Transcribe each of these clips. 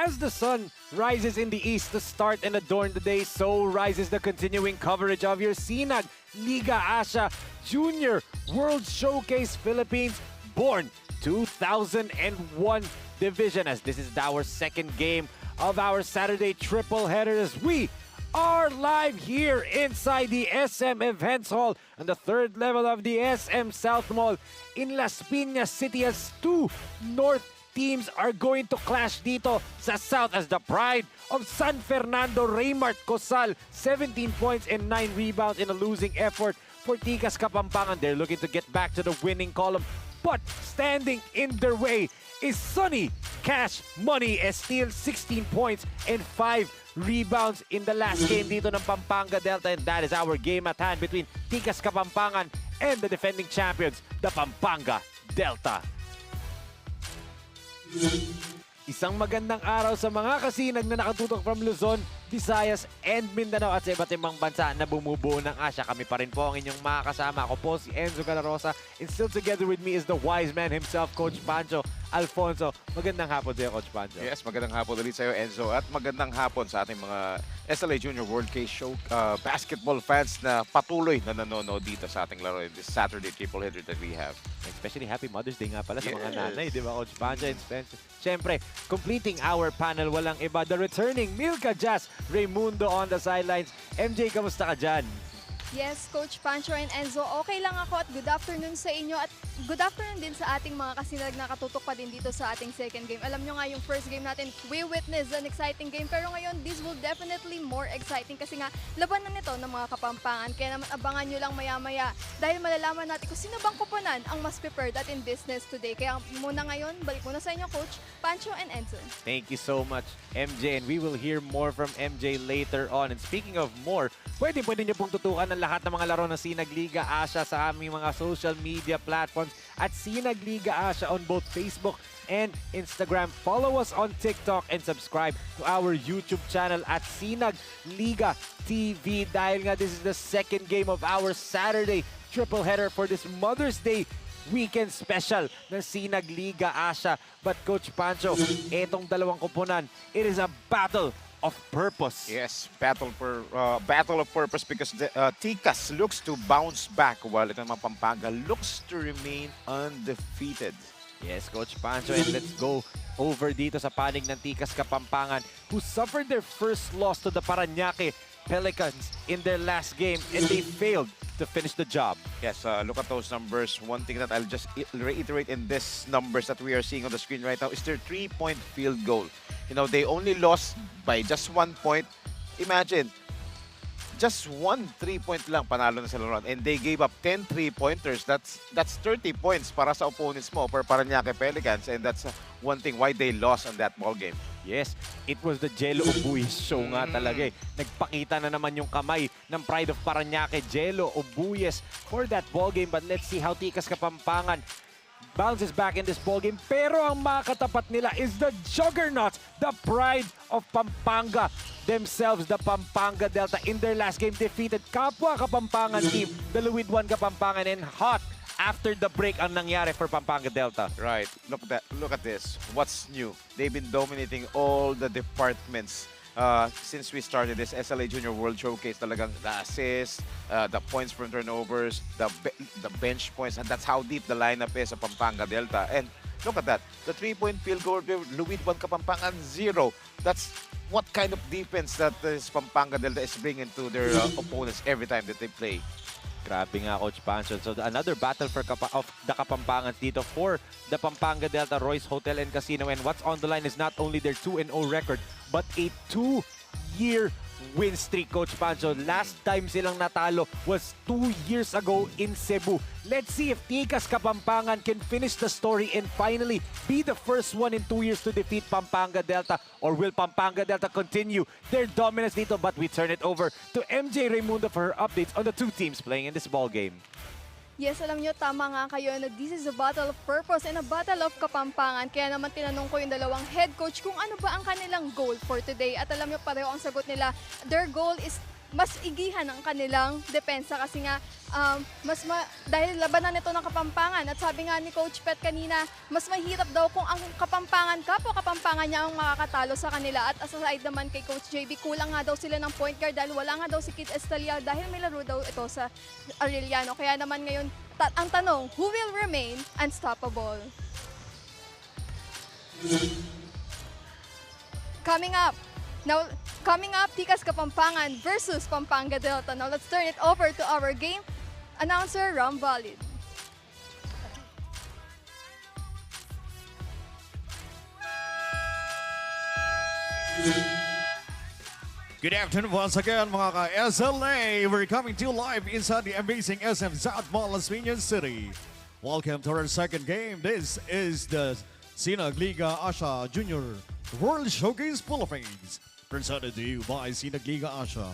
As the sun rises in the east to start and adorn the day, so rises the continuing coverage of your Sinag Liga Asia Junior World Showcase Philippines Born 2001 division, as this is our second game of our Saturday triple header, as we are live here inside the SM Events Hall on the third level of the SM South Mall in Las Piñas City, as two North teams are going to clash dito sa South, as the pride of San Fernando, Raymart Cosal, 17 points and 9 rebounds in a losing effort for Ticas Kapampangan. They're looking to get back to the winning column, but standing in their way is Sunny Cash Money Esteel, 16 points and 5 rebounds in the last game dito ng Pampanga Delta, and that is our game at hand between Ticas Kapampangan and the defending champions, the Pampanga Delta. Isang magandang araw sa mga kasinag na nakatutok from Luzon, Visayas, and Mindanao at sa iba't ibang bansa na bumubuo ng Asya. Kami pa rin po ang inyong mga kasama. Ako po si Enzo Galarosa, and still together with me is the wise man himself, Coach Pancho Alfonso. Magandang hapon sa iyo, Coach Pancho. Yes, magandang hapon ulit sa iyo, Enzo. At magandang hapon sa ating mga SLA Junior World Case Show basketball fans na patuloy na nanonood dito sa ating laro in this Saturday triple header that we have. Especially Happy Mother's Day nga pala sa mga nanay, di ba, Coach Pancho and Spencer? Siyempre, completing our panel, walang iba, the returning Milka Jazz Raimundo on the sidelines. MJ, kamusta ka dyan? Yes, Coach Pancho and Enzo, okay lang ako at good afternoon sa inyo at good afternoon din sa ating mga kasinag na katutok pa din dito sa ating second game. Alam nyo nga yung first game natin, we witnessed an exciting game, pero ngayon this will definitely more exciting kasi nga labanan nito ng mga Kapampangan. Kaya naman abangan nyo lang maya-maya dahil malalaman natin kung sino bang kuponan ang mas prepared at in business today. Kaya muna ngayon, balik muna sa inyo, Coach Pancho and Enzo. Thank you so much, MJ, and we will hear more from MJ later on. And speaking of more, pwede nyo pong tutukan ang lahat ng mga laro ng Sinag Liga Asia sa aming mga social media platforms at Sinag Liga Asia on both Facebook and Instagram. Follow us on TikTok and subscribe to our YouTube channel at Sinag Liga TV, dahil nga this is the second game of our Saturday triple header for this Mother's Day weekend special ng Sinag Liga Asia. But Coach Pancho, etong dalawang koponan, it is a battle of purpose. Yes, battle of purpose because the Ticas looks to bounce back while itong mga Pampanga looks to remain undefeated. Yes, Coach Pancho, and let's go over dito sa panig ng Ticas Kapampangan, who suffered their first loss to the Parañaque Pelicans in their last game, and they failed to finish the job. Yes, look at those numbers. One thing that I'll just reiterate in these numbers that we are seeing on the screen right now is their three-point field goal. You know, they only lost by just 1 point. Imagine, just 1 3-point lang panalo na sila ron. And they gave up 10 3-pointers. That's 30 points para sa opponents mo for Parañaque Pelicans. And that's one thing why they lost on that ball game. Yes, it was the Jello Obuyes show nga talaga eh. Nagpakita na naman yung kamay ng Pride of Parañaque, Jello Obuyes, for that ball game. But let's see how Ticas Kapampangan bounces back in this ball game. Pero ang makatapat nila is the juggernaut, the Pride of Pampanga themselves, the Pampanga Delta. In their last game, defeated kapwa Kapampangan team, the Luwid 1 Kapampangan, and hot after the break ang nangyari for Pampanga Delta. Right. Look at this. What's new? They've been dominating all the departments since we started this SLA Junior World Showcase. Talagang the assists, the points from turnovers, the bench points, and that's how deep the lineup is of Pampanga Delta. And look at that. The 3-point field goal, Luwid 1 Kapampangan 0. That's what kind of defense that this Pampanga Delta is bringing to their opponents every time that they play. Grabe nga, Coach Pancho. So another battle for of the Kapampangans dito for the Pampanga Delta Royce Hotel and Casino. And what's on the line is not only their 2-0 record, but a 2-year win streak, Coach Pancho. Last time silang natalo was 2 years ago in Cebu. Let's see if Tikas Kapampangan can finish the story and finally be the first one in 2 years to defeat Pampanga Delta, or will Pampanga Delta continue their dominance dito? But we turn it over to MJ Raimundo for her updates on the two teams playing in this ball game. Yes, alam nyo, tama nga kayo na this is a battle of purpose and a battle of Kapampangan. Kaya naman tinanong ko yung dalawang head coach kung ano ba ang kanilang goal for today. At alam nyo, pareho ang sagot nila. Their goal is mas igihan ang kanilang depensa kasi nga dahil labanan nito ng Kapampangan at sabi nga ni Coach Pet kanina, mas mahirap daw kung ang Kapampangan, Kapampangan niya ang makakatalo sa kanila. At aside naman kay Coach JB, kulang nga daw sila ng point guard dahil wala nga daw si Kid Estaliao dahil may laro daw ito sa Arellano. Kaya naman ngayon, ang tanong, who will remain unstoppable? Coming up, Tikas Kapampangan versus Pampanga Delta. Now let's turn it over to our game announcer, Ram Valid. Good afternoon once again, mga ka-SLA. We're coming to you live inside the amazing SM South Mall, Las Piñas City. Welcome to our second game. This is the Sinag Liga Asia Junior World Showcase Philippines. Presented to you by Sinag Liga Asia.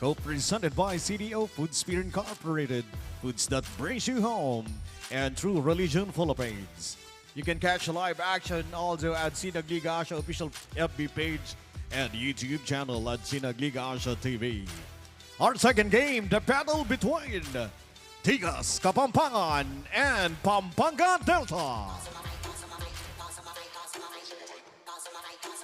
Co-presented by CDO Food Spear Incorporated. Foods that brings you home. And True Religion Philippines. You can catch live action also at Sinag Liga Asia official FB page and YouTube channel at Sinag Liga Asia TV. Our second game, the battle between Tikas Kapampangan and Pampanga Delta.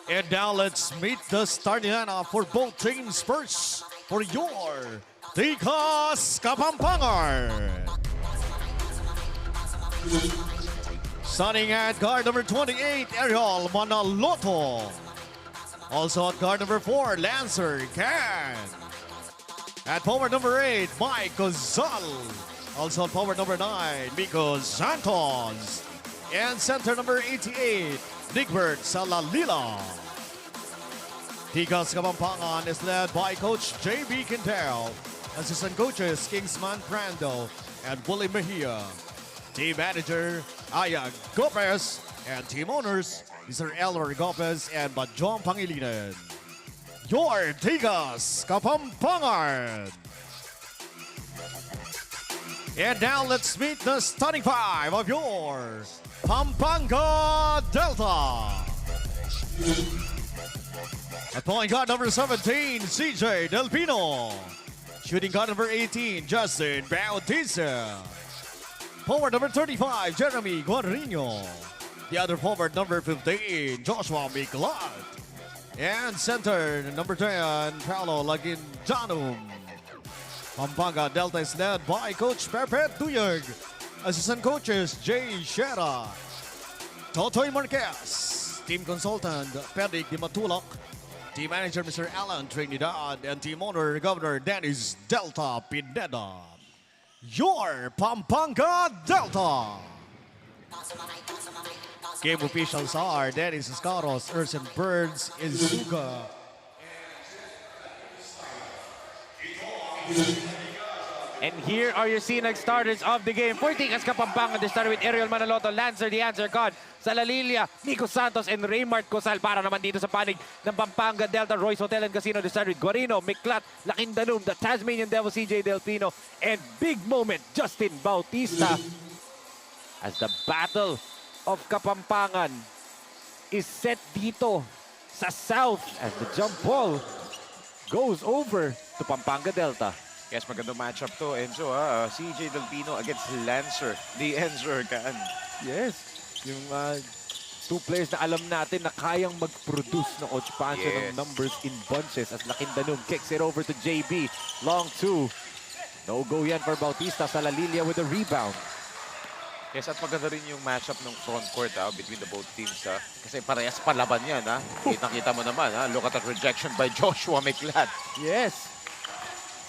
And now let's meet the starting lineup for both teams first for your Tikas Kapampangan. Starting at guard number 28, Ariel Manaloto. Also at guard number 4, Lancer Can. At forward number 8, Mike Gonzal. Also at forward number 9, Miko Santos. And center number 88, Nigbert Salalila. Tikas Kapampangan is led by Coach JB Quintero. Assistant coaches Kingsman Prando and Willie Mejia. Team manager Aya Gopez. And team owners Mr. Elmer Gopez and Bajon Pangilinan. Your Tikas Kapampangan. And now let's meet the starting five of your Pampanga Delta. At point guard number 17, CJ Del Pino. Shooting guard number 18, Justin Bautista. Forward number 35, Jeremy Guarino. The other forward number 15, Joshua Miklat. And center number 10, Paolo Laginjanum. Pampanga Delta is led by Coach Pepe Duyag. Assistant coaches Jay Shera, Totoy Marquez, team consultant Perdic Di Matulak, team manager Mr. Alan Trinidad, and team owner Governor Dennis Delta Pineda. Your Pampanga Delta. Game officials are Dennis Escaros, Urson Birds, Izuga. And here are your Sinag starters of the game. For Tikas Kapampangan, they started with Ariel Manaloto, Lancer, the answer God, Salalilia, Nico Santos, and Raymart Cosal. Para naman dito sa panig ng Pampanga Delta Royce Hotel and Casino, they started with Guarino, Miklat, Lakindanum, the Tasmanian Devil, CJ Del Pino, and big moment, Justin Bautista. As the battle of Kapampangan is set dito sa South as the jump ball goes over to Pampanga Delta. Yes, magandang matchup to, Enzo. CJ Del Pino against Lancer, the answer Can. Yes, yung two players na alam natin na kayang mag-produce ng Coach Pancho ng numbers in bunches as Lakindanum kicks it over to JB. Long two. No-go yan for Bautista. Salalilia with a rebound. Yes, at maganda rin yung matchup ng front court between the both teams. Kasi parehas palaban yan. Kitang-kita mo naman. Look at that rejection by Joshua Miklat. Yes.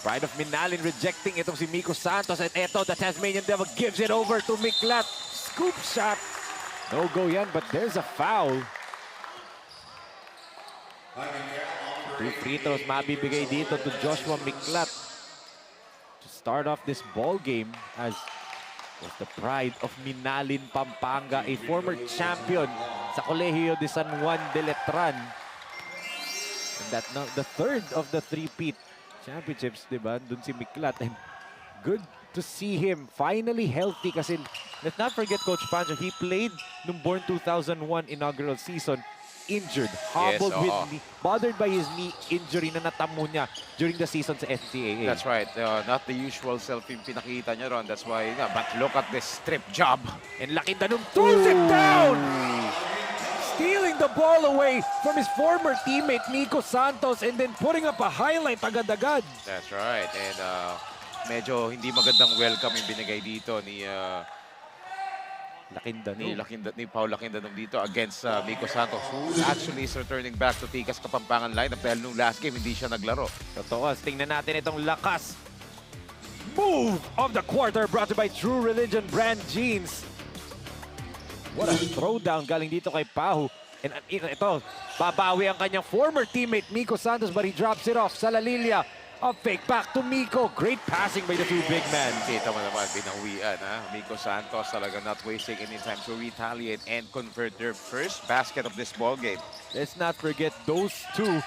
Pride of Minalin rejecting itong si Miko Santos. And eto, the Tasmanian Devil gives it over to Miklat. Scoop shot. No go yan, but there's a foul. 2 free throws mabibigay dito to Joshua Miklat to start off this ball game as was the Pride of Minalin, Pampanga, a former champion sa Colegio de San Juan de Letran. And that now the third of the three-peat championships, diba? Dun si Miklat. And good to see him finally healthy kasi let's not forget Coach Pancho, he played nung Born 2001 inaugural season injured, hobbled with knee, bothered by his knee injury na natamo niya during the season sa NCAA. That's right. Not the usual self yung pinakita niya ron. That's why, but look at this strip job. And Lakindanum throws it down! Stealing the ball away from his former teammate Nico Santos and then putting up a highlight agad-agad. That's right. And medyo hindi magandang welcome yung binigay dito ni Lakindanum. ni Paul Lakindanum dito against Miko Santos, who actually is returning back to Tikas Kapampangan lineup dahil nung last game hindi siya naglaro. Totoo. Tingnan natin itong lakas. Move of the quarter brought to you by True Religion brand jeans. What a throwdown galing dito kay Pahu. And ito, babawi ang kanyang former teammate Miko Santos but he drops it off. Salalilla, a fake back to Miko. Great passing by the two big men. Kita mo naman, binawian ha. Miko Santos talaga not wasting any time to retaliate and convert their first basket of this ball game. Let's not forget those two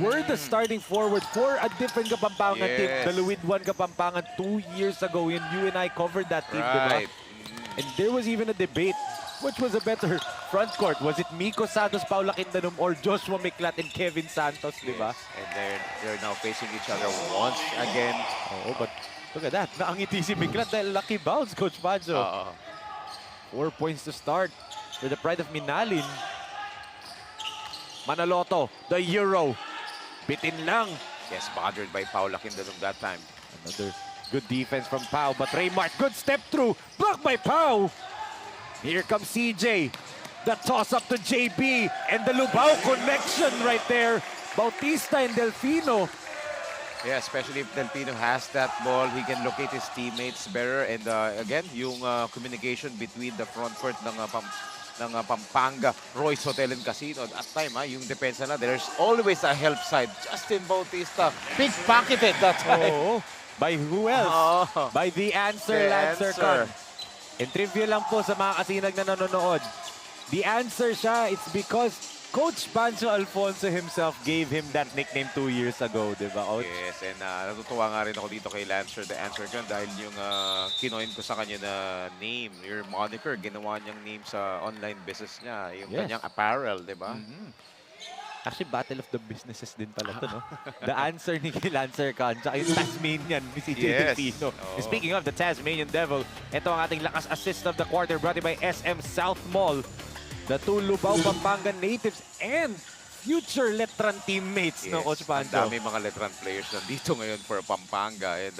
were the starting forward for a different Kapampangan team. The Luid 1 Kapampangan 2 years ago. And you and I covered that team, Right. diba? And there was even a debate. Which was a better front court? Was it Miko Santos, Paul Lakindanum, or Joshua Miklat and Kevin Santos, diba? And they're now facing each other once again. Oh, but look at that. Naangiti si Miklat dahil lucky bounce, Coach Pancho. 4 points to start for the Pride of Minalin. Manaloto, the Euro. Bitin lang. Yes, bothered by Paul Lakindanum that time. Another good defense from Pau, but Raymart, good step through. Blocked by Pau. Here comes CJ. The toss up to JB and the Lubao connection right there. Bautista and Delfino. Yeah, especially if Delfino has that ball, he can locate his teammates better. And again, yung communication between the front court ng Pampanga, Royce Hotel and Casino. At time, yung depensa na, there's always a help side. Justin Bautista, pickpocketed that time. Oh, by who else? Oh. By the answer, The Lancer answer. Con. And trivia lang po sa mga kasinag na nanonood. The answer siya, it's because Coach Pancho Alfonso himself gave him that nickname 2 years ago, di ba, Coach? Yes, and natutuwa nga rin ako dito kay Lancer, the answer ko, dahil yung kinoin ko sa kanya na name, your moniker, ginawa niyang name sa online business niya, yung Yes. kanyang apparel, di ba? Actually, battle of the businesses din pala to, no? The answer ni Lancer Khan, tsaka yung Tasmanian ni CJ Yes. Delfino. Oo. And speaking of the Tasmanian Devil, ito ang ating lakas assist of the quarter brought to you by SM South Mall. The two Lubao Pampangan natives and future Letran teammates, no, Coach Ang Pancho? dami mga Letran players nandito ngayon for Pampanga. And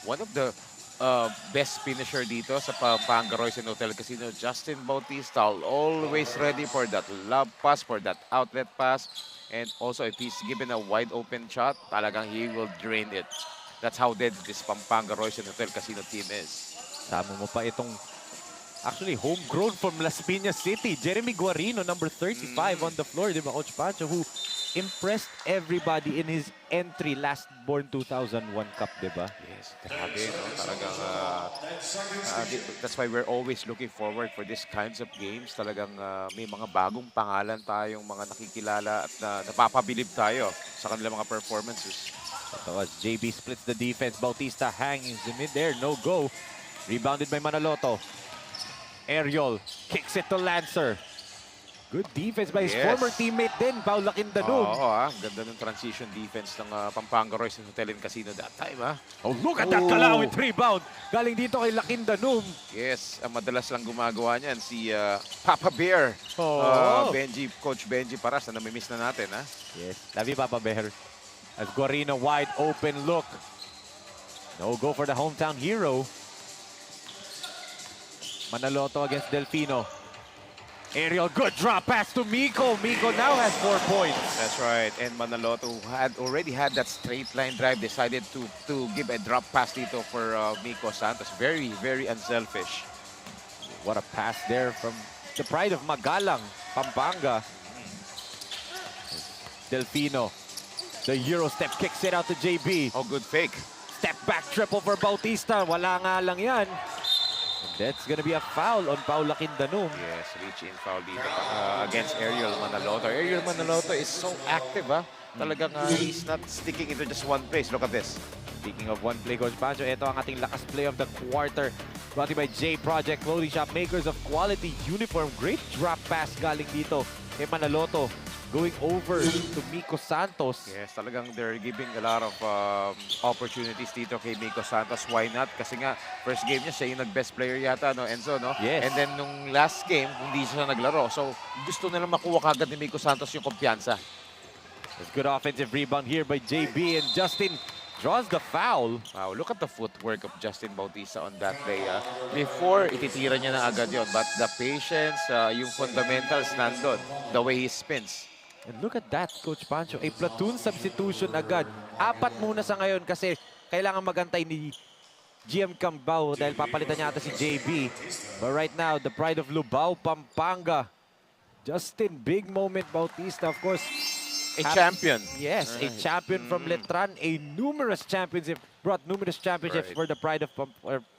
one of the best finisher dito sa Pampanga Royce and Hotel Casino, Justin Bautista, always ready for that lob pass, for that outlet pass. And also, if he's given a wide open shot, talagang he will drain it. That's how dead this Pampanga Royce and Hotel Casino team is. Tama mo pa itong actually homegrown from Las Piñas City, Jeremy Guarino, number 35 on the floor, di ba, Coach Pancho, who impressed everybody in his entry last Born 2001 Cup, di ba? Yes, grabe, no? Talagang, that's why we're always looking forward for these kinds of games. Talagang may mga bagong pangalan tayong mga nakikilala at napapabilib tayo sa kanilang mga performances. Ito as JB splits the defense, Bautista hangs in mid there, no go. Rebounded by Manaloto. Ariel kicks it to Lancer. Good defense by his Yes. former teammate din, Paul Lakindanum. Oo, ganda ng transition defense ng Pampanga Royce and Hotel and Casino that time, ha? Oh, look at that kalawit rebound. Galing dito kay Lakindanum. Yes, ang madalas lang gumagawa niyan si Papa Bear. Oh. Coach Benji Paras na namimiss na natin, ha? Yes, love you, Papa Bear. As Guarino wide open look. No go for the hometown hero. Manaloto against Delfino. Ariel, good drop pass to Miko. Miko now has 4 points. That's right. And Manaloto had already had that straight line drive, decided to give a drop pass dito for Miko Santos. Very, very unselfish. What a pass there from the pride of Magalang, Pampanga. Delfino. The Euro step kicks it out to JB. Oh, good fake. Step back triple for Bautista. Wala nga lang yan. And that's gonna be a foul on Paula Quindanum. Yes, reach in foul dito against Ariel Manaloto. Ariel Manaloto is so active, Talagang he's not sticking into just one place. Look at this. Speaking of one play, Coach Pancho, ito ang ating lakas play of the quarter. Brought to you by J Project Clothing Shop, makers of quality uniform. Great drop pass galing dito kay Manaloto. Going over to Miko Santos. Yes, talagang they're giving a lot of opportunities dito kay Miko Santos. Why not? Kasi nga, first game niya, siya yung nag-best player yata, no, Enzo, no? Yes. And then nung last game, hindi siya naglaro. So, gusto nilang makuha kagad ni Miko Santos yung kumpiyansa. There's good offensive rebound here by JB, and Justin draws the foul. Wow, look at the footwork of Justin Bautista on that play. Before, ititira niya na agad yon. But the patience, yung fundamentals nandun. The way he spins. And look at that, Coach Pancho. A platoon substitution agad. 4 muna sa ngayon kasi kailangan magantay ni GM Cambao dahil papalitan niya ata si JB. But right now, the pride of Lubao, Pampanga. Justin, big moment, Bautista, of course. A champion. Yes, a champion from Letran. Brought numerous championships Right. for the pride of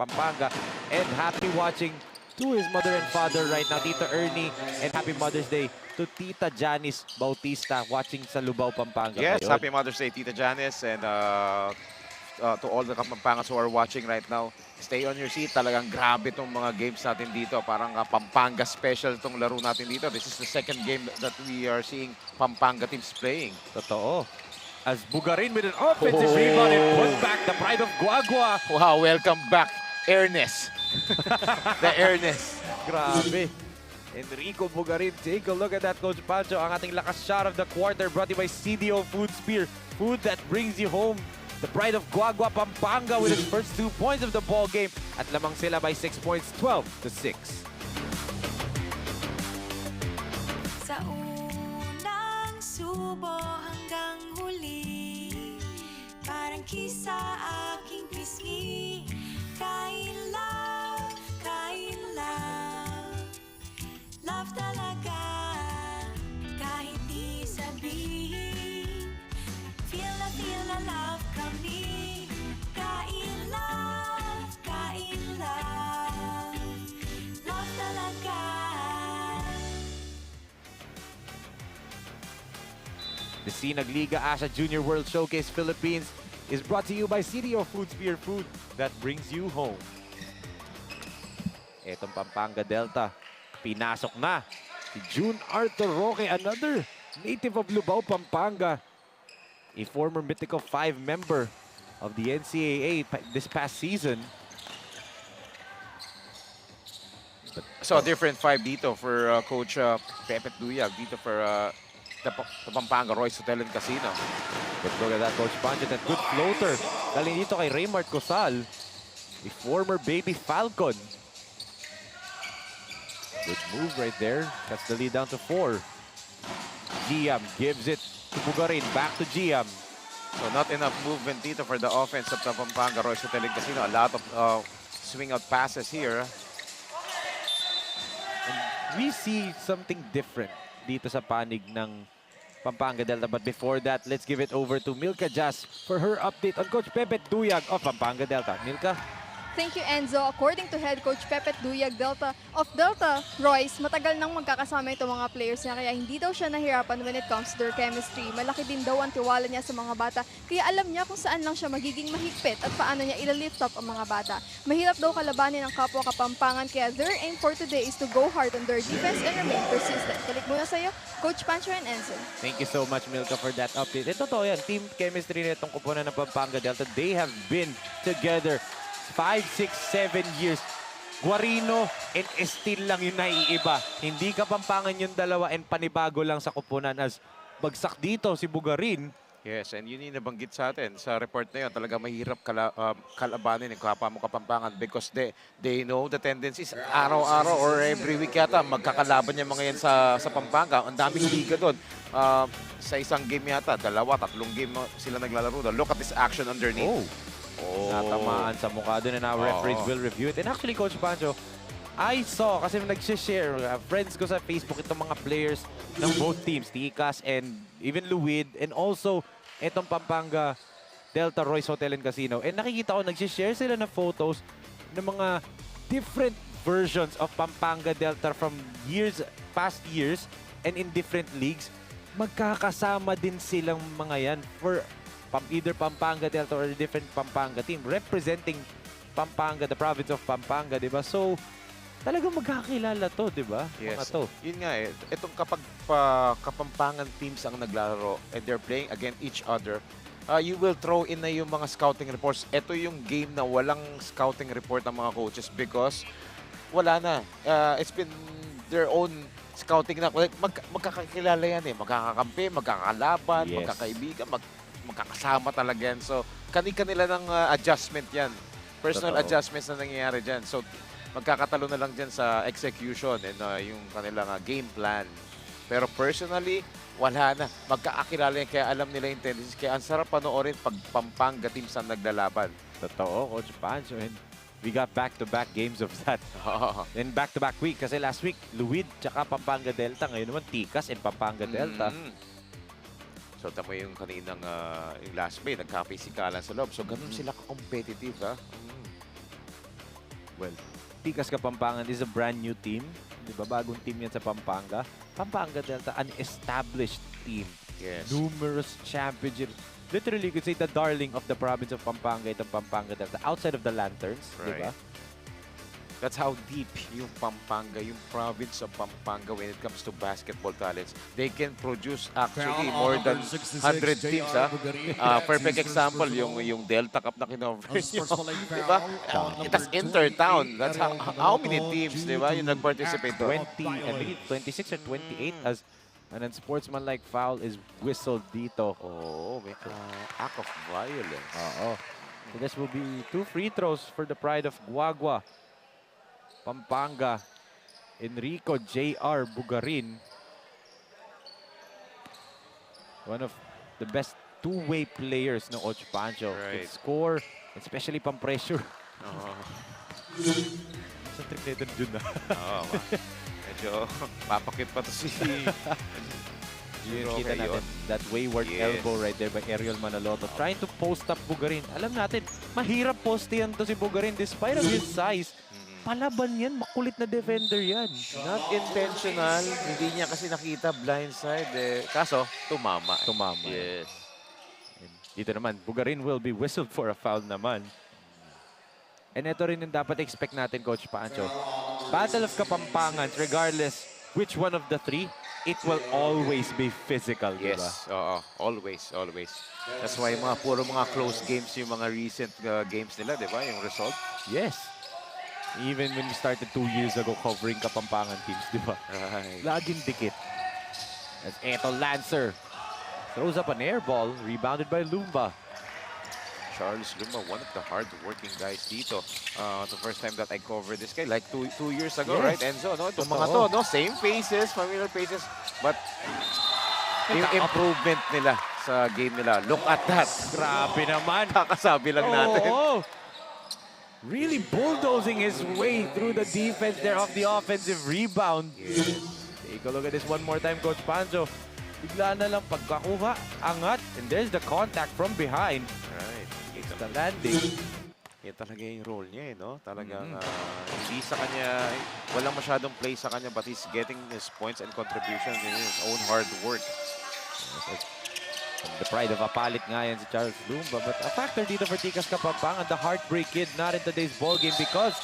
Pampanga. And happy watching to his mother and father right now, Tita Ernie, and happy Mother's Day to Tita Janice Bautista watching sa Lubao, Pampanga. Yes, ngayon. happy Mother's Day, Tita Janice, and to all the Kapampangas who are watching right now, stay on your seat. Talagang grabe itong mga games natin dito. Parang Pampanga special itong laro natin dito. This is the second game that we are seeing Pampanga teams playing. Totoo. As Bugarin with an offensive rebound and put back the pride of Guagua. Wow, welcome back, Ernest. The Ernest. Grabe. Enrico Bugarin, take a look at that, Coach Pancho. Ang ating lakas shot of the quarter brought to you by CDO Food Spear. Food that brings you home. The pride of Guagua, Pampanga with its first 2 points of the ball game. At lamang sila by 6 points, 12-6. Sa unang subo hanggang huli, parang kisa aking pisngi. Kain love, love talaga. Kahit di sabihin, feel na love kami. Kain love, love talaga. The Sinag Liga Asia Junior World Showcase Philippines is brought to you by CDO Food Spear, food that brings you home. Etong Pampanga Delta, pinasok na si June Arthur Roque, another native of Lubao, Pampanga. A former Mythical 5 member of the NCAA this past season. So, different 5 dito for Coach Pepe Duyag. Dito for the Pampanga Royce Hotel and Casino. But look at that, Coach Pancho, that good floater. Galing dito kay Raymart Cosal, a former baby Falcon. Good move right there. Cuts the lead down to 4. Giam gives it to Bugarin. Back to Giam. So, not enough movement dito for the offense of the Pampanga Royce Hotel and Casino. A lot of swing out passes here. And we see something different dito sa panig ng Pampanga Delta. But before that, let's give it over to Milka Jazz for her update on Coach Pepe Duyag of Pampanga Delta. Milka? Thank you, Enzo. According to head coach Pepet Duyag of Delta Royce, matagal nang magkakasama itong mga players niya kaya hindi daw siya nahirapan when it comes to their chemistry. Malaki din daw ang tiwala niya sa mga bata kaya alam niya kung saan lang siya magiging mahigpit at paano niya ila-lift up ang mga bata. Mahirap daw kalabanin ang kapwa Kapampangan kaya their aim for today is to go hard on their defense and remain persistent. Balik muna sa'yo, Coach Pancho and Enzo. Thank you so much, Milka, for that update. Ito to yan, team chemistry na itong kupunan ng Pampanga Delta. They have been together 5, 6, 7 years. Guarino and Estil lang yung naiiba. Hindi Kapampangan yung dalawa and panibago lang sa kupunan as bagsak dito si Bugarin. Yes, and yun yung nabanggit sa atin sa report na yun. Talaga mahirap kalabanin yung kapwa mo Kapampangan because they know the tendencies. Araw-araw or every week yata magkakalaban yung mga yan sa Pampanga. Ang daming liga doon. Sa isang game yata, 2, 3 game sila naglalaro doon. Look at this action underneath. Oh. Natamaan sa mukha doon and our referees will review it. And actually, Coach Pancho, I saw, kasi nag-share, friends ko sa Facebook, itong mga players ng both teams, Tikas and even Luwid, and also itong Pampanga Delta Royce Hotel and Casino. And nakikita ko, nag-share sila ng photos ng mga different versions of Pampanga Delta from past years, and in different leagues. Magkakasama din silang mga yan for either Pampanga Delta or a different Pampanga team, representing Pampanga, the province of Pampanga, di ba? So, talagang magkakilala to, di ba? Yes. Mga to. Yun nga eh. Itong kapag Kapampangan teams ang naglalaro and they're playing against each other, you will throw in na yung mga scouting reports. Ito yung game na walang scouting report ng mga coaches because wala na. It's been their own scouting na. Magkakakilala yan eh. Magkakakampi, magkakalaban, Yes. magkakaibigan, magkakasama talaga yan. So, kanila ng adjustment yan. Personal Totoo. adjustments na nangyayari dyan. So, magkakatalo na lang dyan sa execution and yung kanilang game plan. Pero personally, wala na. Magkaakilala yan, kaya alam nila yung tendencies. Kaya ang sarap panoorin pag Pampanga teams ang naglalaban. Totoo, Coach Pancho. And we got back-to-back games of that. And back-to-back week. Kasi last week, Luwid tsaka Pampanga Delta. Ngayon naman, Tikas and Pampanga Delta. So, tamo yung kaninang yung last play, nagkapisikalan sa loob. So, ganun sila ka-competitive, ha? Well, Tikas Kapampangan is a brand new team. Di ba? Bagong team yan sa Pampanga. Pampanga Delta, an established team. Yes. Numerous championships. Literally, you could say the darling of the province of Pampanga, itong Pampanga Delta, outside of the Lanterns, di ba? Right. That's how deep yung Pampanga, yung province of Pampanga when it comes to basketball talents. They can produce actually more than 100 teams. Perfect example, yung Delta Cup na kinover nyo. Diba? That's intertown. That's how many teams, diba, yung nag-participate doon? 20, I believe 26 or 28 as an unsportsmanlike foul is whistled dito. Oh, may act of violence. Oo. So this will be 2 free throws for the pride of Guagua. Pampanga, Enrico J.R. Bugarin. One of the best two-way players ng Coach Pancho. Right. Can score, especially pang-pressure. Sa trick na ito dun na. Medyo papakit pa to si... Yun, kita natin that wayward elbow right there by Ariel Manaloto. Trying to post up Bugarin. Alam natin, mahirap postihan to si Bugarin despite of his size. Palaban yan, makulit na defender yan. Not intentional. Hindi niya kasi nakita blindside. Kaso, tumama. Tumama. Yes. And dito naman, Bugarin will be whistled for a foul naman. And ito rin yung dapat expect natin, Coach Pancho. Battle of Kapampangans, regardless which one of the three, it will always be physical, diba? Yes, oo. Always, always. That's why puro mga close games yung mga recent games nila, di ba? Yung result. Yes. Even when we started 2 years ago covering Kapampangan teams, di ba? Right. Laging dikit. As Eto Lancer throws up an air ball, rebounded by Lumba. Charles Lumba, one of the hard-working guys dito. The first time that I covered this guy, like two years ago, Yes. right, Enzo? No? Itong Totoo. mga to, no? Same faces, familiar faces, but yung improvement nila sa game nila. Look at that. Grabe naman. Kakasabi lang natin. Oo. Really bulldozing his way through the defense there of the offensive rebound. Yes. Take a look at this one more time, Coach Pancho. Bigla na lang pagkakuha, angat, and there's the contact from behind. Right. It's the landing. Yan talaga yung role niya, eh, no? Talagang hindi sa kanya, walang masyadong play sa kanya, but he's getting his points and contributions in his own hard work. The pride of Apalit nga yan si Charles Lumba. But a factor dito for Tikas Kapampangan, the heartbreak kid, not in today's ball game because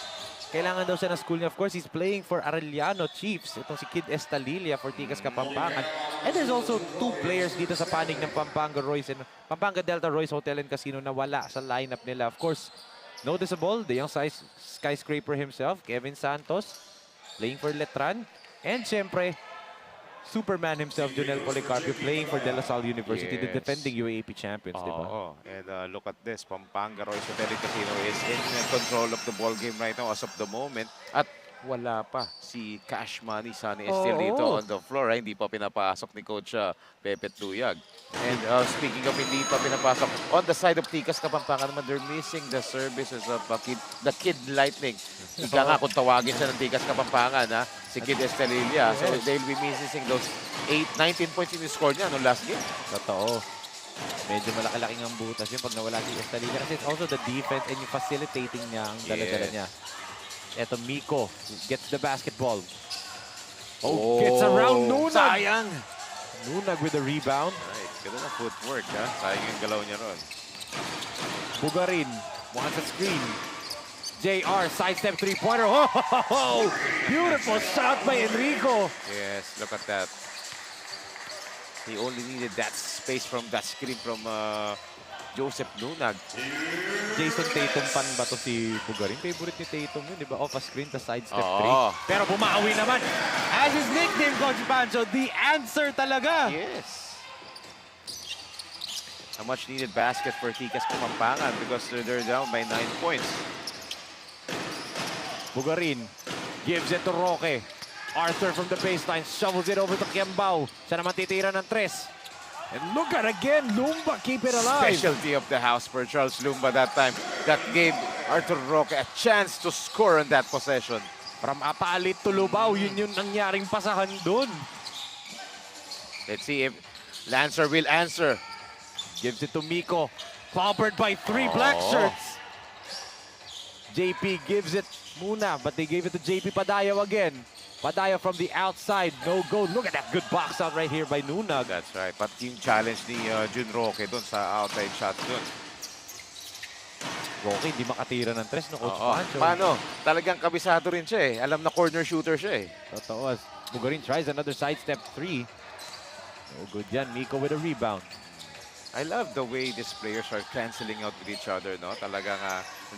kailangan daw siya ng school niya. Of course, he's playing for Arellano Chiefs. Itong si Kid Estalilia for Tikas Kapampangan. And there's also 2 players dito sa panig ng Pampanga Pampanga Delta Royce Hotel and Casino na wala sa lineup nila. Of course, noticeable, the young skyscraper himself, Kevin Santos, playing for Letran. And syempre, Superman himself, Jonel Policarpio, playing for De La Salle University, the Yes. defending UAAP champions, di ba? Oo. And look at this. Pampanga Royce Hotel and Casino is in control of the ball game right now as of the moment. At wala pa si Cash Money Sunny is still Oo. dito on the floor. Hindi pa pinapasok ni Coach Pepe Tuyag. And speaking of hindi pa pinapasok, on the side of Tikas Kapampangan naman, they're missing the services of the Kid Lightning. Ika nga kung tawagin siya ng Tikas Kapampangan, ha? Si Kid Estelilla. So they'll be missing those 19 points in the score niya no last game. Totoo. Medyo malaki-laking ang butas yun pag nawala si Estalilla. Kasi it's also the defense and yung facilitating niya ang dala-dala Yes. niya. Eto, Miko gets the basketball. Oh, Gets around Nunag. Sayang! Nunag with the rebound. Right, ganda na footwork, ha? Sayang yung galaw niya ron. Bugarin wants a screen. JR, sidestep three-pointer. Oh, beautiful shot by Enrico. Yes, look at that. He only needed that space from that screen from Joseph Nunag. Jason Tatum fan ba to si Bugarin? Favorite ni Tatum yun, di ba? Off a screen, the sidestep three. Oo. Pero bumawi naman. As his nickname, Coach Pancho, the answer talaga. Yes. A much needed basket for Tikas Kapampangan because they're down by 9 points. Bugarin gives it to Roque. Arthur from the baseline shovels it over to Kiambao. Siya naman titira ng tres. And look at again, Lumba keep it alive. Specialty of the house for Charles Lumba that time. That gave Arthur Roque a chance to score on that possession. From Apalit to Lubao, yun yung nangyaring pasahan dun. Let's see if Lancer will answer. Gives it to Miko. Clobbered by three black Oh. shirts. JP gives it muna, but they gave it to JP Padayaw again. Padayaw from the outside, no go. Look at that good box out right here by Nunag. That's right. But yung challenge ni Jun Roque dun sa outside shot dun. Roque, hindi makatira ng tres, no, Coach Oo. Pancho. Paano? Talagang kabisado rin siya eh. Alam na corner shooter siya eh. Totoo, as Bugarin tries another sidestep three. No good yan. Miko with a rebound. I love the way these players are canceling out with each other, no? Talagang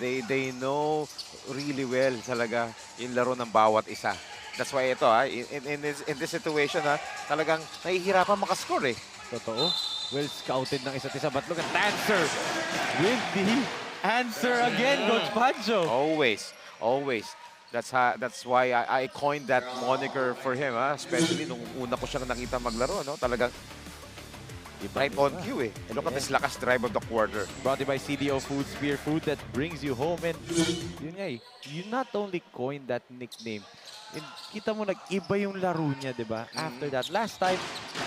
they know really well talaga yung laro ng bawat isa. That's why ito, in this situation, talagang nahihirapan makascore eh. Totoo. Well scouted ng isa't isa. But look at Dancer with the answer again, Coach Pancho. Always, always. That's why I coined that moniker for him, especially nung una ko siyang nakita maglaro, no? Talagang right on cue eh. And look at this lakas drive of the quarter. Brought to you by CDO Food, Spear Food that brings you home. And yun nga eh, you not only coined that nickname, and kita mo nag-iba yung laro niya, di ba? After that, last time,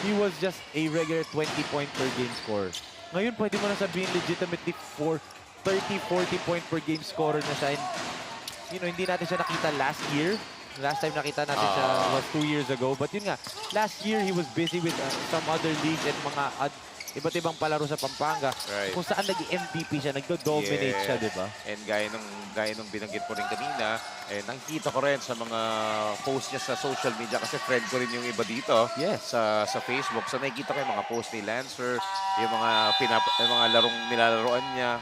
he was just a regular 20-point per game scorer. Ngayon, pwede mo na sabihin legitimately 30-40 point per game scorer na siya. And, you know, hindi natin siya nakita last year. Last time nakita natin siya was 2 years ago. But yun nga, last year he was busy with some other leagues and mga iba't ibang palaro sa Pampanga. Right. Kung saan nag-MVP siya, nagdo-dominate siya, di ba? And gaya nung binanggit ko rin kanina, nakikita ko rin sa mga post niya sa social media kasi friend ko rin yung iba dito Yes. sa Facebook. So nakikita ko yung mga post ni Lancer, yung yung mga larong nilalaroan niya.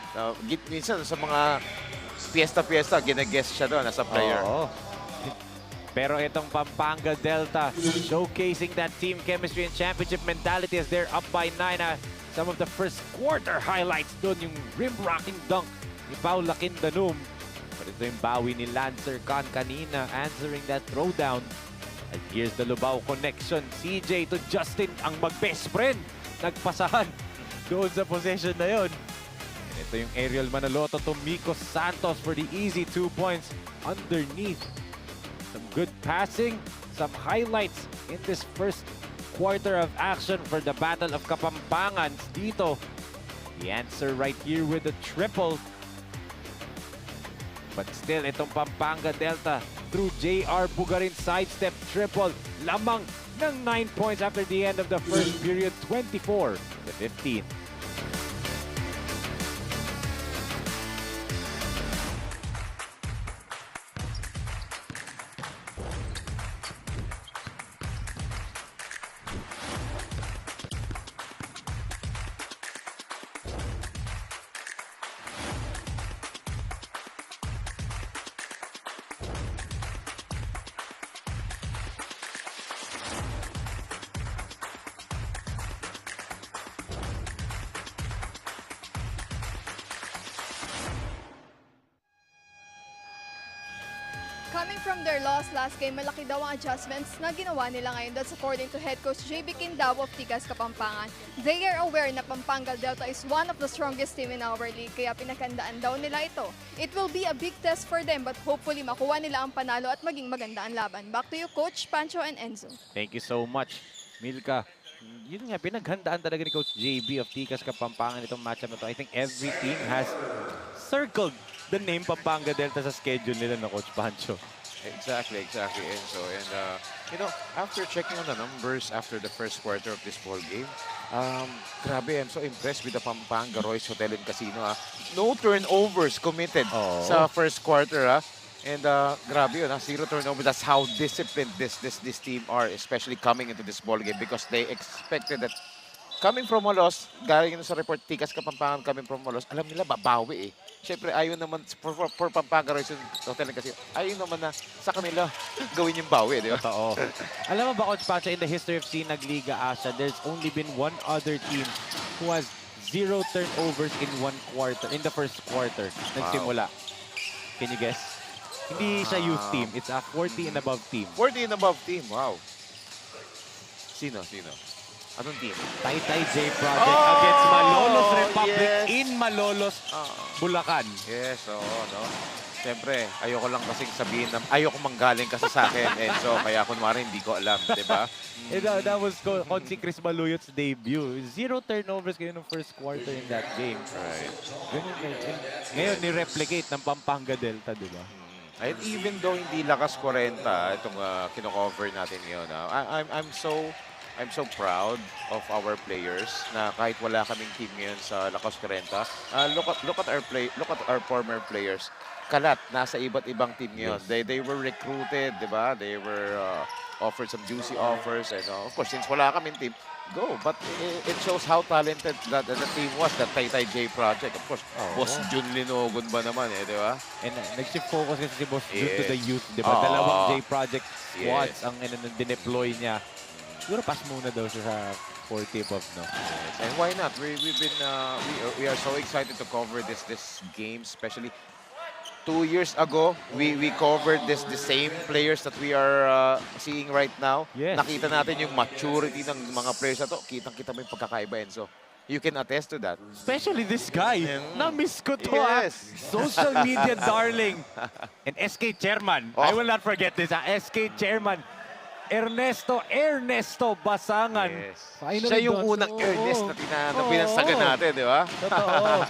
Minsan sa mga fiesta, gina-guest siya doon as a player. Oo. Pero itong Pampanga Delta showcasing that team chemistry and championship mentality as they're up by 9. Some of the first quarter highlights doon, yung rim-rocking dunk ni Paul Lakindanum. But ito yung bawi ni Lancer Khan kanina answering that throwdown. And here's the Lubao connection. CJ to Justin ang mag-best friend. Nagpasahan doon sa possession na yon. And ito yung aerial Manaloto to Miko Santos for the easy 2 points underneath. Some good passing, some highlights in this first quarter of action for the Battle of Kapampangan. Dito, the answer right here with a triple. But still, itong Pampanga Delta through JR Bugarin sidestep triple. Lamang ng 9 points after the end of the first period, 24-15. coming from their loss last game, malaki daw ang adjustments na ginawa nila ngayon. That's according to head coach JB Quindao of Tigas Kapampangan. They are aware na Pampanga Delta is one of the strongest team in our league, kaya pinaghandaan daw nila ito. It will be a big test for them, but hopefully makuha nila ang panalo at maging maganda ang laban. Back to you, Coach Pancho and Enzo. Thank you so much, Milka. Yun nga, pinaghandaan talaga ni Coach JB of Tigas Kapampangan itong matchup na to. I think every team has circled the name Pampanga Delta sa schedule nila na Coach Pancho. Exactly, Enzo. And, you know, after checking on the numbers after the first quarter of this ball game, grabe, I'm so impressed with the Pampanga Royce Hotel and Casino. No turnovers committed sa first quarter. And grabe yun, 0 turnover. That's how disciplined this team are, especially coming into this ball game because they expected that coming from a loss, galing sa report, Tigas Kapampangan coming from a loss, alam nila babawi eh. Siyempre, ayaw naman, for Pampanga Royce Hotel kasi, ayaw naman na sa kanila gawin yung bawi, di ba? Totoo. Alam mo ba, Coach Pancho, in the history of Sinag Liga Asia, there's only been one other team who has 0 turnovers in the first quarter. Nagsimula. Can you guess? Hindi siya youth team. It's a 40 and above team. 40 and above team, wow. Sino? Anong team? Taytay J Project against Malolos Republic yes. in Malolos, Bulacan. Yes, oo, no? Siyempre, ayoko lang kasing sabihin na ayoko manggaling kasi sa akin, Enzo, kaya kunwari hindi ko alam, di ba? That was Coach Chris Maluyot's debut. 0 turnovers kayo ng first quarter in that game. Right. Ngayon, ni-replicate ng Pampanga Delta, di ba? And even though hindi lakas 40 itong kino-cover natin ngayon, I'm so proud of our players na kahit wala kaming team ngayon sa Lakas 40. Look at our former players. Kalat, nasa iba't ibang team ngayon. Yes. They were recruited, di ba? They were offered some juicy offers. And of course, since wala kaming team, go. But it shows how talented the team was, the Taytay J Project. Of course, Boss Jun Linogon ba naman di ba? And nag-shift focus kasi si Boss Jun to the Yes. youth, di ba? Dalawang J Project squads Yes. ang dineploy niya. Siguro pass muna daw siya sa 40 above, no? And why not? We are so excited to cover this game, especially 2 years ago. We covered the same players that we are seeing right now. Yes. Nakita natin yung maturity ng mga players na to. Kitang-kita mo yung pagkakaiba, Enzo. You can attest to that. Especially this guy. Na-miss ko to, Yes. Social media darling. And SK chairman. I will not forget this, SK chairman. Ernesto Basangan. Yes. Finally Siya yung done. unang Oo. Ernest na pinansagan natin, di ba? Totoo.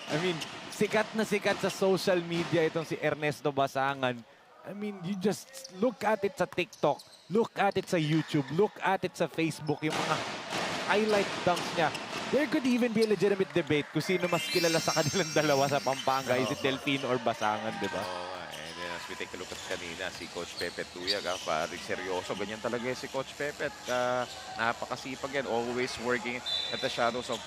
I mean, sikat na sikat sa social media itong si Ernesto Basangan. I mean, you just look at it sa TikTok, look at it sa YouTube, look at it sa Facebook, yung mga highlight dunks niya. There could even be a legitimate debate kung sino mas kilala sa kanilang dalawa sa Pampanga. Is it Delfino or Basangan, di ba? And then as we take a look at kanina, si Coach Pepe Tuyag, parang seryoso. Ganyan talaga si Coach Pepe. Napakasipag yan. Always working at the shadows of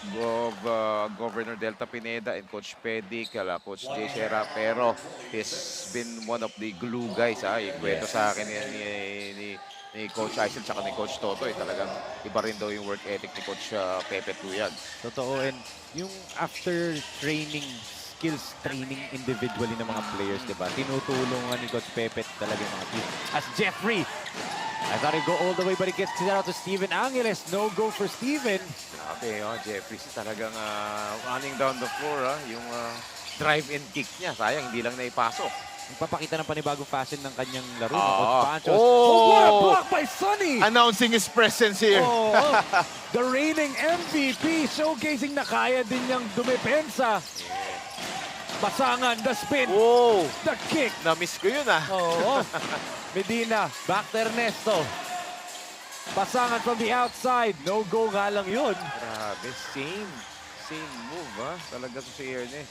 Governor Delta Pineda and Coach Pedic, Coach Jay Shera. Pero he's been one of the glue guys. Yung kwento sa akin ni Coach Aisel tsaka ni Coach Toto. Talagang iba rin daw yung work ethic ni Coach Pepe Tuyag. Totoo. And yung after training, skills training individually ng mga players, di ba? Tinutulungan ni Coach Pepe talaga yung mga team. As Jeffrey, I thought he'd go all the way, but he gets it out to Steven Angeles. No go for Steven. Grabe, Jeffrey talagang running down the floor. Yung drive-in kick niya. Sayang, hindi lang naipasok. Nagpapakita ng panibagong fashion ng kanyang laro. Ah. Coach Pancho. Oh! What a block by Sonny! Announcing his presence here. The reigning MVP showcasing na kaya din niyang dumepensa. Basangan, the spin, Oh! the kick. Na-miss ko yun Oo. Medina, back to Ernesto. Basangan from the outside. No go nga lang yun. Grabe, same move Talaga to si Ernest.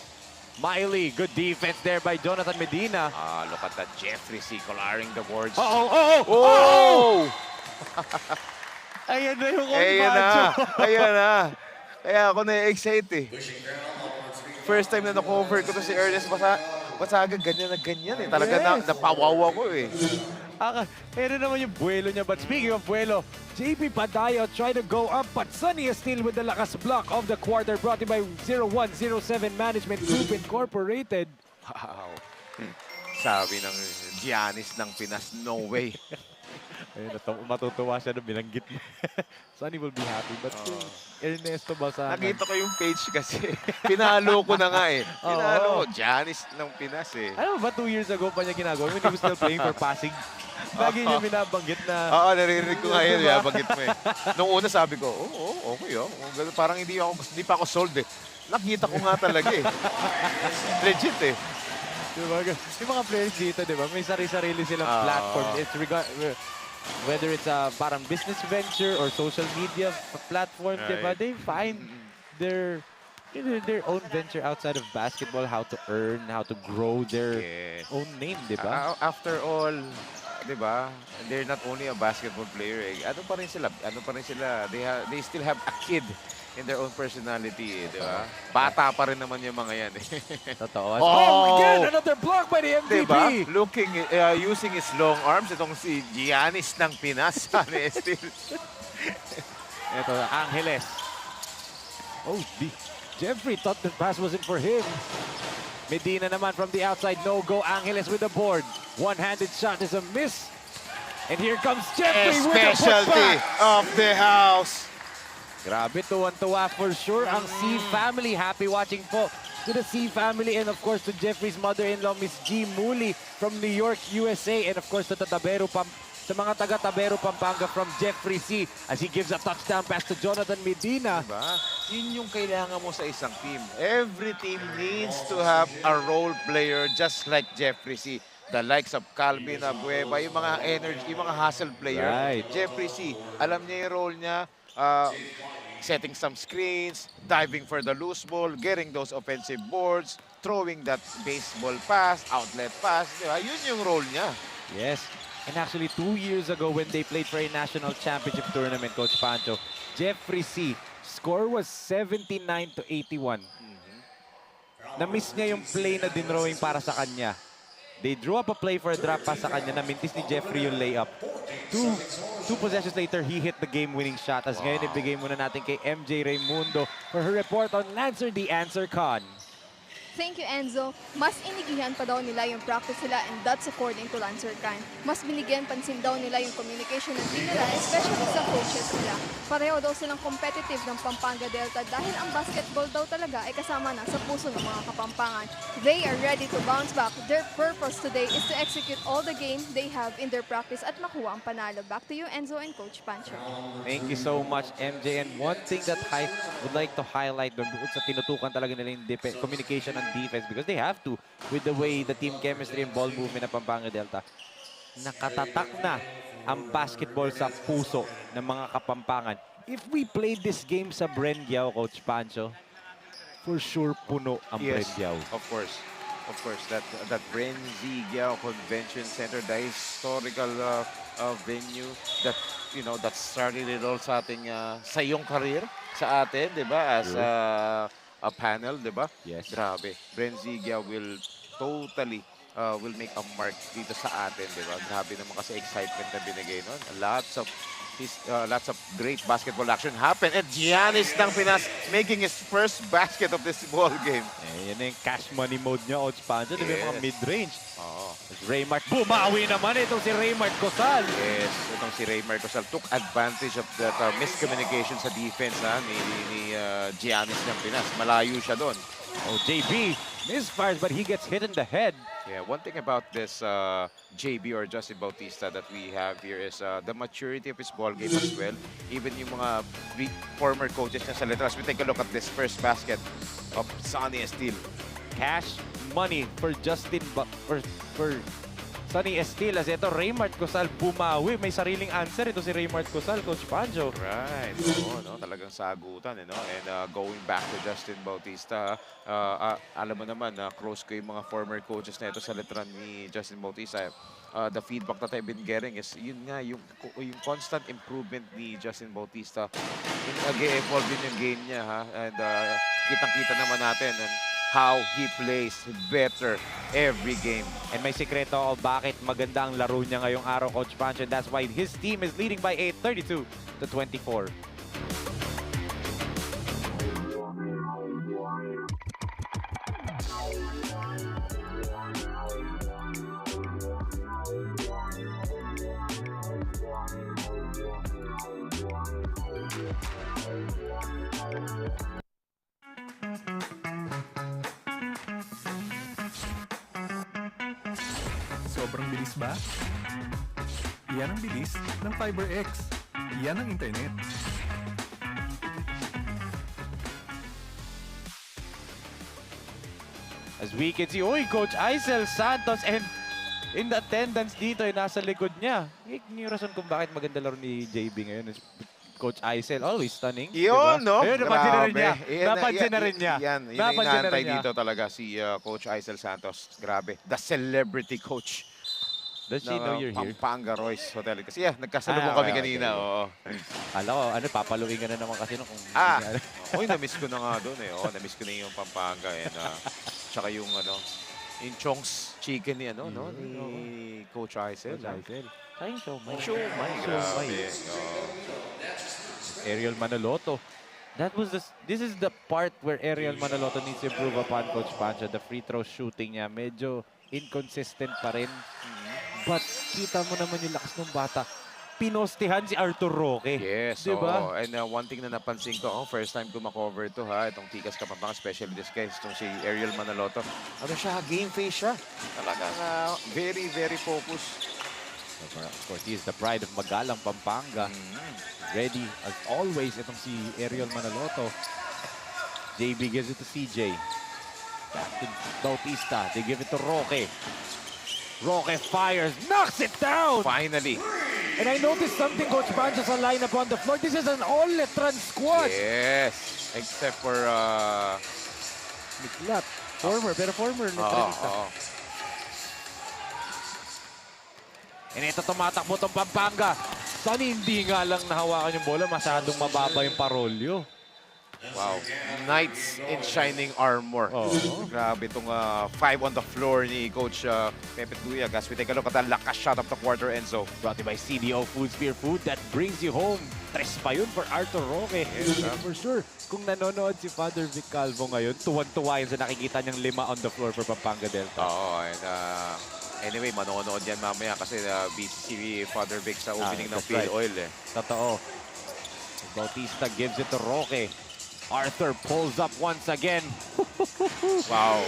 Miley, good defense there by Jonathan Medina. Look at that Jeffrey C. colaring the boards. Oh! Ayan na yung Ayan na. Kaya ako na-excite First time na na-cover ko to si Ernest Basaga, ganyan na ganyan Talaga Yes. napawaw ako Ito naman yung buwelo niya. But speaking of buwelo, JP Padayo try to go up, but Sonny is still with the lakas block of the quarter, brought to you by 0107 Management Group Incorporated. Wow. Sabi ng Giannis ng Pinas. No way. Ayun, matutuwa siya na binanggit mo. Sunny will be happy. But Ernesto Basangan. Nakita ko yung page kasi. Pinalo ko na nga eh. Pinalo ko. Oo. Giannis ng Pinas eh. Alam mo ba, 2 years ago pa niya ginagawa? When he was still playing for Pasig. Lagi niya binabanggit na... Oo, naririnig ko nga yun. Diba? Bagit mo eh. Nung una sabi ko, okay oh. Ganun, parang hindi pa ako sold eh. Nakita ko nga talaga eh. Legit eh. Diba? Yung mga players dito, diba? May sarili-sarili silang platform. It's whether it's a parang business venture or social media platform, diba? Right. They find their own venture outside of basketball, how to earn, how to grow their Yes. own name, diba? After all, 'di ba? They're not only a basketball player. Ano pa rin sila? They still have a kid in their own personality, 'di ba? Bata pa rin naman yung mga 'yan. Totoo. Oh! Again, another block by the MVP. 'Di ba? Using his long arms, itong si Giannis ng Pinas, Sunny Esteel. Ito, Angeles. Jeffrey thought the pass wasn't for him. Medina naman from the outside, no go. Angeles with the board. One-handed shot is a miss. And here comes Jeffrey with the Specialty putback. of the house. Grabe, tuwan-tuwa for sure. Ang C family, happy watching po to the C family and of course to Jeffrey's mother-in-law, Miss G. Muli from New York, USA. And of course to sa mga taga-Tabero, Pampanga from Jeffrey C. as he gives a touchdown pass to Jonathan Medina. Diba? Yun yung kailangan mo sa isang team. Every team needs to have a role player just like Jeffrey C. The likes of Calvin Abueva, yung mga energy, yung mga hustle player. Right. Jeffrey C. Alam niya yung role niya. Setting some screens, diving for the loose ball, getting those offensive boards, throwing that baseball pass, outlet pass. Diba? Yun yung role niya. Yes. And actually, 2 years ago when they played for a national championship tournament, Coach Pancho, Jeffrey C. score was 79-81. Na-miss niya yung play na dinrowing para sa kanya. They drew up a play for a drop pass sa kanya. Na-mintis ni Jeffrey yung layup. Two possessions later, he hit the game-winning shot. As ngayon, ibigay muna natin kay MJ Raimundo for her report on Lancer the Answer Con. Thank you, Enzo. Mas inigihan pa daw nila yung practice nila and that's according to Lancer Khan. Mas binigyan pansin daw nila yung communication ng team nila, especially sa coaches nila. Pareho daw silang competitive ng Pampanga Delta dahil ang basketball daw talaga ay kasama na sa puso ng mga Kapampangan. They are ready to bounce back. Their purpose today is to execute all the game they have in their practice at makuha ang panalo. Back to you, Enzo and Coach Pancho. Thank you so much, MJ. And one thing that I would like to highlight doon bukod sa tinutukan talaga nila yung communication and defense because they have to with the way the team chemistry and ball movement ng Pampanga Delta. Nakatatak na ang basketball sa puso ng mga Kapampangan. If we played this game sa Brengiao, Coach Pancho, for sure puno ang Brengiao. Of course. Of course, that Brenzigiao Convention Center, the historical venue that that started it all sa ating sa iyong career sa atin, 'di ba? As a panel, 'di ba? Yes. Grabe. Brenzigiao will totally will make a mark dito sa atin, 'di ba? Grabe naman kasi excitement na binigay noon. Lots of great basketball action happened. And Giannis ng Pinas making his first basket of this ball game. Yan na yung cash money mode niya, Coach Pancho. Di ba yung mga Yes. mid-range? Oo. Raymart, bumawi naman itong si Raymart Cosal. Yes, itong si Raymar Cosal took advantage of that miscommunication sa defense ni Giannis ng Pinas. Malayo siya doon. Oh, JB misfires but he gets hit in the head. Yeah, one thing about this JB or Justin Bautista that we have here is the maturity of his ball game as well. Even yung mga former coaches niya sa Letras. We take a look at this first basket of Sunny Esteel. Cash money for for Sunny Esteel. As ito, Raymart Cosal bumawi. May sariling answer ito si Raymart Cosal, Coach Pancho. Right. Oo, no? Talagang sagutan. And going back to Justin Bautista, alam mo naman, close ko yung mga former coaches na ito sa letran ni Justin Bautista. The feedback that I've been getting is yun nga, yung constant improvement ni Justin Bautista. Nag-evolve din yung game niya. And kitang-kita naman natin how he plays better every game. And may sikreto ako bakit maganda ang laro niya ngayong araw, Coach Pancho. And that's why his team is leading by 8, 32-24. Sobrang bilis ba? Iyan ang bilis ng FiberX. Iyan ang internet. As we can see, uy, Coach Aisel Santos and in the attendance dito ay nasa likod niya. Yung rason kung bakit maganda laro ni JB ngayon is Coach Aisel, always stunning. Yun, no? Ayun, napansin na rin niya. Grabe. Napansin na rin niya. Yan, yun yung Napansin na inaantay rin niya. dito talaga si Coach Aisel Santos. Grabe. The celebrity coach Does she know you're here? Pampanga Royce Hotel. Kasi nagkasalubong kami okay, kanina. okay. Oo. Kala ko, papaluin ka na naman kasi no, kung Uy, na-miss ko na nga doon eh. Oo, na-miss ko na yung Pampanga. And, tsaka yung yung Chong's chicken ni ni Coach Aisel. Coach Aisel. Ay, siomay. Siomay. Grabe. Ariel Manaloto. This is the part where Ariel Manaloto needs to improve upon Coach Pancho. The free throw shooting niya, medyo inconsistent pa rin. But kita mo naman yung lakas ng bata. Pinostihan si Arthur Roque. Yes, diba? oo. And one thing na napansin ko, first time ko makover to itong Tikas Kapampangan, especially this guy, itong si Ariel Manaloto. Game face siya. Talagang very, very focused. Of course, he is the pride of Magalang, Pampanga. Ready, as always, itong si Ariel Manaloto. JB gives it to CJ. Back to Bautista. They give it to Roque. Roque fires, knocks it down! Finally. And I noticed something, Coach Pancho, sa lineup on the floor. This is an all-Letran squad. Yes. Except for... Miklat. Former Letranista. And ito tumatakbo tong Pampanga. Sunny, hindi nga lang nahawakan yung bola. Masyadong mababa yung parolyo. Wow. Knights in shining armor. Grabe itong 5 on the floor ni Coach Pepe Tuyag. As we take a look at the lakas shot of the quarter, Enzo. Brought to you by CDO Food Spear Food that brings you home. Tres pa yun for Arthur Roque. For sure, kung nanonood si Father Vic Calvo ngayon, tuwan-tuwa yun sa nakikita niyang 5 on the floor for Pampanga Delta. Oo, and anyway, manonood yan mamaya kasi busy si Father Vic sa opening ng Phil Oil. Totoo. Bautista gives it to Roque. Arthur pulls up once again. Wow.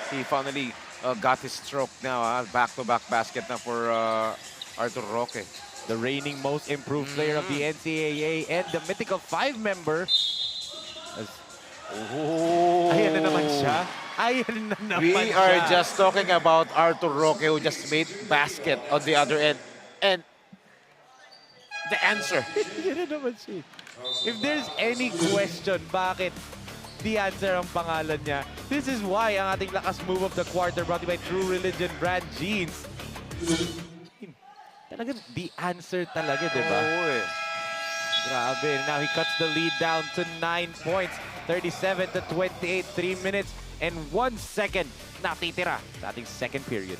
He finally got his stroke now. Back-to-back basket na for Arthur Roque. The reigning most improved player of the NCAA and the mythical 5 member. Ayan na naman siya. Ayan na naman We are just talking about Arthur Roque who just made basket on the other end. And the answer. Ayan na naman siya. If there's any question bakit the answer ang pangalan niya, this is why ang ating lakas move of the quarter brought to you by True Religion brand jeans. Talaga, the answer talaga, di ba? Oo eh. Grabe. Now he cuts the lead down to 9 points. 37 to 28, 3 minutes and 1 second natitira sa ating second period.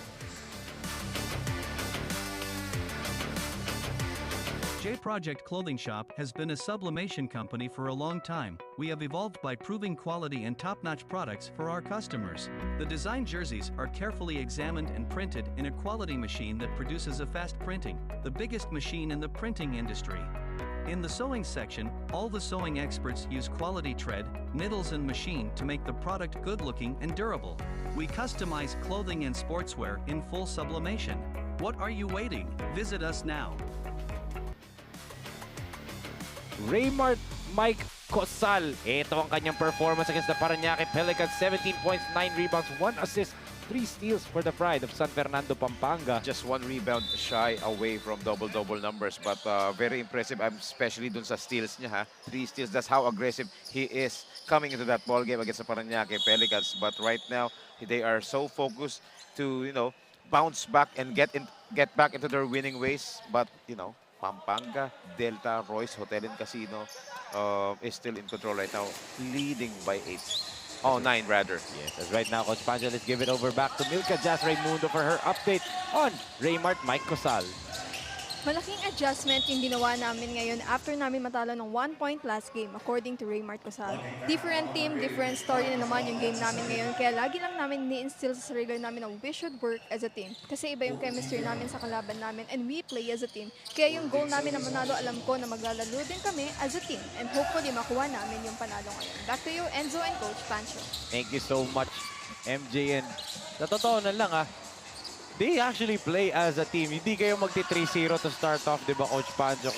J Project Clothing Shop has been a sublimation company for a long time. We have evolved by proving quality and top-notch products for our customers. The design jerseys are carefully examined and printed in a quality machine that produces a fast printing, the biggest machine in the printing industry. In the sewing section, all the sewing experts use quality thread, needles and machine to make the product good-looking and durable. We customize clothing and sportswear in full sublimation. What are you waiting? Visit us now. Raymart Mike Cosal. Ito ang kanyang performance against the Parañaque Pelicans. 17 points, 9 rebounds, 1 assist, 3 steals for the pride of San Fernando, Pampanga. Just 1 rebound shy away from double-double numbers. But very impressive, especially dun sa steals niya. 3 steals, that's how aggressive he is coming into that ball game against the Parañaque Pelicans. But right now, they are so focused to, bounce back and get back into their winning ways. But, Pampanga, Delta, Royce Hotel and Casino is still in control right now, leading by 8. Oh, 9 rather. Yes, as right now, Coach Pancho, let's give it over back to Milka Jazz Raimundo for her update on Raymart Mike Cosal. Malaking adjustment yung ginawa namin ngayon after namin matalo ng 1 point last game according to Raymart Cosal. Different team, different story na naman yung game namin ngayon. Kaya lagi lang namin ni-instill sa sarili namin na we should work as a team. Kasi iba yung chemistry namin sa kalaban namin and we play as a team. Kaya yung goal namin na manalo, alam ko na maglalaro din kami as a team. And hopefully makuha namin yung panalo ngayon. Back to you, Enzo and Coach Pancho. Thank you so much, MJ. And sa totoo na lang they actually play as a team. Hindi kayo magti 3-0 to start off, di ba, Coach Panjo?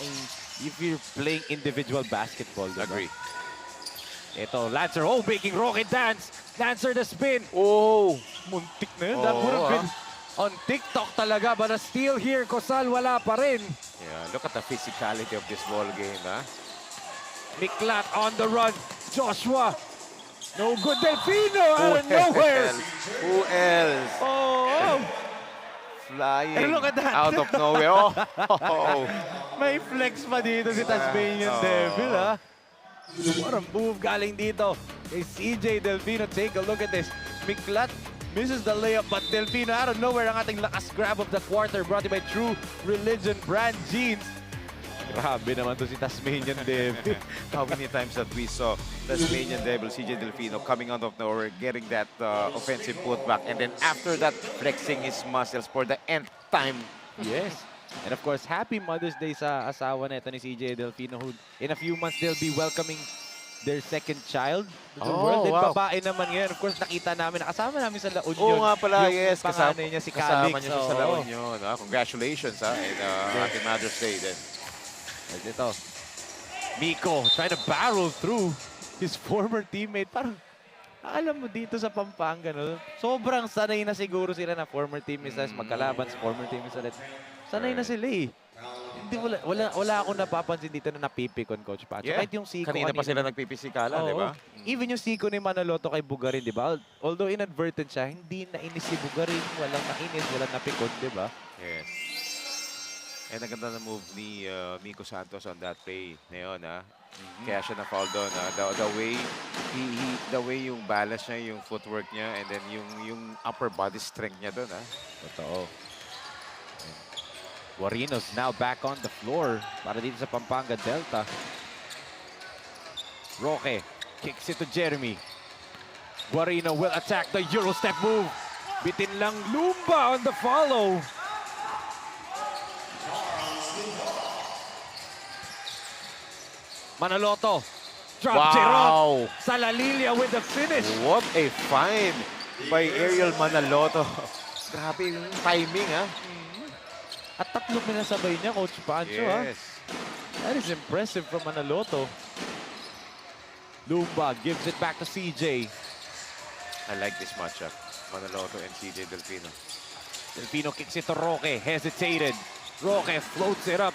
If you're playing individual basketball, di ba? Agree. Ito, Lancer, making rocket dance. Lancer the spin. Oh, muntik na yun. That would have been on TikTok talaga, but a steal here. Cosal, wala pa rin. Yeah, look at the physicality of this ball game, ha? Miklat on the run. Joshua. No good. Delfino out of nowhere. Who else? Oh, Flying And look at that. out of nowhere. Oh. may flex pa dito si Tasmanian Devil, ha? What a move galing dito kay CJ Delfino. Take a look at this. Miklat misses the layup, but Delfino out of nowhere ang ating lakas grab of the quarter brought to you by True Religion Brand Jeans. Grabe naman to si Tasmanian Devil. How many times that we saw Tasmanian Devil, CJ Delfino, coming out of nowhere, getting that offensive putback, and then after that, flexing his muscles for the nth time. Yes. And of course, happy Mother's Day sa asawa nito ni CJ Delfino, who in a few months they'll be welcoming their second child to the world. And wow. babae naman ngayon. Of course, nakita namin, nakasama namin sa La Union. Oo nga pala, yung yes. panganay niya si kasama Calix. niya siya sa La Oo. Union. Congratulations, ha? And happy Mother's Day din. And ito, Miko trying to barrel through his former teammate. Parang, alam mo dito sa Pampanga, no? Sobrang sanay na siguro sila na former teammates, magkalaban sa former teammates ulit. Sanay na sila eh. Hindi, wala akong napapansin dito na napipikon, Coach Pancho. Yeah. Kahit yung Siko Kanina pa sila nagpipisikala, di ba? Even yung Siko ni Manaloto kay Bugarin, di ba? Although inadvertent siya, hindi nainis si Bugarin. Walang nainis, walang napikon, di ba? Yes. And ang ganda na move ni Miko Santos on that play ngayon, ha? Kaya siya na-foul doon, ha? The way yung balance niya, yung footwork niya, and then yung upper body strength niya doon, ha? Totoo. Guarino's now back on the floor para dito sa Pampanga Delta. Roque kicks it to Jeremy. Guarino will attack the Euro step move. Bitin lang Lumba on the follow. Manaloto. Drop Wow! Salalilia with the finish. What a find by Ariel Manaloto. Grabe yung timing, ha? At tatlong minasabay niya, Coach Pancho, ha? Yes. That is impressive from Manaloto. Lumba gives it back to CJ. I like this matchup. Manaloto and CJ Delfino. Delfino kicks it to Roque. Hesitated. Roque floats it up.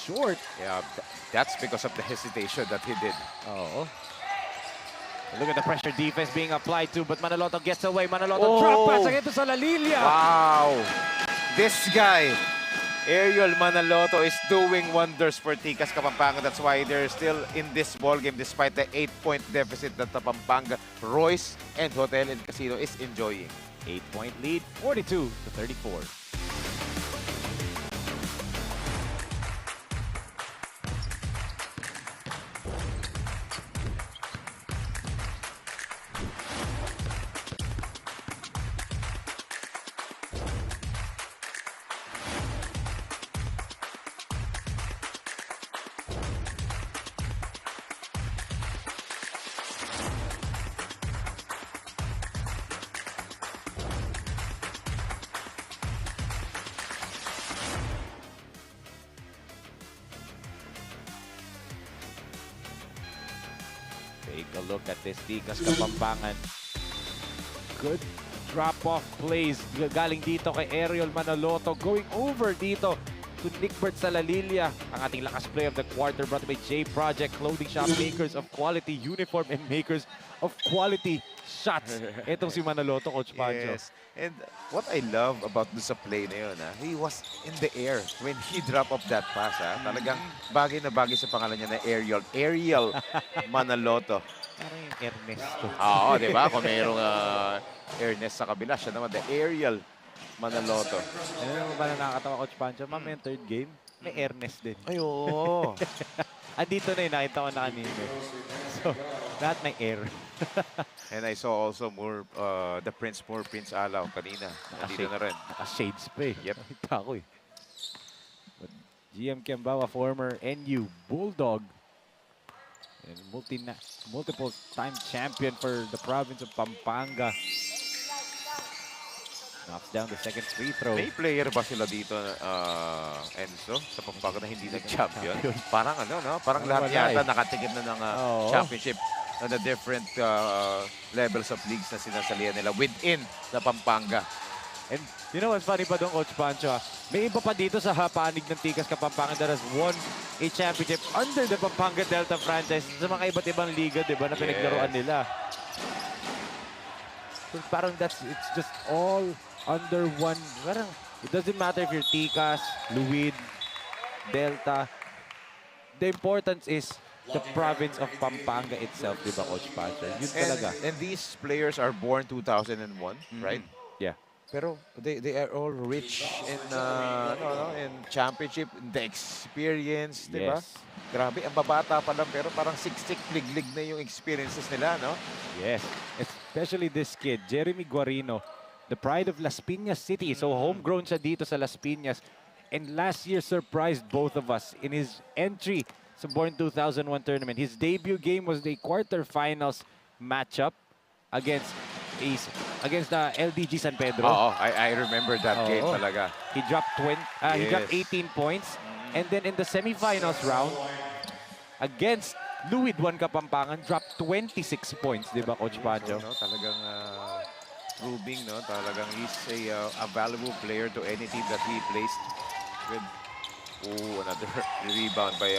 Short. Yeah, that's because of the hesitation that he did. Oh. Look at the pressure defense being applied to, but Manaloto gets away. Manaloto drop pass again to Salalilia. Wow! This guy, Ariel Manaloto, is doing wonders for Tikas Kapampangan. That's why they're still in this ball game despite the 8-point deficit that the Pampanga, Royce, and Hotel and Casino is enjoying. 8-point lead, 42-34. Take a look at this Tikas Kapampangan. Good drop-off plays galing dito kay Ariel Manaloto. Going over dito to Nickbert Salalilia. Ang ating lakas play of the quarter brought by J Project Clothing Shop, makers of quality uniform and makers of quality shots. Itong si Manaloto, Coach Pancho. Yes. And what I love about dun sa play na yun, he was in the air when he dropped off that pass. Talagang bagay na bagay sa pangalan niya na Ariel Manaloto. Parang yung Ernesto. Oo, di ba? Kung mayroong Ernest sa kabila, siya naman, the Ariel Manaloto. Ano naman ba na nakakatawa, Coach Pancho? Ma'am, yung third game, may airness din. Ay, oo. Andito na yun, nakita ko na kanina. So, lahat may air. And I saw also more the Prince Alaw kanina. Nandito na rin. Naka-shades pa eh. Yep. Nakita ko eh. But GM Kiambawa, former NU Bulldog, and multiple time champion for the province of Pampanga. Knocks down the second free throw. May player ba sila dito, Enzo, sa Pampanga na hindi nag-champion? Parang ano, no? Parang lahat Wala yata eh. nakatikim na ng Oo. championship on the different levels of leagues na sinasalihan nila within the Pampanga. And you know what's funny pa doon, Coach Pancho? May iba pa dito sa panig ng Tikas Kapampangan that has won a championship under the Pampanga Delta franchise sa mga iba't ibang liga, di ba, na pinaglaruan nila. So parang it's just all under one. Parang, it doesn't matter if you're Tikas, Luwid, Delta. The importance is the province of Pampanga itself, di ba, Coach Pancho? Yun talaga. And these players are born 2001, right? Yeah. Pero they are all rich in in championship, in the experience, di ba? Yes. Grabe, ang babata pa lang pero parang siksik liglig na yung experiences nila, no? Yes, especially this kid, Jeremy Guarino, the pride of Las Piñas City. So homegrown siya dito sa Las Piñas. And last year surprised both of us in his entry sa Born 2001 tournament. His debut game was the quarterfinals matchup against the LDG San Pedro. Oo, I remember that game Oo. talaga. He dropped he dropped Yes. 18 points. And then in the semifinals round against Luwid Juan Kapampangan, dropped 26 points, di ba, Coach Pancho? No, talagang proving, no? Talagang he's a valuable player to any team that he placed with. Oh, another rebound by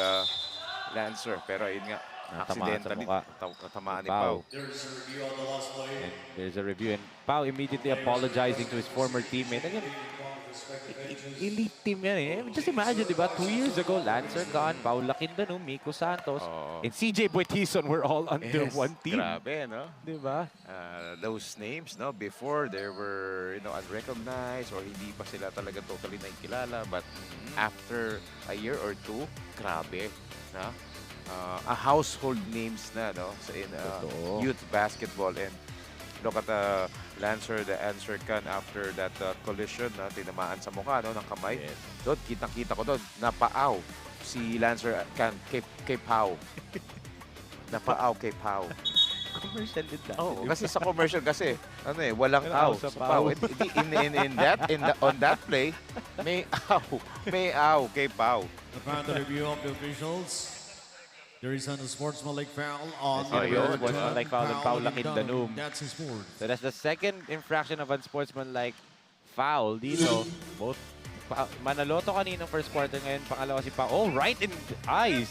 Lancer. Pero ayun nga, Natamaan sa accidentally mukha. Tamaan ni Pau. Pau. And there's a review, and Pau immediately apologizing to his former teammate. Again, elite team yan eh. Just imagine, di ba? 2 years ago, Lancer Khan, Pau Laquindano, Miko Santos, Oo. and CJ Boitison were all under Yes, one team. Grabe, no? Di ba? Those names, no, before they were, unrecognized or hindi pa sila talaga totally nakikilala. But after a year or two, grabe, no? A household names na, no, in Totoo. youth basketball. And look at Lancer, the answer can after that collision, na tinamaan sa mukha, no, ng kamay. Yes. Doon, kitang-kita ko doon, napaaw si Lancer can kay Pau. Napaaw kay Pau. Commercial din dati. Oh, kasi sa commercial kasi walang Walang aw aw sa sa Pau. Pau. On that play, may aw kay Pau. Upon the review of the officials, there is an sportsmanlike foul on Yes, yun. Sportsmanlike foul on Pau Laquindano. That's his fourth. So that's the second infraction of unsportsmanlike foul dito. Both Manaloto kaninang first quarter, ngayon pangalawa si Pau. Oh, right in the eyes.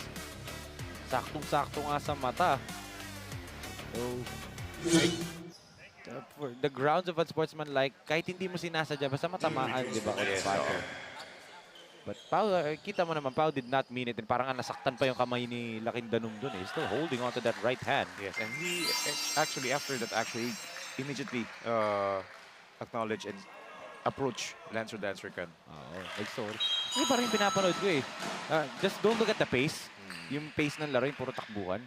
Saktong-sakto nga sa mata. So, for the grounds of unsportsmanlike, kahit hindi mo sinasadya, basta matamaan, di ba? Yes, Pato? oo. But Pau, kita mo naman, Pau did not mean it. And parang nasaktan pa yung kamay ni Laquindanum dun. He's still holding on to that right hand. Yes, and he actually after that immediately acknowledged and approached Lancer Can. Oo, sorry. Hindi parang yung pinapanood ko eh. Just don't look at the pace. Yung pace ng laro, yung puro takbuhan.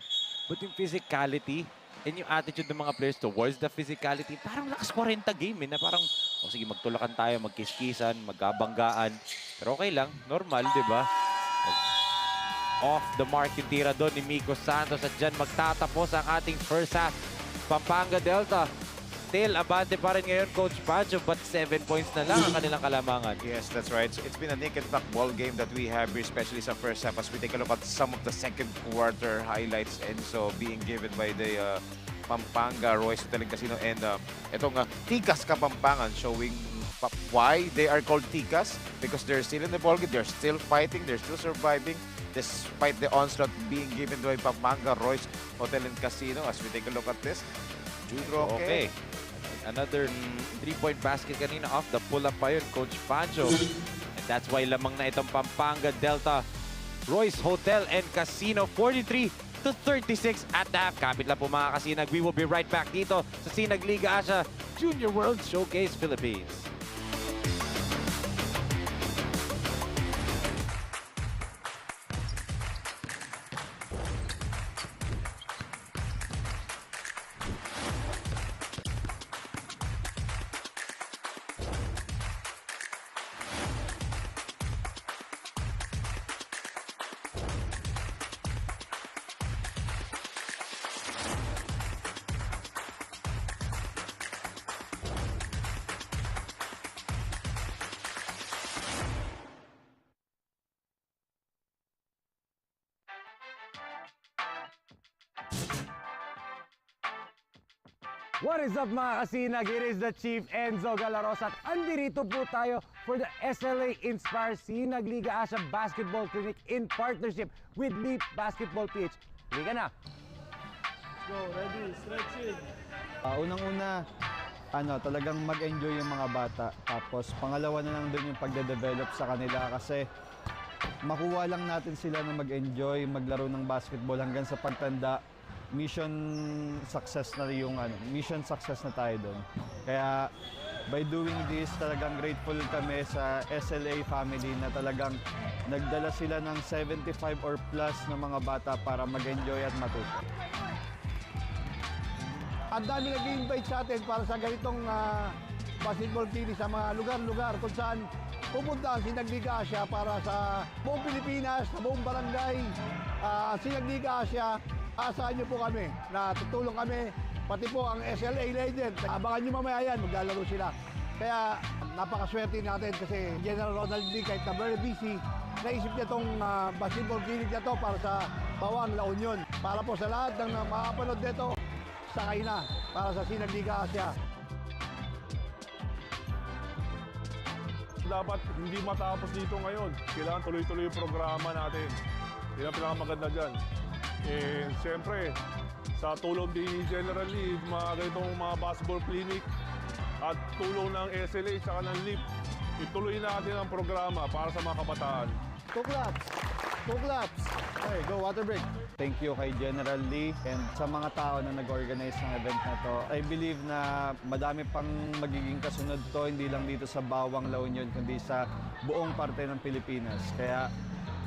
But yung physicality and yung attitude ng mga players towards the physicality, parang lakas 40 game eh, na parang, sige, magtulakan tayo, magkiskisan, magkabanggaan. Pero okay lang, normal, di ba? Off the mark yung tira doon ni Miko Santos at dyan magtatapos ang ating first half. Pampanga Delta, still abante pa rin ngayon, Coach Pancho, but 7 points na lang ang kanilang kalamangan. Yes, that's right. So it's been a nick and tuck ball game that we have here, especially sa first half as we take a look at some of the second quarter highlights and so being given by the Pampanga Royce Hotel and Casino and itong Tikas Kapampangan showing why they are called Tikas because they're still in the ballgame, they're still fighting, they're still surviving despite the onslaught being given by Pampanga Royce Hotel and Casino. As we take a look at this, Jude Roque. Okay. Another 3-point basket kanina off the pull-up pa yun, Coach Pancho. And that's why lamang na itong Pampanga Delta Royce Hotel and Casino 43-36 at the half. Kapit lang po mga kasinag. We will be right back dito sa Sinag Liga Asia Junior World Showcase Philippines. What is up mga kasinag? It is the Chief Enzo Galarosa at andirito po tayo for the SLA Inspire Sinag Liga Asia Basketball Clinic in partnership with Leap Basketball PH. Liga na! Unang-una, talagang mag-enjoy yung mga bata. Tapos pangalawa na lang dun yung pagde-develop sa kanila kasi makuha lang natin sila na mag-enjoy, maglaro ng basketball hanggang sa pagtanda. Mission success na tayo doon. Kaya by doing this, talagang grateful kami sa SLA family na talagang nagdala sila ng 75 or plus na mga bata para mag-enjoy at matuto. Ang dami nag-invite sa atin para sa ganitong basketball clinic sa mga lugar-lugar kung saan pupunta ang Sinag Liga Asia para sa buong Pilipinas, sa buong barangay. Sinag Liga Asia, asahan niyo po kami na tutulong kami, pati po ang SLA Legend. Abangan niyo mamaya yan, maglalaro sila. Kaya napakaswerte natin kasi General Ronald Lee, kahit na very busy, naisip niya itong basketball clinic na to para sa Bawang, La Union. Para po sa lahat ng makapanood nito, sakay na para sa Sinag Liga Asia. Dapat hindi matapos dito ngayon. Kailangan tuloy-tuloy yung programa natin. Yun ang pinakamaganda dyan. Siyempre, sa tulong ni General Lee, mga ganitong mga basketball clinic at tulong ng SLA at ng LEAP, ituloy natin ang programa para sa mga kabataan. Two claps! Two claps! Okay, go, water break. Thank you kay General Lee and sa mga tao na nag-organize ng event na to. I believe na madami pang magiging kasunod to, hindi lang dito sa Bawang, La Union, kundi sa buong parte ng Pilipinas. Kaya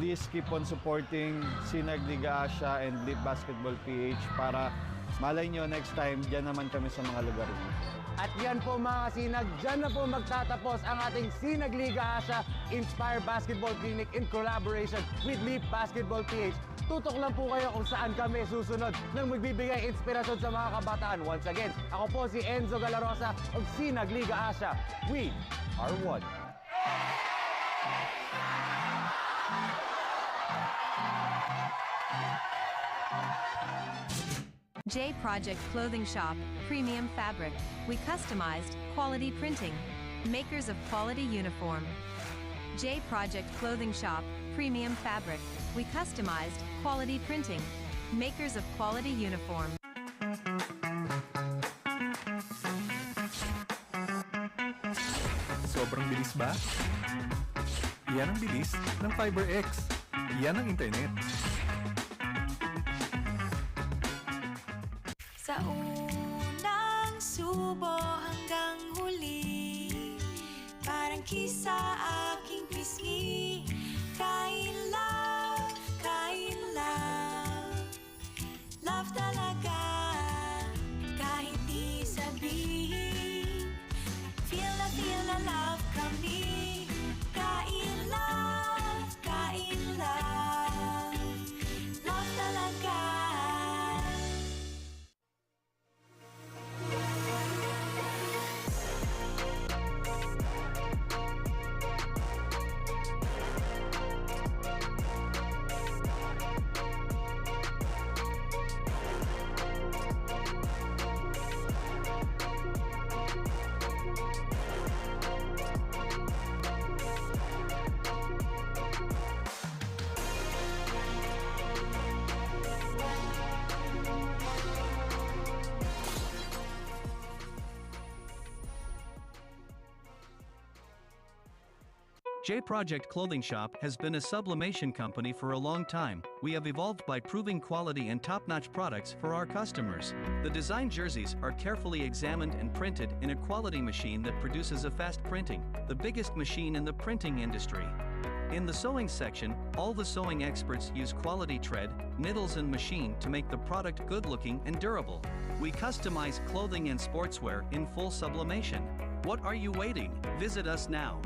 please keep on supporting Sinag Liga Asia and Leap Basketball PH para malay nyo next time, dyan naman kami sa mga lugar nyo. At yan po mga kasinag, dyan na po magtatapos ang ating Sinag Liga Asia Inspire Basketball Clinic in collaboration with Leap Basketball PH. Tutok lang po kayo kung saan kami susunod nang magbibigay inspirasyon sa mga kabataan. Once again, ako po si Enzo Galarosa of Sinag Liga Asia. We are one. J Project Clothing Shop, Premium Fabric. We customized, quality printing. Makers of quality uniform. J Project Clothing Shop, Premium Fabric. We customized, quality printing. Makers of quality uniform. Sobrang bilis ba? Yan ang bilis ng FiberX. Yan ang internet. Sa unang subo hanggang huli, parang kisa aking pisngi. Kain love, love talaga. Kahit di sabihin, feel na love kami. Kain love, love talaga. J Project Clothing Shop has been a sublimation company for a long time. We have evolved by proving quality and top-notch products for our customers. The design jerseys are carefully examined and printed in a quality machine that produces a fast printing, the biggest machine in the printing industry. In the sewing section, all the sewing experts use quality thread, needles and machine to make the product good-looking and durable. We customize clothing and sportswear in full sublimation. What are you waiting? Visit us now.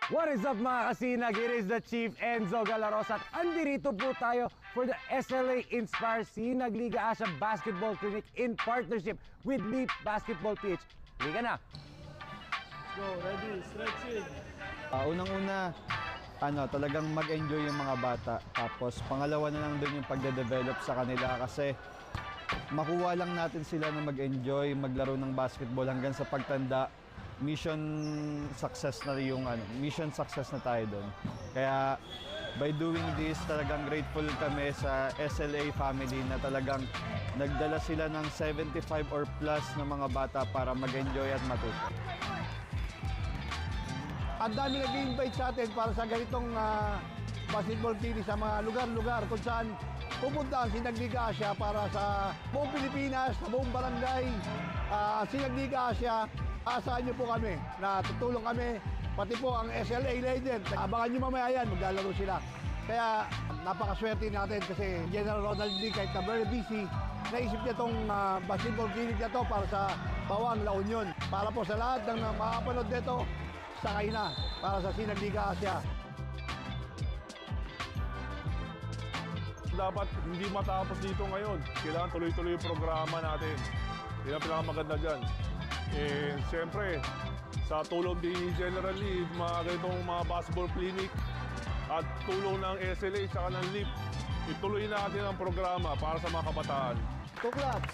What is up mga kasinag? It is the Chief Enzo Galarosa at andirito po tayo for the SLA Inspire Sinag Liga Asia Basketball Clinic in partnership with Leap Basketball PH. Liga na! Go, ready, stretching. Unang-una, talagang mag-enjoy yung mga bata. Tapos pangalawa na lang dun yung pagde-develop sa kanila kasi makuha lang natin sila na mag-enjoy, maglaro ng basketball hanggang sa pagtanda. Mission success na tayo doon. Kaya by doing this, talagang grateful kami sa SLA family na talagang nagdala sila ng 75 or plus na mga bata para mag-enjoy at matuto. Ang dami nag-invite sa atin para sa ganitong basketball clinic sa mga lugar-lugar kung saan pupunta ang Sinag Liga Asia para sa buong Pilipinas, sa buong barangay. Sinag Liga Asia, asahan niyo po kami na tutulong kami, pati po ang SLA Legend. Abangan niyo mamaya yan, maglalaro sila. Kaya napakaswerte natin kasi General Ronald Lee, kahit na very busy, naisip niya itong basketball clinic na to para sa Bawang, La Union. Para po sa lahat ng makapanood nito, sakay na para sa Sinag Liga Asia. Dapat hindi matapos dito ngayon. Kailangan tuloy-tuloy yung programa natin. Yan ang pinakamaganda dyan. Siyempre, sa tulong ni General Lee, mga ganitong mga basketball clinic at tulong ng SLA at ng LEAP, ituloy natin ang programa para sa mga kabataan. Two claps!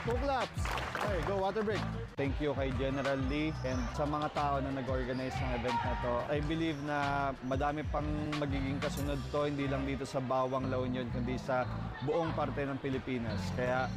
Two claps! Okay, go, water break. Thank you kay General Lee and sa mga tao na nag-organize ng event na to. I believe na madami pang magiging kasunod to, hindi lang dito sa Bawang, La Union, kundi sa buong parte ng Pilipinas. Kaya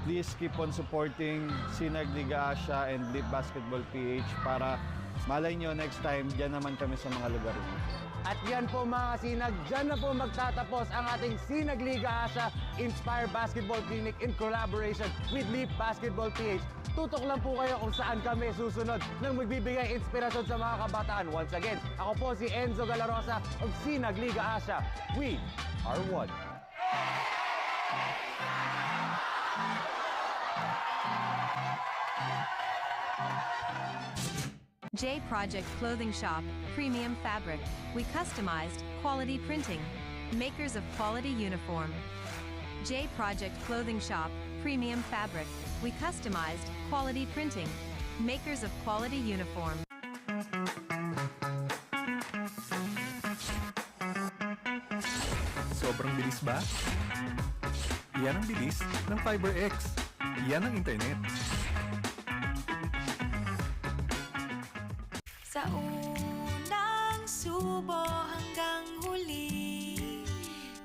please keep on supporting Sinag Liga Asia and Leap Basketball PH para malay nyo next time, dyan naman kami sa mga lugar nyo. At yan po mga kasinag, dyan na po magtatapos ang ating Sinag Liga Asia Inspire Basketball Clinic in collaboration with Leap Basketball PH. Tutok lang po kayo kung saan kami susunod nang magbibigay inspirasyon sa mga kabataan. Once again, ako po si Enzo Galarosa of Sinag Liga Asia. We are one. J Project Clothing Shop, Premium Fabric. We customized, quality printing. Makers of quality uniform. J Project Clothing Shop, Premium Fabric. We customized, quality printing. Makers of quality uniform. Sobrang bilis ba? Yan ang bilis ng FiberX. Yan ang internet. Sa unang subo hanggang huli,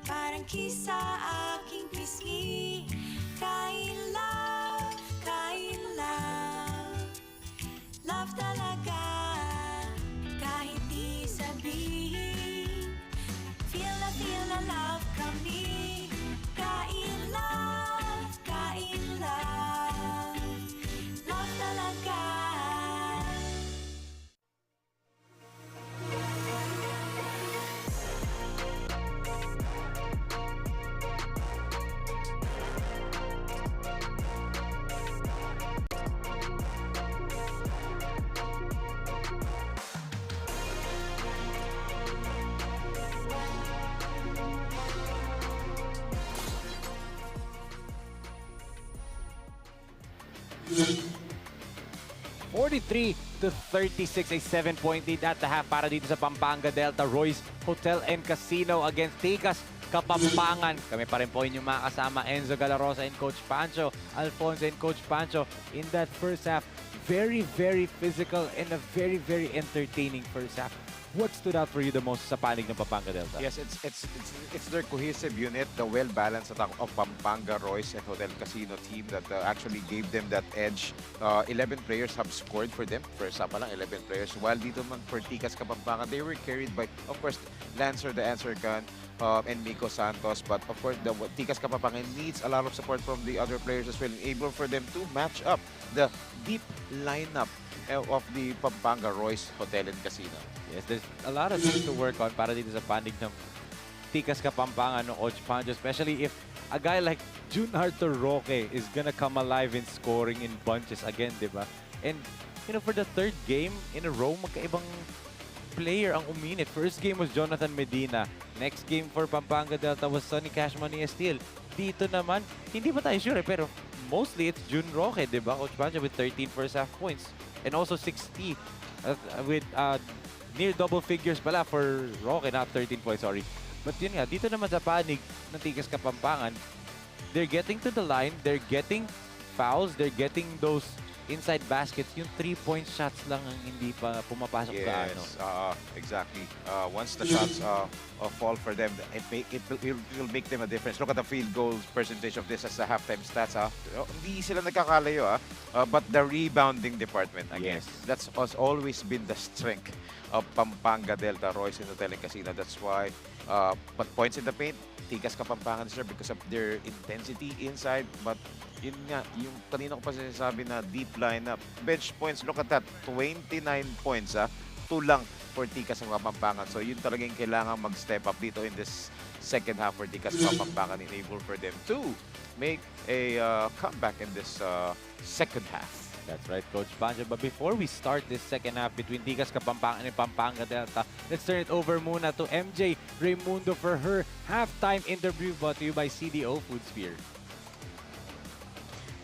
parang kisa aking pisngi. Kain love, love talaga. Kahit di sabihin, feel na love kami. Kain love, love talaga. to 36, a 7-point lead at the half para dito sa Pampanga Delta Royce Hotel and Casino against Tikas Kapampangan. Kami pa rin po inyong mga kasama, Enzo Galarosa and Coach Pancho, Alfonso and Coach Pancho. In that first half, very, very physical and a very, very entertaining first half. What stood out for you the most sa panig ng Pampanga Delta? Yes, it's their cohesive unit, the well-balanced attack of Pampanga Royce and Hotel Casino team that actually gave them that edge. 11 players have scored for them. First up pa lang, 11 players. While dito man for Tikas Kapampangan, they were carried by, of course, Lancer the Answer Gun and Miko Santos. But of course, the Tikas Kapampangan needs a lot of support from the other players as well, able for them to match up the deep lineup of the Pampanga Royce Hotel and Casino. Yes, there's a lot of things to work on para dito sa panig ng Tikas Kapampangan ng Coach Pancho, especially if a guy like Jun Arthur Roque is gonna come alive in scoring in bunches again, di ba? And for the third game in a row, magkaibang player ang uminit. First game was Jonathan Medina. Next game for Pampanga Delta was Sonny Cash Money Esteel. Dito naman, hindi pa tayo sure pero mostly it's Jun Roque, di ba? Coach Pancho with 13 first half points. And also 60 with near double figures pala for Roque, not 13 points, sorry. But yun nga, dito naman sa panig ng Tikas Kapampangan, they're getting to the line, they're getting fouls, they're getting those inside baskets. Yung 3-point shots lang ang hindi pa pumapasok gaano. Yes, exactly. Once the shots fall for them, it will make them a difference. Look at the field goal percentage of this as the halftime stats. Hindi sila nagkakalayo, but the rebounding department, again, that's has always been the strength of Pampanga Delta, Royce and Hotel and Casino. That's why, but points in the paint, Tikas Kapampangan deserve because of their intensity inside. But yun nga, yung kanina ko pa sinasabi na deep lineup, bench points, look at that, 29 points, 2 lang for Tikas Kapampangan. So yun talagang kailangan mag-step up dito in this second half for Tikas Kapampangan, enable for them to make a comeback in this second half. That's right, Coach Pancho. But before we start this second half between Tikas Kapampangan and Pampanga Delta, let's turn it over muna to MJ Raimundo for her halftime interview brought to you by CDO Food Sphere.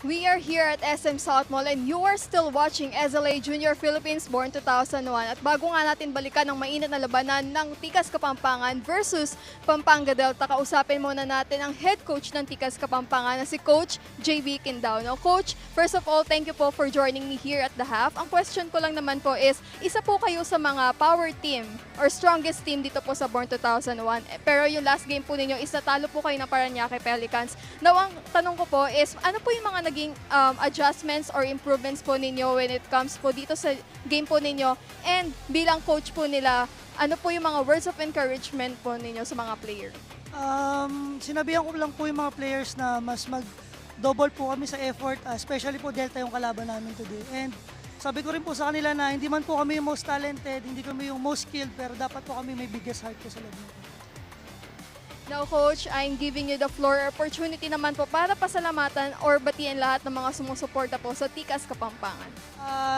We are here at SM South Mall and you are still watching SLA Junior Philippines Born 2001. At bago nga natin balikan ang mainit na labanan ng Tikas Kapampangan versus Pampanga Delta, kausapin muna natin ang head coach ng Tikas Kapampangan na si Coach JB Quindao. Now, Coach, first of all, thank you po for joining me here at the half. Ang question ko lang naman po is, isa po kayo sa mga power team or strongest team dito po sa Born 2001. Pero yung last game po ninyo is natalo po kayo ng Parañaque Pelicans. Now, ang tanong ko po is, ano po yung mga naging adjustments or improvements po ninyo when it comes po dito sa game po ninyo? And bilang coach po nila, ano po yung mga words of encouragement po ninyo sa mga player? Sinabihan ko lang po yung mga players na mas mag-double po kami sa effort, especially po Delta yung kalaban namin today. And sabi ko rin po sa kanila na hindi man po kami yung most talented, hindi kami yung most skilled, pero dapat po kami may biggest heart po sa loob nito. Now, Coach, I'm giving you the floor. Opportunity naman po para pasalamatan or batiin lahat ng mga sumusuporta po sa Tikas Kapampangan.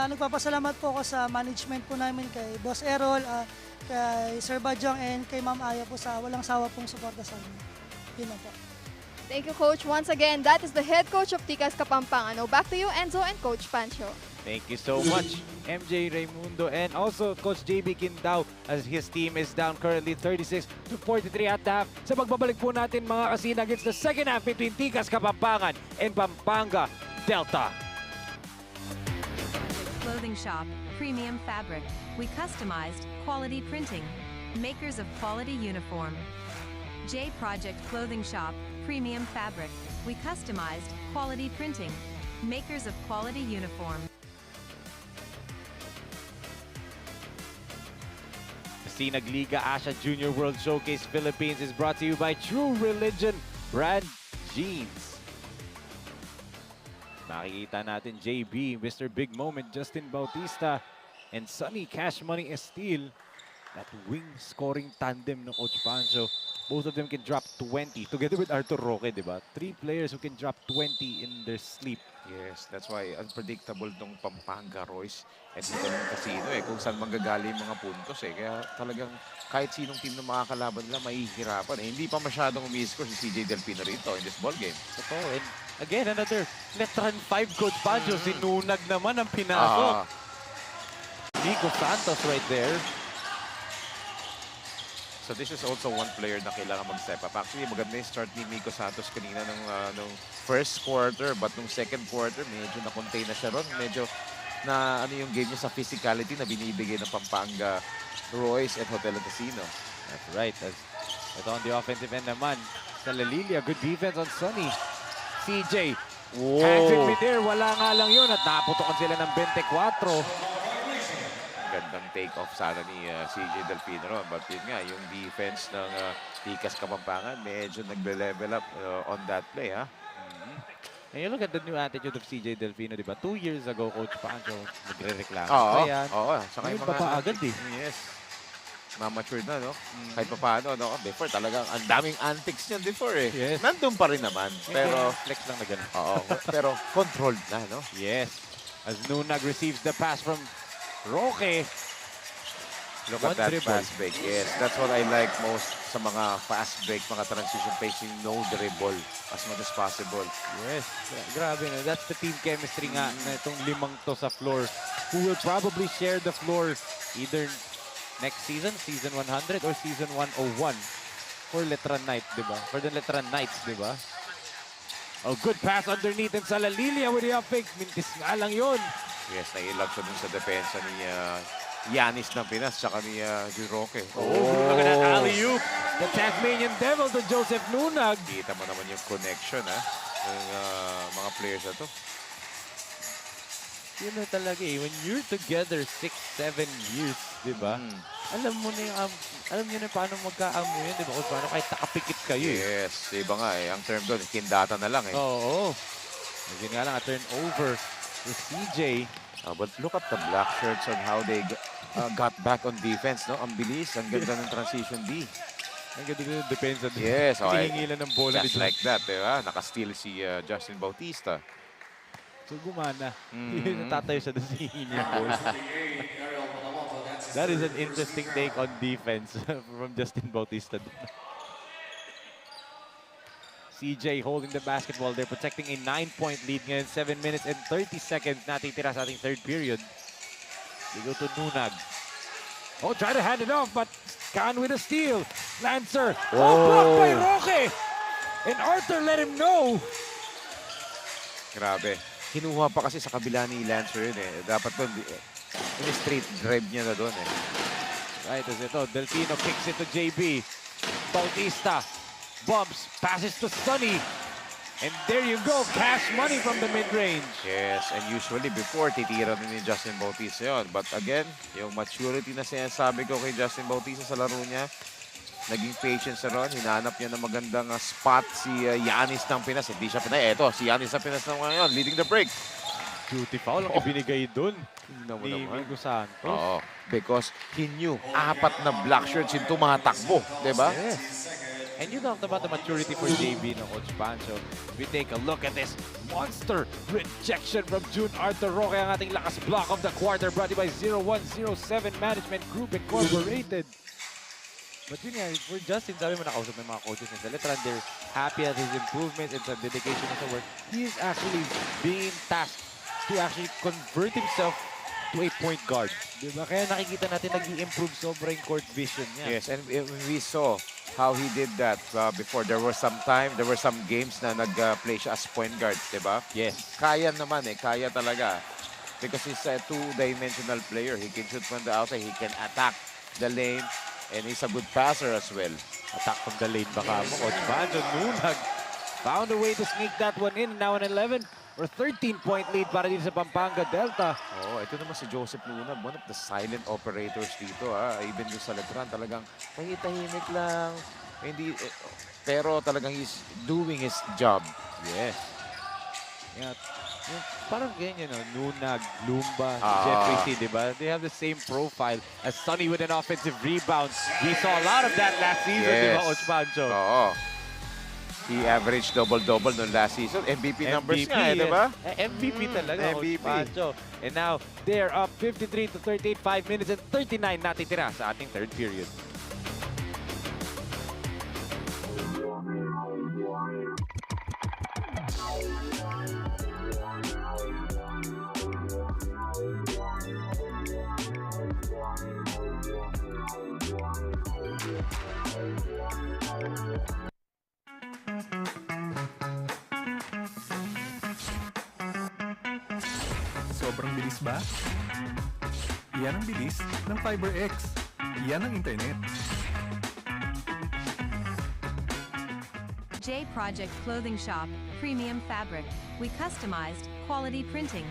Nagpapasalamat po ako sa management po namin kay Boss Errol, kay Sir Bajang, and kay Ma'am Aya po sa walang sawa pong suporta sa amin. Yun lang po. Thank you, Coach. Once again, that is the head coach of Tikas Kapampangan. Now, back to you, Enzo and Coach Pancho. Thank you so much, MJ Raimundo, and also Coach JB Quindao as his team is down currently 36-43 at the half. Sa pagbabalik po natin mga kasinag, it's the second half between Tikas Kapampangan and Pampanga Delta. Clothing Shop, Premium Fabric. We customized quality printing. Makers of quality uniform. J Project Clothing Shop, Premium Fabric. We customized quality printing. Makers of quality uniform. Sinag Liga Asia Junior World Showcase Philippines is brought to you by True Religion Brand Jeans. Makikita natin JB, Mr. Big Moment, Justin Bautista, and Sonny Cash Money Esteel. That wing scoring tandem ng Coach Pancho. Both of them can drop 20 together with Arthur Roque, di ba? 3 players who can drop 20 in their sleep. Yes, that's why unpredictable tong Pampanga, Royce. At dito ng Casino kung saan manggagaling mga puntos Kaya talagang kahit sinong team na makakalaban nila, mahihirapan Hindi pa masyadong umi-score si CJ Delfino rito in this ball game. Totoo. And again, another veteran 5 Coach Pancho. Sinunag naman ang pinasok. Nico Santos right there. So this is also one player na kailangan mag-step up. Actually, maganda yung start ni Nico Santos kanina nung first quarter. But nung second quarter, medyo na-contain na siya ron. Medyo na yung game niya sa physicality na binibigay ng Pampanga, Royce, and Hotel and Casino. That's right. Ito on the offensive end naman. Sa Lalilia, good defense on Sonny. CJ, hands it midair. Wala nga lang yun. At naputokan sila ng 24. Gandang take-off sana ni CJ Delfino ron. But yun nga, yung defense ng Tikas Kapampangan, medyo nagle-level up on that play, And you look at the new attitude of CJ Delfino, di ba? 2 years ago, Coach Pancho, nagre-reklamo Oo, pa yan. oo. Saka Ngayon pa agad Yes. Ma-matured na, no? Kahit pa paano, no? Before, talagang ang daming antics niyan before, Yes. Nandun pa rin naman. Pero, flex lang na ganun. oo. Pero, controlled na, no? Yes. As Nunag receives the pass from Roque. Look One at that dribble. fast break. Yes, that's what I like most sa mga fast break, mga transition pacing, no dribble as much as possible. Yes, grabe na. That's the team chemistry nga na itong limang to sa floor who will probably share the floor either next season, season 100 or season 101 for Letran Knight, di ba? For the Letran Knights, di ba? Oh, good pass underneath and Salalilia with the up fake. Mintis nga lang yun. Yes, nailag siya dun sa depensa ni Yanis ng Pinas tsaka ni Jun Roque. Oh, look at that alley-oop. The Tasmanian Devil to Joseph Nunag. Kita mo naman yung connection ng mga players na to. Yun na talaga eh. When you're together 6-7 years, di ba? Alam mo na yung, alam nyo na paano magka-amo yun, di ba? Kung paano kahit nakapikit kayo eh. Yes, iba nga eh. Ang term doon, kindata na lang eh. Oo. Yun nga lang, a turnover to CJ. But look at the black shirts and how they got back on defense, no? Ang bilis, ang ganda ng transition D. Ang ganda ng depensa. Yes, Hinihingilan ng bola. just like that, di ba? Naka-steal si Justin Bautista. So gumana. Natatayo siya doon sa hingin yung ball. That is an interesting take on defense from Justin Bautista. CJ holding the basketball. They're protecting a 9-point lead ngayon. 7 minutes and 30 seconds natitira sa ating third period. They go to Nunag. Oh, try to hand it off, but Khan with a steal. Lancer. Oh, blocked by Roque. And Arthur let him know. Grabe. Kinuha pa kasi sa kabila ni Lancer yun eh. Dapat doon, straight drive niya na doon eh. Right, as ito, Delfino kicks it to JB. Bautista bumps, passes to Sonny. And there you go, cash money from the mid-range. Yes, and usually before, titira na ni Justin Bautista yun. But again, yung maturity na sinasabi ko kay Justin Bautista sa laro niya, naging patience na ron. Hinanap niya ng magandang spot si Yanis ng Pinas. Hindi siya Pinay. Eto, si Yanis ng Pinas na ngayon, leading the break. Duty foul ang ibinigay dun ni Mingo Santos. Oo, because he knew 4 na black shirts yung tumatakbo, diba? Yes. And you talked about the maturity for JB, no, Coach Pancho. We take a look at this monster rejection from June Arthur Roque, ang ating lakas block of the quarter, brought to you by 0107 Management Group Incorporated. But yun nga, for Justin, sabi mo nakausap ng mga coaches niya sa Letran, they're happy at his improvements and sa dedication niya sa work. He is actually being tasked to actually convert himself to a point guard. Diba? Kaya nakikita natin nag-i-improve sobra yung court vision niya. Yes, and we saw how he did that before. There were some games na nag-play siya as point guard, diba? Yes. Kaya naman eh, kaya talaga. Because he's a two-dimensional player. He can shoot from the outside, he can attack the lane, and he's a good passer as well. Attack from the lane baka mo, Coach Pancho. Nunag found a way to sneak that one in. Now an 11 or 13-point lead para dito sa Pampanga Delta. Oh, ito naman si Joseph Nunag, one of the silent operators dito. Even yung sa Letran, talagang tahimik lang. Hindi, pero talagang he's doing his job. Yes. Yeah. Parang ganyan, Nunag, Lumba, Jeffrey C, diba? They have the same profile as Sonny with an offensive rebound. We saw a lot of that last season, diba, Coach Pancho? Oo. He averaged double-double noong last season. MVP numbers nga, diba? MVP talaga, MVP. Coach Pancho. And now, they're up 53 to 38, 5 minutes and 39 natitira sa ating third period. Sobrang bilis ba? Iyan ang bilis ng FiberX. Iyan ang internet. J Project Clothing Shop, Premium Fabric. We customized quality printing.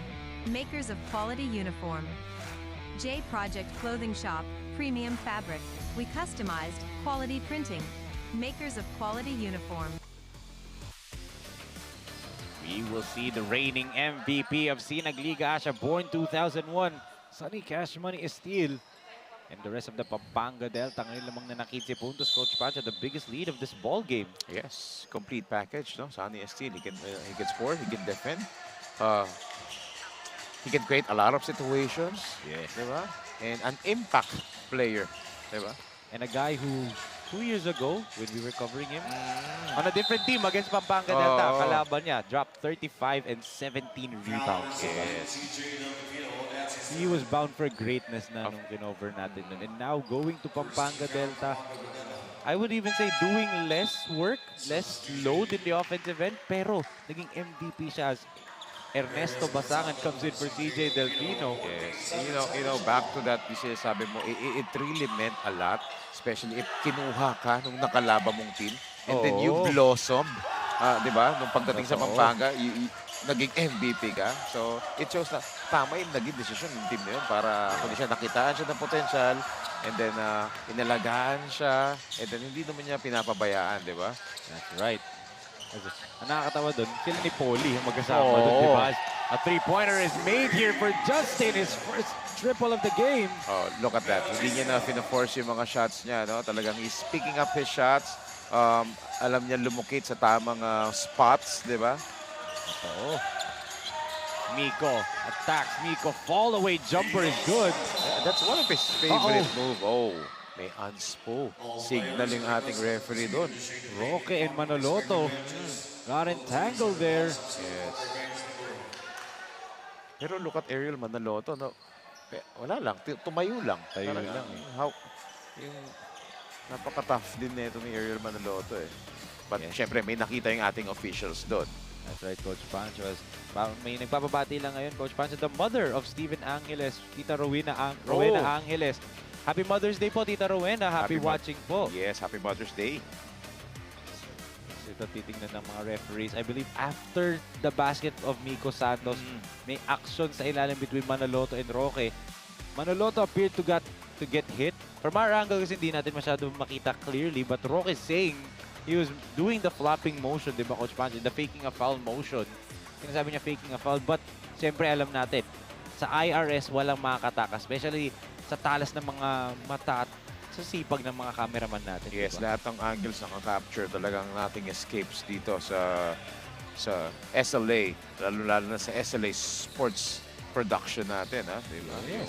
Makers of quality uniform. J Project Clothing Shop, Premium Fabric. We customized quality printing. Makers of quality uniform. We will see the reigning MVP of Sinag Liga Asia, born 2001. Sonny Cash Money Esteel. And the rest of the Pampanga Delta, ngayon lamang na 15 puntos, Coach Pancho, the biggest lead of this ball game. Yes, complete package, no? Sonny Esteel, he can score, he can defend. He can create a lot of situations. Yes. Diba? And an impact player. Diba? And a guy who 2 years ago, when we were covering him, on a different team against Pampanga Delta, Oo. kalaban niya, dropped 35 and 17 rebounds. Yes. He was bound for greatness na nung kinover natin nun. And now, going to Pampanga Delta, I would even say doing less work, less load in the offensive end, pero naging MVP siya as Ernesto Basangan comes in for CJ Delfino. Yes. You know, back to that, sabi mo, it really meant a lot, especially if kinuha ka nung nakalaban mong team, and then you Oo. blossomed, di ba? Nung pagdating sa Totoo. Pampanga, naging MVP ka. So, it shows na tama yung naging desisyon ng team na yun para kung siya nakitaan siya ng potential, and then inalagaan siya, and then hindi naman niya pinapabayaan, di ba? That's right. Ang nakakatawa doon, sila ni Polly yung magkasama Oo. doon, di ba? A three-pointer is made here for Justin, his first triple of the game. Oh, look at that. Hindi niya na fina-force yung mga shots niya, no? Talagang he's picking up his shots. Alam niya lumukit sa tamang spots, di ba? Oo. Miko attacks. Miko fall away jumper is good. That's one of his favorite move. Oh, may unspo. Signal yung ating referee doon. Roque and Manoloto got entangled there. Yes. Pero look at Ariel Manaloto, no? Wala lang, tumayo lang. Tayo Parang, lang yung napaka-tough din nito ni Ariel Manaloto eh. But syempre, may nakita yung ating officials doon. That's right, Coach Pancho. May nagpapabati lang ngayon, Coach Pancho, the mother of Steven Angeles, Tita Rowena Angeles. Happy Mother's Day po, Tita Rowena. Happy watching po. Yes, happy Mother's Day. Ito titingnan ng mga referees. I believe after the basket of Miko Santos, may action sa ilalim between Manoloto and Roque. Manoloto appeared to get hit. From our angle kasi hindi natin masyado makita clearly, but Roque is saying he was doing the flopping motion, di ba, Coach Pancho? The faking a foul motion. Sinasabi niya faking a foul, but siyempre alam natin, sa IRS walang makakataka, especially sa talas ng mga mata at sa sipag ng mga cameraman natin. Yes, diba? lahat ng angles naka-capture talagang nating escapes dito sa SLA, lalo na sa SLA Sports production natin, ha? Diba? Yes. Yung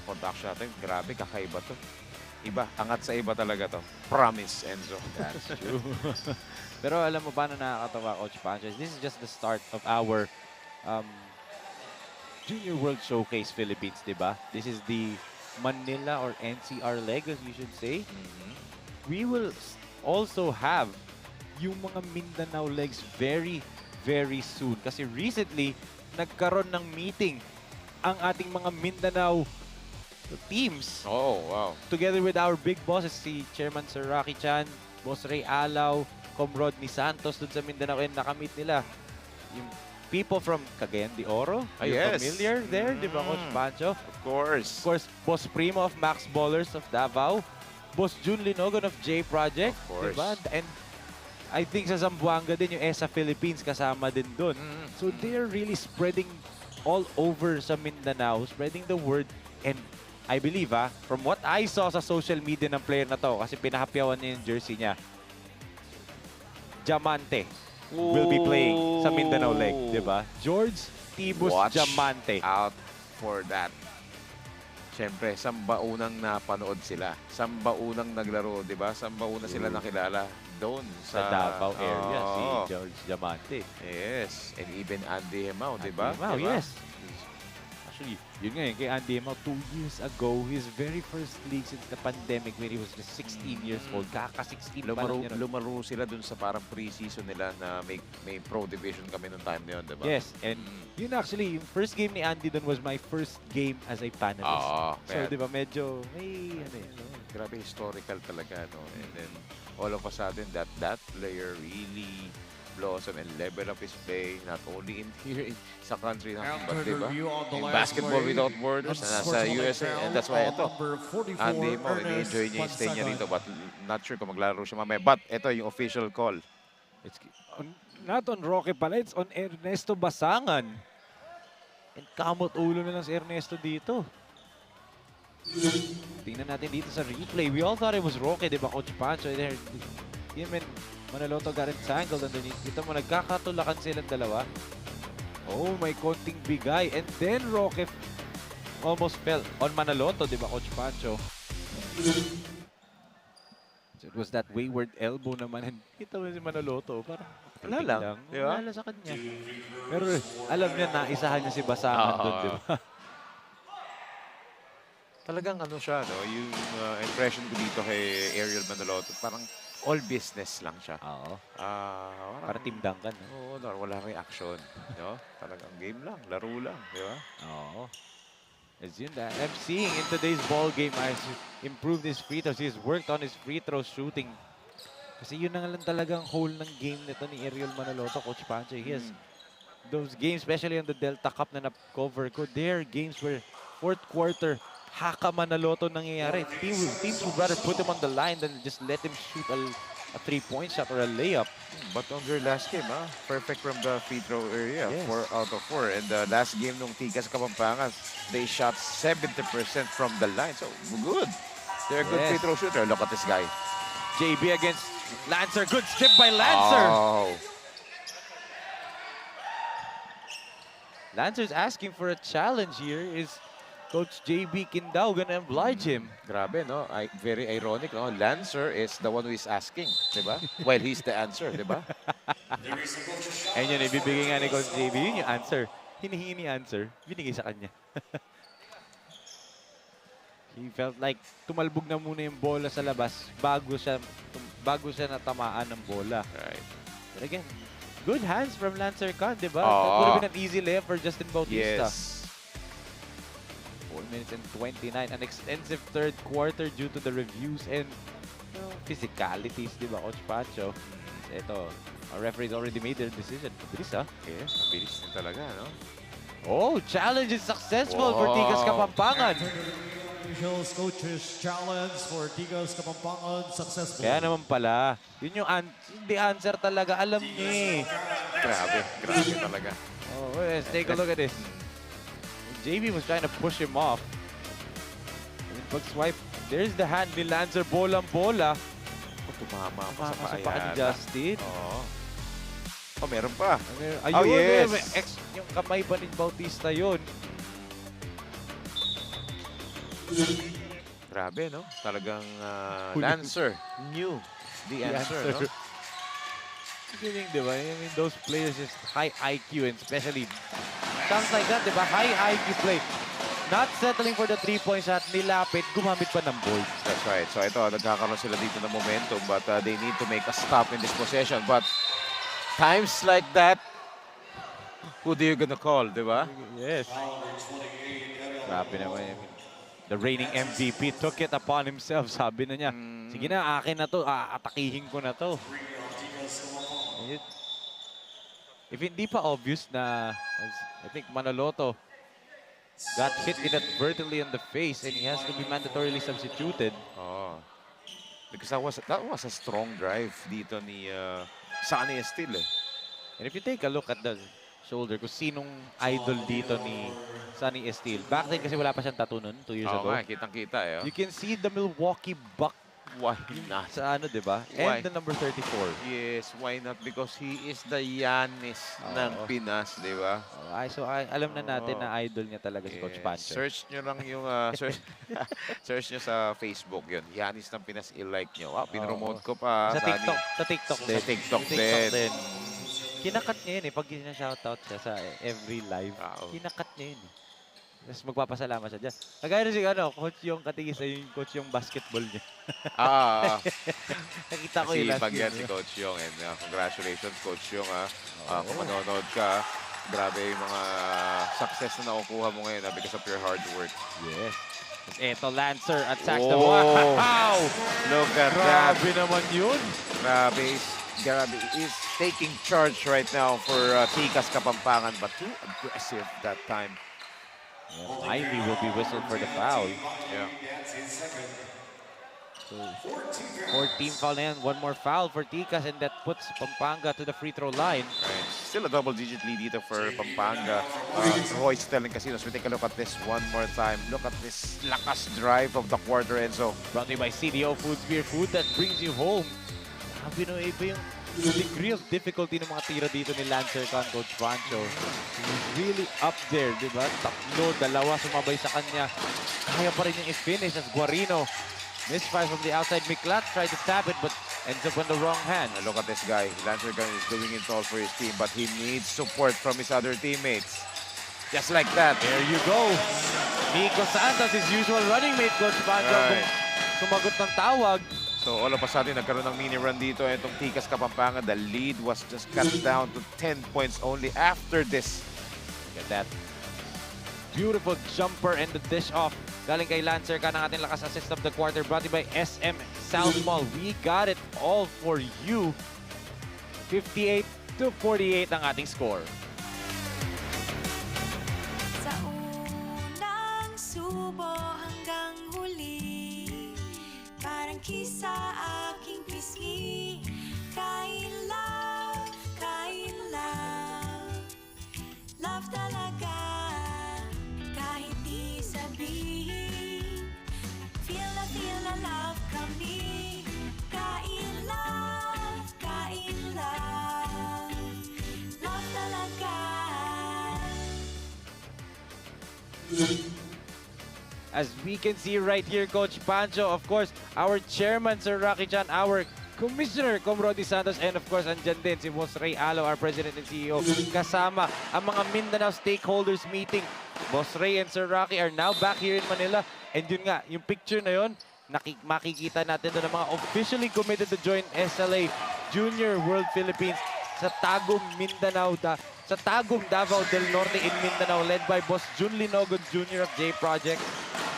production natin, grabe, kakaiba to. Iba, angat sa iba talaga to. Promise, Enzo. That's true. Pero alam mo ba na nakakatawa, Coach Pancho? This is just the start of our Junior World Showcase Philippines, di ba? This is the Manila or NCR leg, as you should say. We will also have yung mga Mindanao legs very, very soon. Kasi recently, nagkaroon ng meeting ang ating mga Mindanao teams. Oh, wow. Together with our big bosses, si Chairman Sir Rocky Chan, Boss Ray Alaw, Comrod ni Santos dun sa Mindanao, and nakamit nila yung people from Cagayan de Oro. Are you yes. familiar there, di ba, Coach Pancho? Of course. Of course, Boss Primo of Max Ballers of Davao, Boss Jun Linogon of J Project, Of course. diba? And I think sa Zamboanga din, yung ESA Philippines kasama din dun. So they're really spreading all over sa Mindanao, spreading the word, and I believe, from what I saw sa social media ng player na to, kasi pinahapyawan niya yung jersey niya, Diamante will be playing sa Mindanao leg, di ba? George Tibus Watch Diamante. out for that. Siyempre, samba unang napanood sila. Samba unang naglaro, di ba? Samba unang sila nakilala doon Sa Davao area, si Oo. George Diamante. Yes, and even Andy Hemao, di ba? Wow, Diba? yes. Actually, yun nga yun, kay Andy Hemao, 2 years ago, his very first league since the pandemic when he was just 16 years old. Kaka-16 pa lang niya. Lumaro sila dun sa parang pre-season nila na may pro division kami nung time na yun, di ba? Yes, and yun actually, yung first game ni Andy dun was my first game as a panelist. So, di ba, medyo may, grabe historical talaga, no? And then, all of a sudden, that player really blossom and level up his play, not only in here sa country, but diba? In basketball without borders, nasa USA, and that's why ito, Andy mo, ini-enjoy niya yung stay niya rito, but not sure kung maglalaro siya mamaya. But ito yung official call. It's not on Roque pala, it's on Ernesto Basangan. And kamot ulo na lang si Ernesto dito. Tingnan natin dito sa replay. We all thought it was Roque, di ba, Coach Pancho? Him and Manaloto got entangled underneath. Kita mo, nagkakatulakan silang dalawa. Oh, may konting bigay. And then Roque almost fell on Manaloto, di ba, Coach Pancho? So it was that wayward elbow naman. And kita mo si Manaloto, parang Wala titig lang, di ba? Wala sa kanya. Pero alam niya, naisahan niya si Basangan doon, di ba? Talagang ano siya, no? Yung impression ko dito kay Ariel Manaloto, parang all business lang siya. Oo. Parang Team Duncan. No? Oo, wala reaction. No? Talagang game lang, laro lang, di ba? Oo. As yun, I'm seeing in today's ball game, has improved his free throws. He's worked on his free throw shooting. Kasi yun na nga lang talagang whole ng game nito ni Ariel Manaloto, Coach Pancho. He has those games, especially on the Delta Cup na na-cover ko, there are games where fourth quarter, haka Manaloto nangyayari. Teams would rather put him on the line than just let him shoot a three-point shot or a layup. But on their last game, perfect from the free throw area, Yes. 4 out of 4. And the last game nung Tikas Kapampangan, they shot 70% from the line. So, good. They're a good Yes. free throw shooter. Look at this guy. JB against Lancer. Good strip by Lancer. Oh. Lancer's asking for a challenge here. Is Coach JB Kindao gonna oblige him? Grabe, no? Very ironic, no? Lancer is the one who is asking, di ba? While he's the answer, di ba? Ayun yun, ibibigay nga ni Coach JB. Yun yung answer. Hinihingi ni answer. Binigay sa kanya. He felt like tumalbog na muna yung bola sa labas bago siya natamaan ng bola. Right. But again, good hands from Lancer Khan, di ba? Oo. That would have been an easy layup for Justin Bautista. Yes. 4 minutes and 29. An extensive third quarter due to the reviews and physicalities, di ba, Coach Pancho? Ito, our referees already made their decision. Mabilis, ha? Yes, mabilis din talaga, no? Oh, challenge is successful for Tikas Kapampangan. Officials, coaches, challenge for Tigas Kapampangan successful. Kaya naman pala, yun yung the answer talaga. Alam niya eh. Grabe talaga. Oh, let's take a look at this. JB was trying to push him off. And pag swipe, there's the hand ni Lancer, bolang-bola. Tumama pa sa Sa paa paa ni yata. Justin. Oo. Oh, meron pa. Ayun, Oh, yes. yung kamay pa ni Bautista yun. Grabe, no? Talagang Huli. Lancer knew the answer, no? Galing, di ba? I mean, those players just high IQ and especially sounds like that, di ba? High IQ play. Not settling for the three-point shot, nilapit, gumamit pa ng ball. That's right. So ito, nagkakaroon sila dito ng momentum but they need to make a stop in this possession. But times like that, who do you gonna call, di ba? Yes. Grabe naman. I mean, the reigning MVP took it upon himself. Sabi na niya, sige na, akin na to. Atakihin ko na to. If hindi pa obvious na, I think Manaloto got hit inadvertently on the face and he has to be mandatorily substituted. Oh. Because that was a strong drive dito ni Sunny Steele. And if you take a look at the shoulder, kung sinong idol dito ni Sunny Steele. Back then kasi wala pa siyang tattoo nun, 2 years ago. nga, kitang-kita eh. You can see the Milwaukee Buck Why not? sa ano, di ba? Why? And the number 34. Yes, why not? Because he is the Giannis ng Pinas, di ba? So alam na natin na idol niya talaga si Coach Pancho. Search nyo lang yung search nyo sa Facebook yun. Giannis ng Pinas, i-like nyo. Wow, pinromote ko pa. Sa TikTok din. Sa TikTok din. Kinakat niya yun eh. Pag shoutout siya sa every live, kinakat niya yun eh. Tapos magpapasalamat siya dyan. Kagaya na si Coach yung katigis ay yung Coach yung basketball niya. Nakita ko yun last Sipag yan game. si Coach Yong. And congratulations, Coach Yong. Kung manonood ka, grabe yung mga success na nakukuha mo ngayon because of your hard work. Yes. Eto, Lancer at Sax. Oh. Wow! Look at that. Grabe naman yun. Grabe is taking charge right now for Tikas Kapampangan, but too aggressive that time. Finally will be whistled for the foul. Yeah. So, 14 foul na yan. One more foul for Tikas and that puts Pampanga to the free throw line. Right. Still a double-digit lead dito for Pampanga. Royce telling Casinos, we take a look at this one more time. Look at this lakas drive of the quarter, Enzo. Brought to you by CDO Foods, beer food that brings you home. Sabi no, iba yung the degree of difficulty ng mga tira dito ni Lancer Khan, Coach Pancho. He's really up there, di ba? Tatlo, dalawa sumabay sa kanya. Kaya pa rin yung i-finish as Guarino. Misfire from the outside. Miklat tried to tap it but ends up on the wrong hand. Look at this guy. Lancer Gun is doing it all for his team, but he needs support from his other teammates. Just like that. There you go. Nico Santos, his usual running mate, Coach Pancho. Right. Sumagot ng tawag. So all of a sudden, nagkaroon ng mini run dito. Itong Tikas Kapampangan, the lead was just cut down to 10 points only after this. Get that beautiful jumper and the dish off. Galing kay Lancer Khan ang ating lakas assist of the quarter, brought to you by SM South Mall. We got it all for you. 58-48 ang ating score. Sa unang subo hanggang huli, parang kisa aking pisngi. Kain love, love talaga. Kahit di sabihin, feel na love kami. Kain love, love talaga. As we can see right here, Coach Pancho, of course, our chairman, Sir Rocky Chan, our Commissioner, Comrody Santos, and of course, andyan din si Boss Ray Alo, our President and CEO, kasama ang mga Mindanao stakeholders meeting. Boss Ray and Sir Rocky are now back here in Manila. And yun nga, yung picture na yun, makikita natin doon ang mga officially committed to join SLA Junior World Philippines sa Tagum, Mindanao, sa Tagum, Davao del Norte in Mindanao, led by Boss Jun Linogon Jr. of J Project.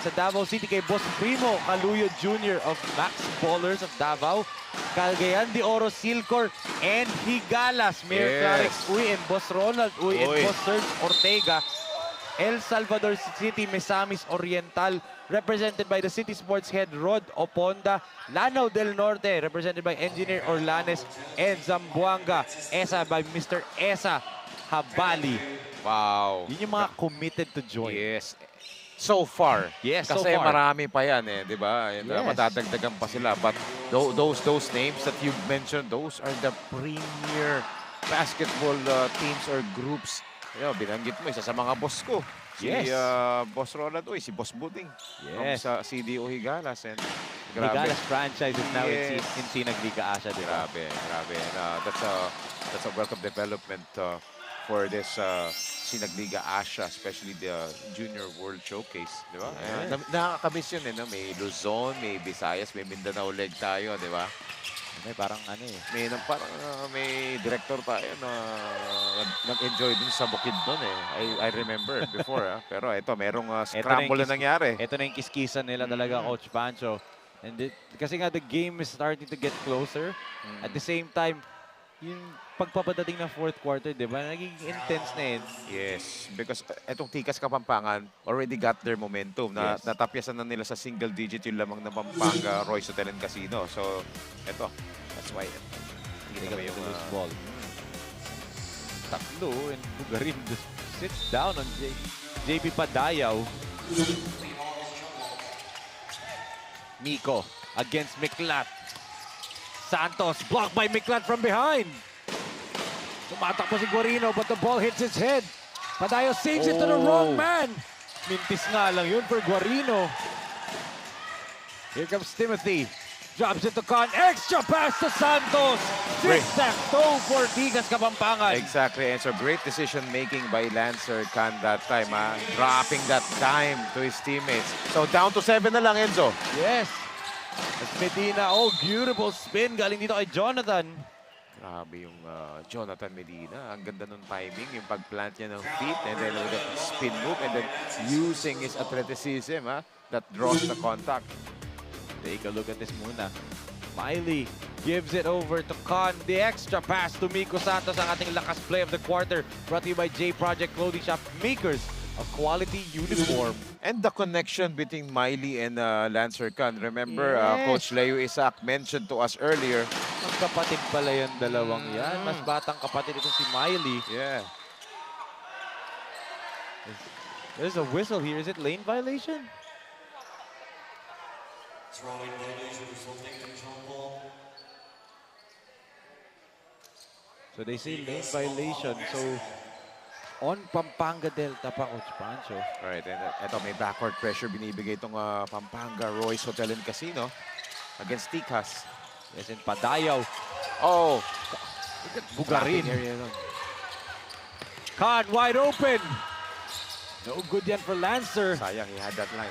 Sa Davao City kay Boss Primo Caluyo Jr. of Max Ballers of Davao. Cagayan de Oro Silcor and Higalas, Mayor Clarix Uy and Boss Ronald Uy and Boss Serge Ortega. El Salvador City, Misamis Oriental, represented by the City Sports Head Rod Oponda. Lanao del Norte, represented by Engineer Orlanes and Zamboanga. ESA by Mr. ESA Habali. Wow. Yun yung mga committed to join. Yes. So far. Yes, Kasi so far. marami pa yan eh, di ba? Yes. Matatagdagan pa sila. But those names that you've mentioned, those are the premier basketball teams or groups. Binanggit mo, isa sa mga boss ko. Yes. Si Boss Ronald Uy, si Boss Buding. Yes. Sa CDO Higalas. And grabe. Higalas franchise is now in Sinag Liga Asia, di ba? Grabe. That's a welcome development for this Sinagliga Asia, especially the Junior World Showcase, di ba? Nakakamiss yun, no? May Luzon, may Visayas, may Mindanao leg tayo, di ba? May parang ano eh. May director tayo na nag-enjoy dun sa bukid dun eh. I remember before. Pero ito, merong scramble na nangyari. Ito na yung kiskisan nila talaga, Coach Pancho. And kasi nga the game is starting to get closer. At the same time, yung pagpapadating ng fourth quarter, di ba? Naging intense na yun. Yes, because etong Tikas Kapampangan already got their momentum. Natapyasan na nila sa single digit yung lamang na Pampanga, Royce Hotel and Casino. So, eto, that's why. Hindi ka yung loose ball. Tatlo and Bugarin just sits down on JP Padayaw. Nico against Miklat. Santos blocked by Miklat from behind. Tumatakbo si Guarino but the ball hits his head. Padayaw saves it to the wrong man. Mintis nga lang yun for Guarino. Here comes Timothy. Drops it to Khan. Extra pass to Santos. Tic-tac-toe for Tigas Kapampangan. Exactly. And so great decision making by Lancer Khan that time. Dropping that dime to his teammates. So down to 7 na lang, Enzo. Yes. At Medina, beautiful spin galing dito kay Jonathan. Grabe yung Jonathan Medina. Ang ganda ng timing, yung pagplant niya ng feet, and then with the spin move, and then using his athleticism that draws the contact. Take a look at this muna. Miley gives it over to Khan. The extra pass to Miko Santos, ang ating lakas play of the quarter. Brought to you by J Project Clothing Shop, makers of quality uniform. And the connection between Miley and Lancer Khan. Remember, Coach Leo Isaac mentioned to us earlier. Magkapatid pala yung dalawang yan. Mas batang kapatid ito si Miley. Yeah. There's a whistle here. Is it lane violation? So they say lane violation. So on Pampanga Delta pa, Coach Pancho. Right, and eto may backward pressure binibigay itong Pampanga Royce Hotel and Casino against Tikas. Yes, and Padayaw. Oh, Bugarin. Khan wide open. No good yan for Lancer. sayang, he had that line.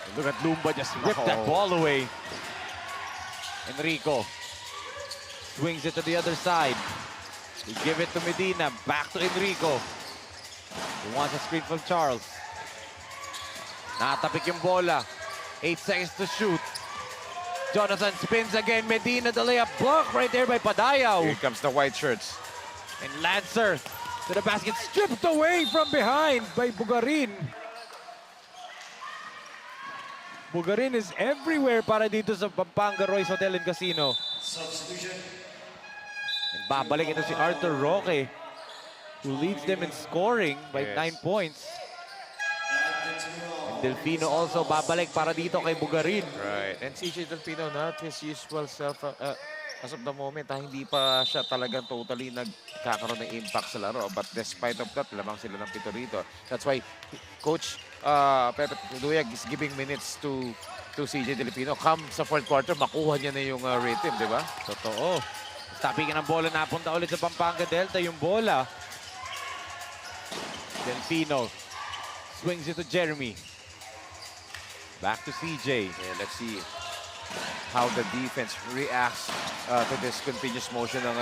And look at Lumba just whipped that ball away. Enrico swings it to the other side. They give it to Medina. Back to Enrico. He wants a screen from Charles. Natapik yung bola. 8 seconds to shoot. Jonathan spins again. Medina, the layup block right there by Padayaw. Here comes the white shirts. And Lancer to the basket, stripped away from behind by Bugarin. Bugarin is everywhere para dito sa Pampanga Royce Hotel and Casino. And babalik ito si Arthur Roque, who leads them in scoring by 9 points. And Delfino also babalik para dito kay Bugarin. Right, and CJ Delfino, not his usual self as of the moment. Hindi pa siya talagang totally nagkakaroon ng impact sa laro. But despite of that, lamang sila ng pito rito. That's why Coach Pepe Duyag is giving minutes to CJ Delfino. Come sa fourth quarter, makuha niya na yung rhythm, di ba? Totoo. Tapikin ng bola, napunta ulit sa Pampanga Delta yung bola. Delfino swings it to Jeremy. Back to CJ. Yeah, let's see how the defense reacts to this continuous motion ng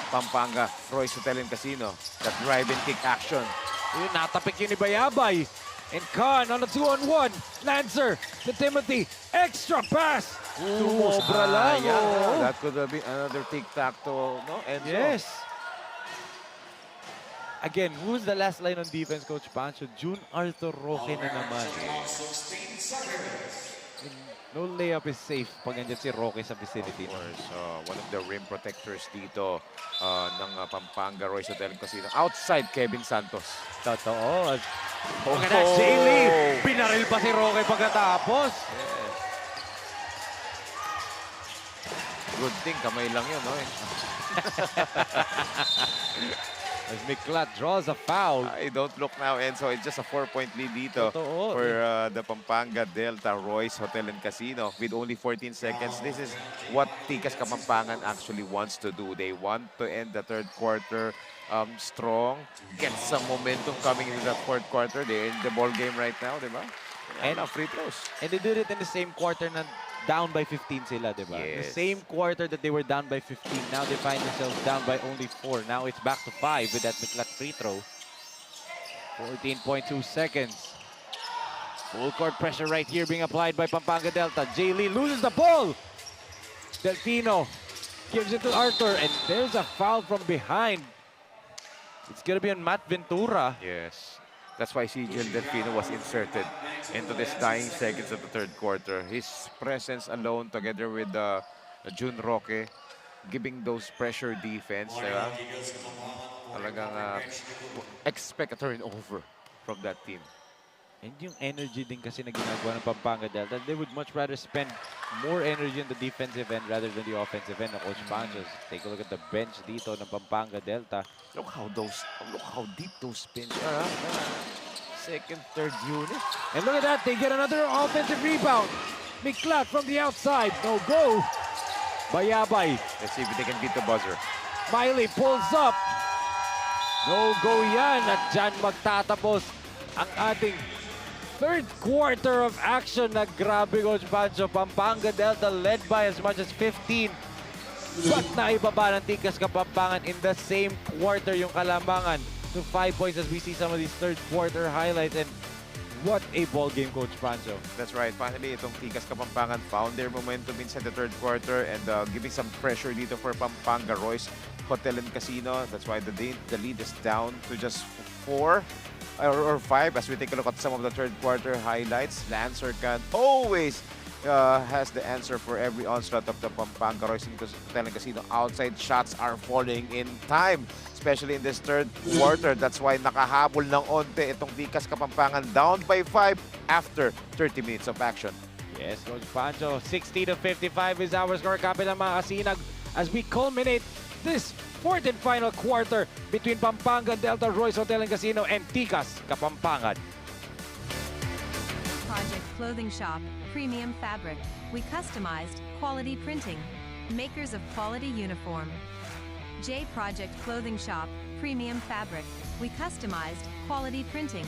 Pampanga Royce Hotel and Casino. That drive and kick action. Yun, natapik yun ni Bayabay. And Khan on a 2-on-1. Lancer to Timothy. Extra pass. Sumobra lang. Oh. That could have been another tic-tac-toe, no? And Yes. Again, who's the last line on defense, Coach Pancho? June Arthur Roque na naman. And no layup is safe pag nandiyan si Roque sa vicinity. Of course, one of the rim protectors dito ng Pampanga Royce Hotel and Casino. Outside Kevin Santos. Totoo. Look at that, Jaylee. Pinaril pa si Roque pagkatapos. Yes. Good thing, kamay lang yun, no? As Miklat draws a foul. I don't look now, Enzo. It's just a 4-point lead dito Totoo. for the Pampanga Delta Royce Hotel and Casino with only 14 seconds. This is what Tikas Kapampangan actually wants to do. They want to end the third quarter strong, get some momentum coming into the fourth quarter. They're in the ball game right now, di ba? And free throws. And they did it in the same quarter na down by 15 sila, di ba? Yes. The same quarter that they were down by 15. Now they find themselves down by only 4. Now it's back to 5 with that Miklat free throw. 14.2 seconds. Full court pressure right here being applied by Pampanga Delta. Jay Lee loses the ball. Delfino gives it to Arthur, and there's a foul from behind. It's gonna be on Matt Ventura. Yes. That's why CJ Delfino was inserted into this dying seconds of the third quarter. His presence alone together with June Roque giving those pressure defense. Talagang expect a turnover from that team. And yung energy din kasi na ginagawa ng Pampanga Delta, they would much rather spend more energy on the defensive end rather than the offensive end of Coach Panchos. Take a look at the bench dito ng Pampanga Delta. Look how deep those spins are. Second, third unit. And look at that, they get another offensive rebound. Miklat from the outside, no go. Bayabay. Let's see if they can beat the buzzer. Miley pulls up. No go yan. At dyan magtatapos ang ating third quarter of action na grabe, Coach Pancho. Pampanga Delta led by as much as 15. But naibaba ng Tikas Kapampangan in the same quarter yung kalamangan to 5 points as we see some of these third quarter highlights. And what a ball game, Coach Pancho. That's right. Finally, itong Tikas Kapampangan found their momentum inside the third quarter and giving some pressure dito for Pampanga Royce Hotel and Casino. That's why the lead is down to just 4 or 5 as we take a look at some of the third quarter highlights. Lancer can always has the answer for every onslaught of the Pampanga Royce Hotel and Casino. Outside shots are falling in time, especially in this third quarter. That's why nakahabol ng onte itong Tikas Kapampangan down by 5 after 30 minutes of action. Yes, Coach Pancho, 60-55 is our score. Kapilang mga kasinag as we culminate this fourth and final quarter between Pampanga Delta Royce Hotel and Casino and Tikas Kapampangan. Project Clothing Shop, premium fabric. We customized quality printing. Makers of quality uniform. J Project Clothing Shop, premium fabric. We customized quality printing.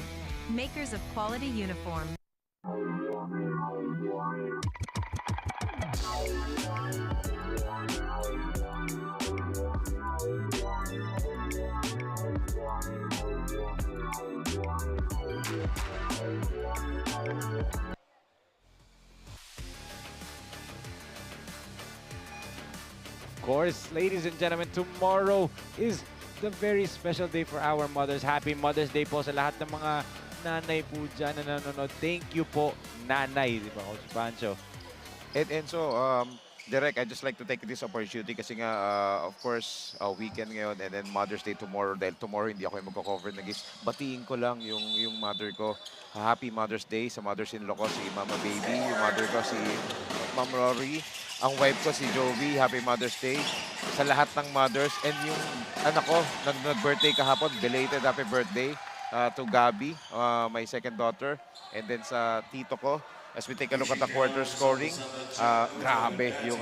Makers of quality uniform. Of course, ladies and gentlemen, tomorrow is the very special day for our mothers. Happy Mother's Day po sa lahat ng mga nanay po dyan na nanonood. Thank you po, nanay. Di ba, Coach Pancho? And so, Direk, I'd just like to take this opportunity kasi nga, of course, weekend ngayon and then Mother's Day tomorrow. Dahil tomorrow hindi ako yung magko-cover na gifts. Batiin ko lang yung mother ko. Happy Mother's Day sa mothers-in-law ko, si Mama Baby. Yung mother ko, si Ma'am Rory. Ang wife ko, si Jovi. Happy Mother's Day sa lahat ng mothers. And yung anak ko, nag-birthday kahapon. Belated happy birthday to Gabi, my second daughter. And then sa tito ko, as we take a look at the quarter scoring, grabe yung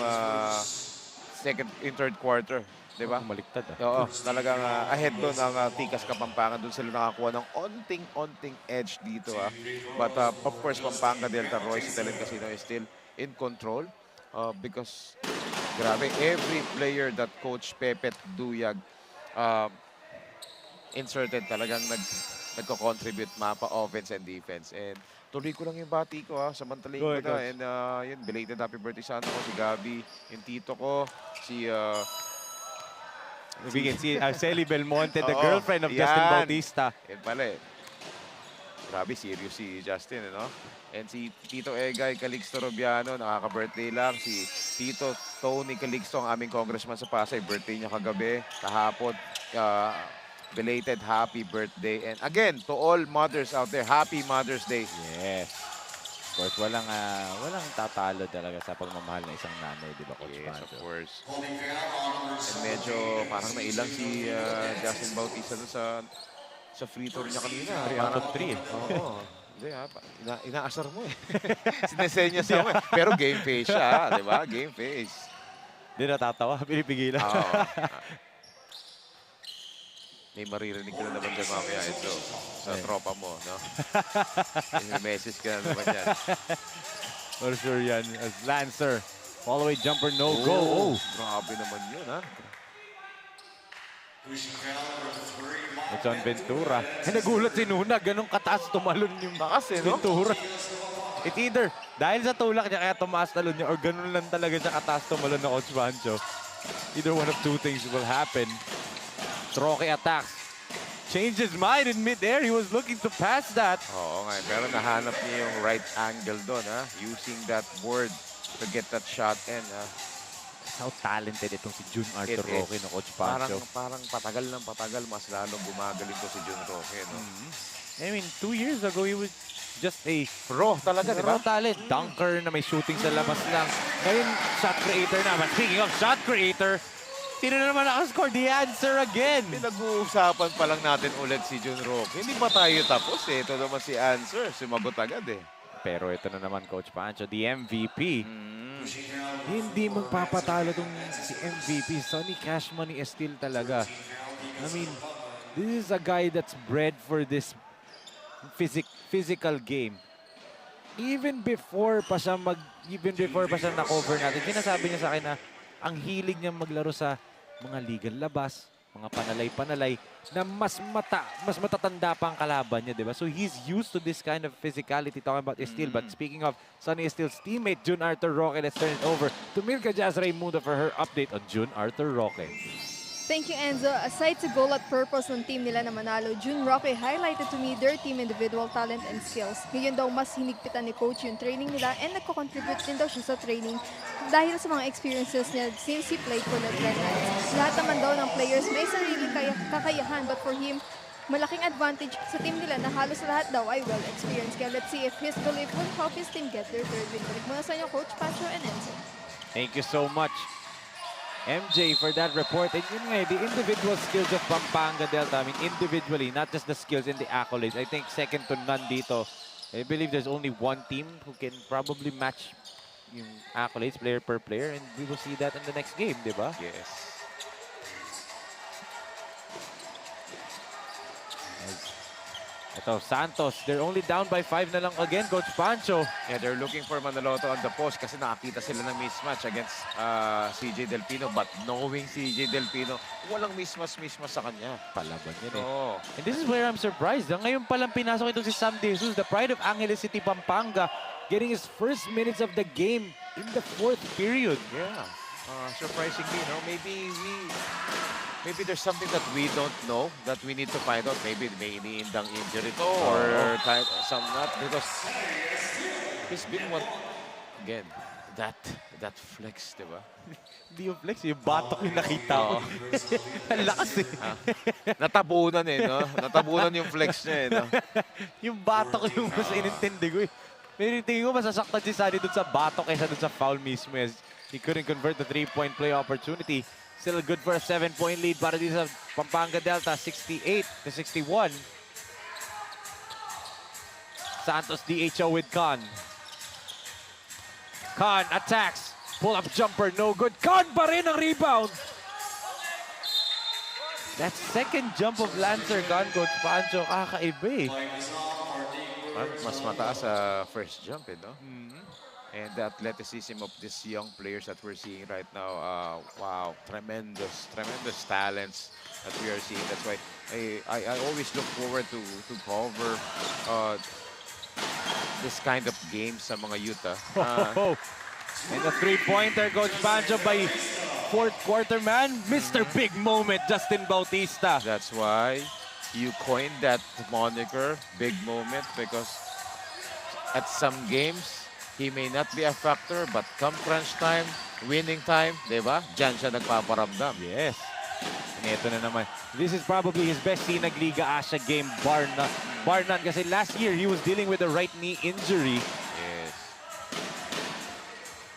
second and third quarter. Diba? Maliktad. Oo, talagang ahead doon ang Tikas Kapampangan. Doon sila nakakuha ng onting edge dito. But of course, Pampanga Delta Royce Hotel and Casino is still in control. Because, grabe, every player that Coach Pepet Duyag inserted talagang nagko-contribute mapa offense and defense. And tuloy ko lang yung bati ko, samantalayin ko na. And yun, belated happy birthday sa ano ko, si Gabi, yung tito ko, si... We can see Arceli Belmonte, the girlfriend of Justin Bautista. Yan pala eh. Grabe, serious si Justin, ano? And si Tito Egay Calixto Robiano, nakaka-birthday lang. Si Tito Tony Calixto, ang aming congressman sa Pasay. Birthday niya kagabi, kahapon. Belated happy birthday. And again, to all mothers out there, happy Mother's Day. Yes. Of course, walang tatalo talaga sa pagmamahal ng isang nanay, di ba, Coach Yes, Pancho? of course. And medyo parang nailang si Justin Bautista doon sa free throw niya kanina. 3 out of 3. Oo. Hindi inaasar mo eh. Sinesenyas mo eh. Pero game face siya, di ba? Game face. Hindi natatawa, pinipigilan. Oo. May maririnig ka na naman dyan mamaya, Enzo. Sa tropa mo, no? May message ka na naman dyan. For sure yan. As Lancer, follow-away jumper, no go. Oh, grabe naman yun, ha? It's on Ventura. Nagulat si Nuna, ganun kataas tumalon yung takas eh, no? Ventura. It's either dahil sa tulak niya kaya tumaas talon niya or ganun lang talaga siya kataas tumalon na Coach Pancho. Either one of two things will happen. Roque attacks. Changed his mind in mid-air. He was looking to pass that. Oo nga, pero nahanap niya yung right angle doon, ha? Using that board to get that shot in, ha? How talented itong si Jun Arthur Roque na Coach Pancho. Parang patagal ng patagal, mas lalong gumagaling to si Jun Roque, no? I mean, 2 years ago, he was just a raw talaga, di ba? Raw talent. Dunker na may shooting sa labas lang. Ngayon, shot creator naman. Speaking of shot creator, sino na naman nakascore? The answer again. Pinag-uusapan pa lang natin ulit si Jun Roque. Hindi pa tayo tapos eh. Ito naman si Answer. Sumagot agad eh. Pero ito na naman, Coach Pancho, the MVP. Hindi magpapatalo tong si MVP. Sonny Cash Money Estil talaga. I mean, this is a guy that's bred for this physical game. Even before pa siya na-cover natin, sinasabi niya sa akin na ang hilig niya maglaro sa mga ligang labas, mga panalay-panalay na mas matatanda pa ang kalaban niya, di ba? So he's used to this kind of physicality, talking about Estil. But speaking of Sonny Estil's teammate, Jun Arthur Roque, let's turn it over to Milka Jazz Raimundo for her update on Jun Arthur Roque. Thank you, Enzo. Aside sa goal at purpose ng team nila na manalo, Jun Roque highlighted to me their team individual talent and skills. Ngayon daw mas hinigpitan ni coach yung training nila and nagko-contribute din daw siya sa training dahil sa mga experiences niya since he played for the Red Knights. Lahat naman daw ng players may sariling kakayahan, but for him, malaking advantage sa team nila na halos lahat daw ay well-experienced. Kaya let's see if his belief will help his team get their third win. Balik muna sa inyo, Coach Pancho and Enzo. Thank you so much. MJ for that report. And yun nga, the individual skills of Pampanga Delta, I mean, individually, not just the skills and the accolades. I think second to none dito. I believe there's only one team who can probably match yung accolades player per player, and we will see that in the next game, di ba? Yes. Ito, Santos, they're only down by 5 na lang again, Coach Pancho. Yeah, they're looking for Manaloto on the post kasi nakakita sila ng mismatch against CJ Del Pino. But knowing CJ Del Pino, walang mismatch sa kanya. Palaban yan eh. Oo. And this is where I'm surprised. Ngayon palang pinasok ito si Sam De Jesus, the pride of Angeles City, Pampanga, getting his first minutes of the game in the 4th period. Yeah. Surprisingly, no? Maybe there's something that we don't know that we need to find out. Maybe may iniindang injury to or some not, because he's been one again. That flex, di ba? Hindi yung flex, yung batok yung nakita ko. Ang lakas eh. Natabunan eh, no? Natabunan yung flex niya eh, no? Yung batok yung mas inintindi ko eh. Pero tingin ko masasaktan si Sunny dun sa batok kaysa dun sa foul mismo. He couldn't convert the 3-point play opportunity. Still good for a 7-point lead para dito sa Pampanga Delta, 68-61. Santos DHO with Khan. Khan attacks. Pull-up jumper, no good. Khan pa rin ang rebound. That second jump of Lancer Khan, Coach Pancho, kakaiba eh. Mas mataas sa first jump, eh, no? And the athleticism of these young players that we're seeing right now, wow, tremendous talents that we are seeing. That's why I always look forward to cover this kind of games sa mga youth. And the 3-pointer, Coach Pancho, by 4th quarter man, Mr. Big Moment, Justin Bautista. That's why you coined that moniker, Big Moment, because at some games, he may not be a factor, but come crunch time, winning time, di ba? Diyan siya nagpaparamdam. Yes. And ito na naman. This is probably his best Sinag Liga Asia game, bar none. Kasi last year, he was dealing with a right knee injury. Yes.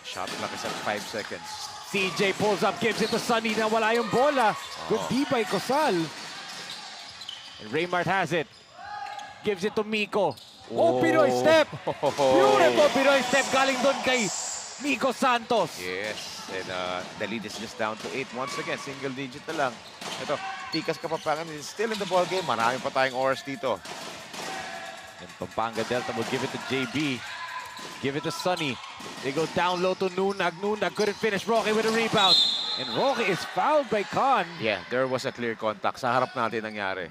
Shot clock is at 5 seconds. CJ pulls up, gives it to Sunny na wala yung bola. Good D by Cosal. And Raymart has it. Gives it to Miko. Oh, Pinoy step! Beautiful Pinoy step galing doon kay Miko Santos. Yes, and the lead is just down to 8 once again. Single digit na lang. Ito, Tikas Kapampangan is still in the ball game. Marami pa tayong oras dito. And Pampanga Delta will give it to JB. Give it to Sunny. They go down low to Nunag. Nunag couldn't finish. Roque with a rebound. And Roque is fouled by Khan. Yeah, there was a clear contact. Sa harap natin nangyari.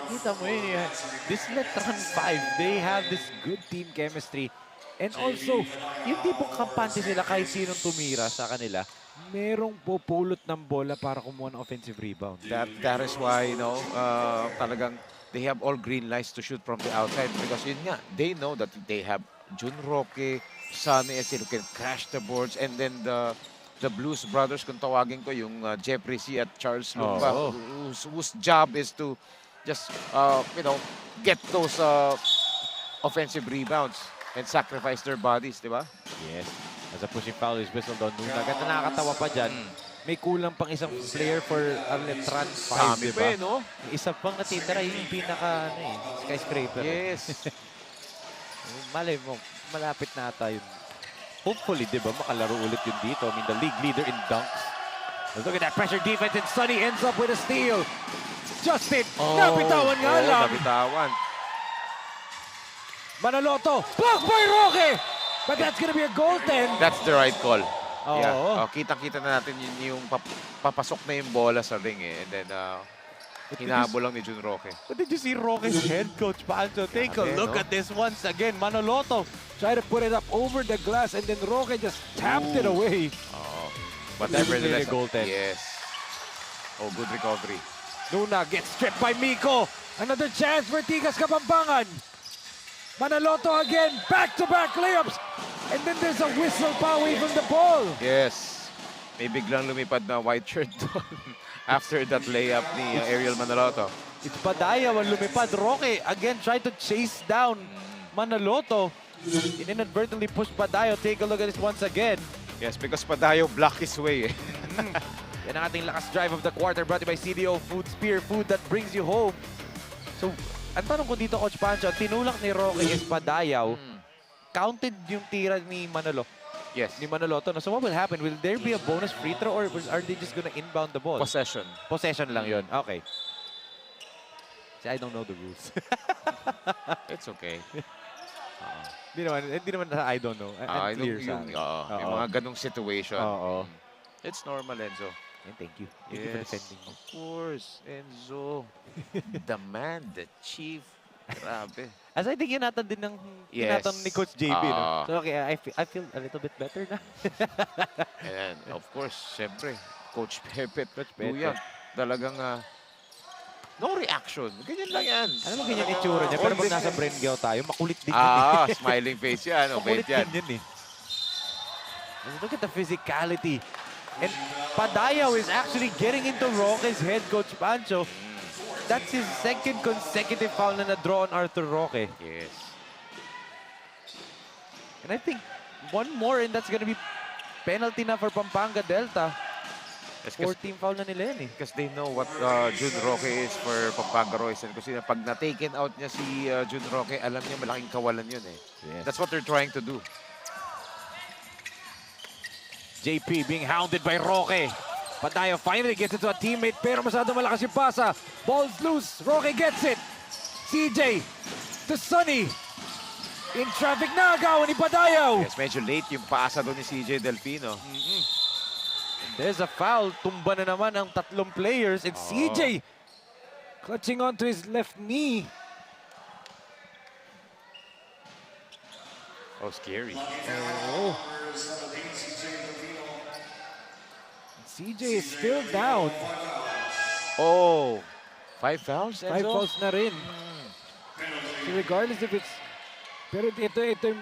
Kita mo yun, this Letran 5, they have this good team chemistry. And also, yung tipong kampante sila kahit sinong tumira sa kanila, merong pupulot ng bola para kumuha ng offensive rebound. That is why, you know, talagang they have all green lights to shoot from the outside because yun nga, they know that they have Jun Roque, Sunny who can crash the boards, and then the Blues brothers, kung tawagin ko, yung Jeffrey C. at Charles Lumba, whose job is to just, you know, get those offensive rebounds and sacrifice their bodies, di ba? Yes. As a pushing foul is whistled on Nunag. At nakakatawa pa dyan, may kulang pang isang player for Letran 5, Dami di pa ba? eh, no? Isa pang natitira, yun yung pinaka, skyscraper. Yes. Malay mo, malapit na ata yun. Hopefully, di ba, makalaro ulit yun dito. I mean, the league leader in dunks. Look at that pressure defense, and Sunny ends up with a steal. Justin, napitawan nga lang. Napitawan. Manaloto, blocked by Roque! But that's gonna be a goaltend. That's the right call. Oo. Yeah. Kitang-kita na natin yung papasok na yung bola sa ring eh. And then, hinabol lang ni Jun Roque. But did you see Roque's head, Coach Pancho? Take a look at this once again. Manaloto try to put it up over the glass, and then Roque just tapped it away. Oh. But This is nevertheless, really a goaltend. yes. Oh, good recovery. Nuna gets stripped by Miko. Another chance for Tikas Kapampangan. Manaloto again, back-to-back layups. And then there's a whistle pa away from the ball. Yes. May biglang lumipad na white shirt doon after that layup ni Ariel Manaloto. It's Badaya when lumipad. Roque again tried to chase down Manaloto. Inadvertently pushed Badayo. Take a look at this once again. Yes, because Padayo blocked his way. Yan ang ating lakas drive of the quarter brought to you by CDO Food Spear, food that brings you home. So, ang tanong ko dito, Coach Pancho, tinulak ni Roque Espadayaw, counted yung tira ni Manolo. Yes. Ni Manoloto. So what will happen? Will there be a bonus free throw or are they just gonna inbound the ball? Possession. Possession lang yun. Okay. See, I don't know the rules. It's okay. Hindi naman I don't know. I'm clear sa akin. May mga ganong situation. Oo. It's normal, Enzo. And thank you. Thank you for defending me. Of course, Enzo. The man, the chief. Grabe. As I think yun natin din ng Yes. tinatanong ni Coach JB. No? So okay, I feel a little bit better na. And of course, syempre, Coach Pepe. Coach Pepe. Luya, talagang no reaction. Ganyan lang yan. Alam mo ganyan itsura niya, pero pag nasa Brengao tayo, makulit din Smiling face yan. makulit Obey yan. din yun eh. Look at the physicality. And Padayaw is actually getting into Roque's head, Coach Pancho. That's his second consecutive foul na na-draw on Arthur Roque. Yes. And I think one more and that's gonna be penalty na for Pampanga Delta. 14 foul na nila yan eh. Because they know what Jun Roque is for Pampanga Royce. Kasi pag na-taken out niya si Jun Roque, alam niya malaking kawalan yun eh. Yes. That's what they're trying to do. JP being hounded by Roque. Padayaw finally gets it to a teammate pero masyado malakas yung pasa. Ball's loose. Roque gets it. CJ to Sonny. In traffic na agawan ni Padayaw. Yes, medyo late yung pasa doon ni CJ Delfino. There's a foul. Tumba na naman ang tatlong players. And CJ clutching onto his left knee. Oh, scary. Oh. CJ is still down. Oh, 5 fouls, Enzo? 5 fouls na rin. So regardless if it's... Pero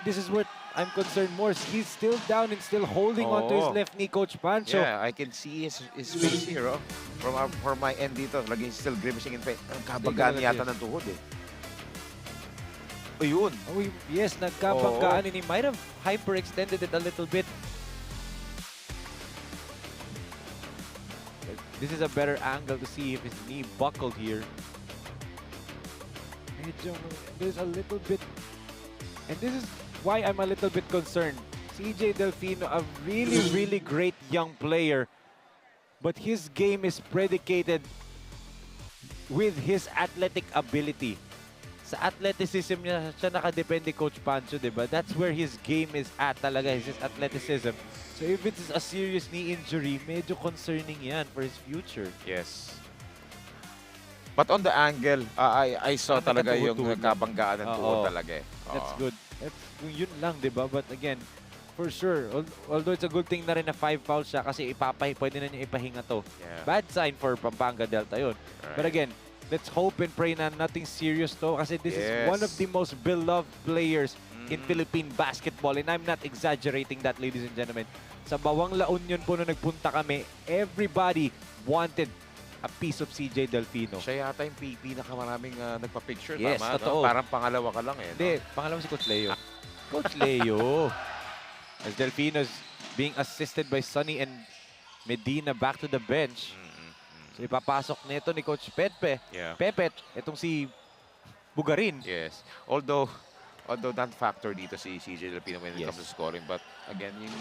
this is what I'm concerned more. He's still down and still holding onto his left knee, Coach Pancho. Yeah, I can see his face here, oh. From my end dito, laging still grimacing in pain. Kabagaan yata ng tuhod eh. Ayun. Oh, yes, nagkabanggaan and he might have hyperextended it a little bit. This is a better angle to see if his knee buckled here. There's a little bit, and this is why I'm a little bit concerned. CJ Delfino, a really, really great young player, but his game is predicated with his athletic ability. Sa athleticism niya, siya nakadepende, Coach Pancho, diba? That's where his game is at talaga, his athleticism. So if it's a serious knee injury, medyo concerning yan for his future. Yes. But on the angle, I saw talaga yung nagkabanggaan ng tuhod talaga eh. That's good. That's yun lang, diba? But again, for sure, although it's a good thing na rin na 5 fouls siya kasi pwede na niya ipahinga to. Yeah. Bad sign for Pampanga Delta yun. Right. But again, let's hope and pray na nothing serious to kasi this is one of the most beloved players in Philippine basketball. And I'm not exaggerating that, ladies and gentlemen. Sa Bawang La Union po nung nagpunta kami, everybody wanted a piece of CJ Delfino. Siya yata yung pinakamaraming nagpa-picture. Yes, tama, totoo. no? Parang pangalawa ka lang eh. Hindi, pangalawa si Coach Leo. Coach Leo. As Delfino's being assisted by Sonny and Medina back to the bench. So ipapasok nito ni Coach Pepe. Yeah. Pepet, itong si Bugarin. Yes. Although non-factor dito si CJ Delfino when it comes to scoring. But again, yung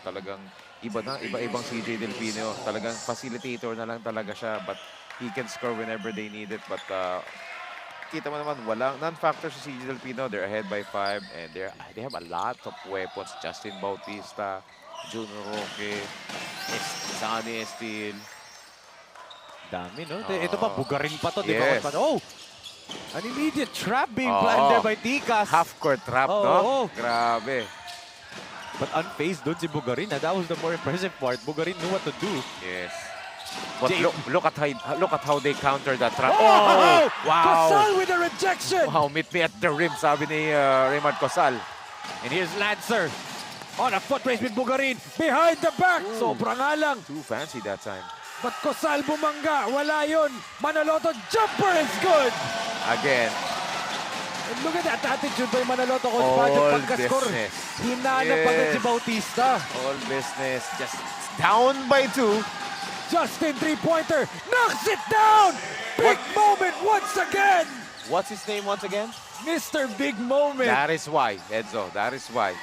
talagang iba-ibang CJ Delfino. Talagang facilitator na lang talaga siya. But he can score whenever they need it. But kita mo naman, walang non-factor si CJ Delfino. They're ahead by 5. And they have a lot of weapons. Justin Bautista, Junior Roque, Sonny Estil. Dami, no? Ito pa, Bugarin pa to. Yes. Di ba? Oh! An immediate trap being planned there by Tikas. Half-court trap, no? Oh. Grabe. But unfazed doon si Bugarin. That was the more impressive part. Bugarin knew what to do. Yes. But look at how they counter that trap. Oh! Wow! Cosal with a rejection! Wow, meet me at the rim, sabi ni Raymond Cosal. And here's Lancer. On a foot race with Bugarin. Behind the back. Sobrang alang. Too fancy that time. But Cosal bumangga. Wala yun. Manoloto jumper is good. Again, And look at that attitude by Manaloto, Coach Pancho. All Pagka-score, business. hinanap agad si Yes. Bautista. All business. Just down by 2. Justin, three-pointer, knocks it down! Big moment once again! What's his name once again? Mr. Big Moment. That is why, Edzo. That is why.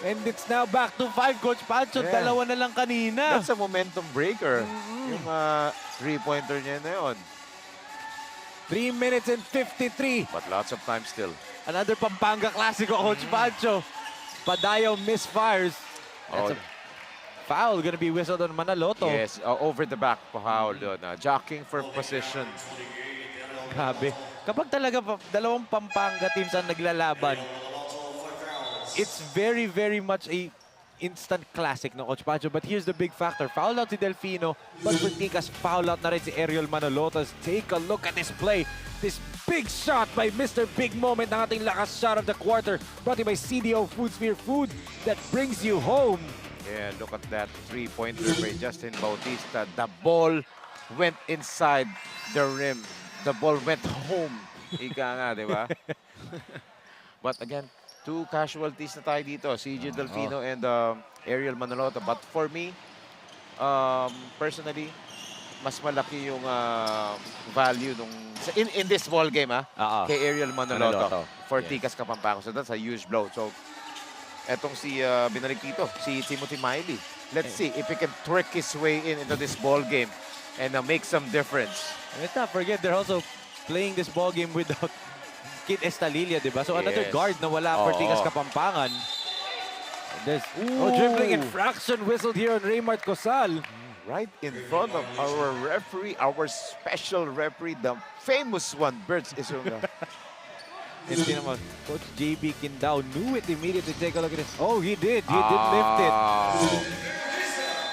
And it's now back to 5, Coach Pancho. Yeah. Dalawa na lang kanina. That's a momentum breaker. Yung three-pointer niya na yun. 3 minutes and 53. But lots of time still. Another Pampanga Classico, Coach Pancho. Padayo misfires. That's a foul gonna be whistled on Manaloto. Yes, over the back foul doon. Jockeying for position. Grabe. Kapag talaga dalawang Pampanga teams ang naglalaban, it's very, very much a instant classic no, Coach Pancho. But here's the big factor. Foul out si Delfino, but for Ticas, foul out na rin si Ariel Manalotas. Take a look at this play. This big shot by Mr. Big Moment, ang ating lakas shot of the quarter. Brought to you by CDO Foodsphere, food that brings you home. Yeah, look at that three-pointer by Justin Bautista. The ball went inside the rim. The ball went home. Ika nga, di ba? But again, 2 casualties na tayo dito. CJ Delfino and Ariel Manaloto. But for me, personally, mas malaki yung value nung in this ball game kay Ariel Manaloto for Ticas Kapampangan. So that's a huge blow. So etong si binalik dito, si Timothy Miley. Let's see if he can trick his way into this ball game and make some difference. Let's not forget, they're also playing this ball game without Kid Estalilia, di ba? So another guard na wala for Ticas Kapampangan. There's dribbling infraction whistled here on Raymart Cosal. Right in front of our referee, our special referee, the famous one, Birds Isunga. Hindi naman. Coach JB Kindao knew it immediately. Take a look at this. Oh, he did. He did lift it.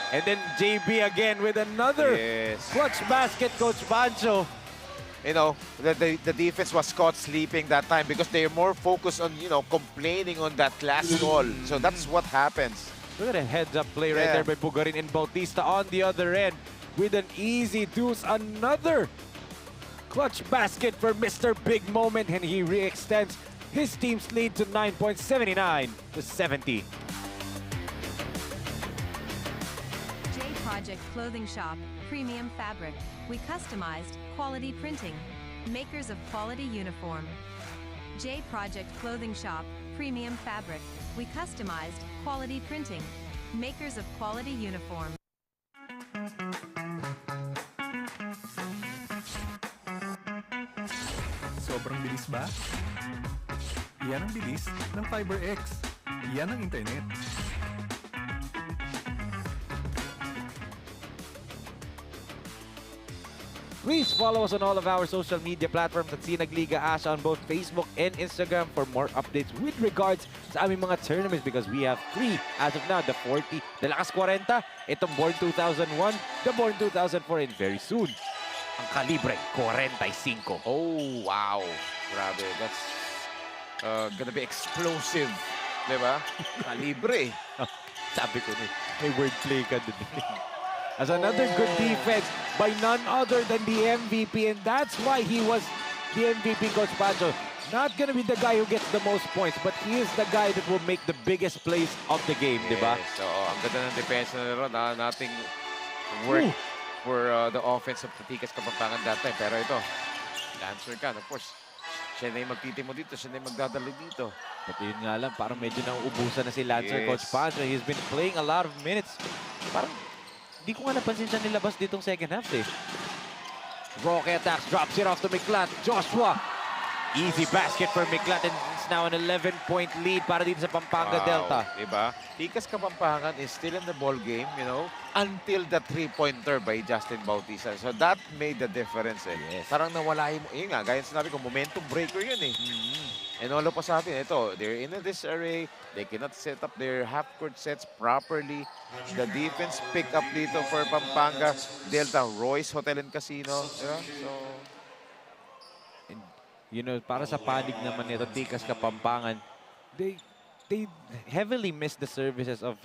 And then JB again with another clutch basket, Coach Pancho. You know, the defense was caught sleeping that time because they're more focused on, you know, complaining on that last call. So that's what happens. Look at a heads-up play right there by Pugarin and Bautista on the other end with an easy deuce. Another clutch basket for Mr. Big Moment, and he re-extends his team's lead to 9.79 to 70. J Project Clothing Shop, premium fabric. We customized quality printing. Makers of quality uniform. J Project Clothing Shop, premium fabric. We customized quality printing. Makers of quality uniform. Sobrang bilis ba? Yan ang bilis ng FiberX. Yan ang internet. Please follow us on all of our social media platforms at Sinag Liga Asha on both Facebook and Instagram for more updates with regards sa aming mga tournaments, because we have 3 as of now. The 40, the Lakas 40, itong Born 2001, the Born 2004, and very soon, ang Kalibre 45. Oh, wow. Grabe. That's gonna be explosive. Diba? Kalibre. Sabi ko may wordplay ka dun. As another good defense by none other than the MVP, and that's why he was the MVP, Coach Pancho. Not gonna be the guy who gets the most points, but he is the guy that will make the biggest plays of the game, di ba? So, ang ganda ng defense na naro, nating work for the offense of Ticas Kapampangan that time. Pero ito, Lancer ka, of course. Siya na yung magtitimo dito, siya na yung magdadali dito. But yun nga lang, parang medyo nauubusan na si Lancer, Coach Pancho. He's been playing a lot of minutes. Parang hindi ko nga napansin siya nilabas ditong second half eh. Roque attacks, drops it off to Miklat. Joshua, easy basket for Miklat, and it's now an 11-point lead para dito sa Pampanga Delta. Diba? Ticas Kapampangan is still in the ball game, you know, until the three-pointer by Justin Bautista. So that made the difference eh. Parang nawala yung, yun nga, gaya sinabi ko, momentum breaker yun eh. And all of a sudden, ito, they're in this array. They cannot set up their half-court sets properly. The defense pick up dito for Pampanga Delta. Royce Hotel and Casino. Yeah, so, and, you know, para sa panig naman nito, Ticas Kapampangan, they heavily missed the services of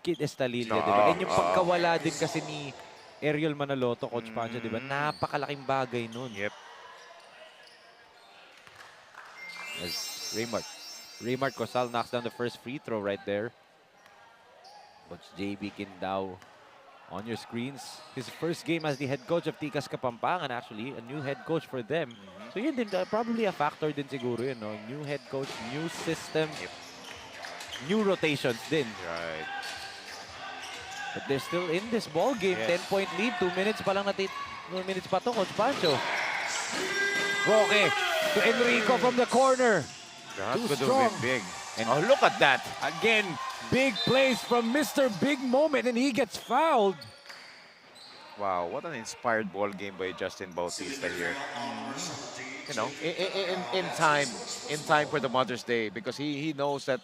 Kid Estalilia, diba? And yung pagkawala din kasi ni Ariel Manaloto, Coach Pancho, diba? Napakalaking bagay nun. Yep. As Raymart Cosal knocks down the first free throw right there. Coach JB Quindao on your screens. His first game as the head coach of Tikas Kapampangan, actually. A new head coach for them. So yun din, probably a factor din siguro yun, no? New head coach, new system, new rotations din. Right. But they're still in this ball game. Yes. 10-point lead. 2 minutes pa lang 2 minutes pa to, Coach Pancho. Roque to Enrico from the corner. That Too could strong. have been big. And oh, look at that. Again, big plays from Mr. Big Moment, and he gets fouled. Wow, what an inspired ball game by Justin Bautista here. You know, in time for the Mother's Day, because he knows that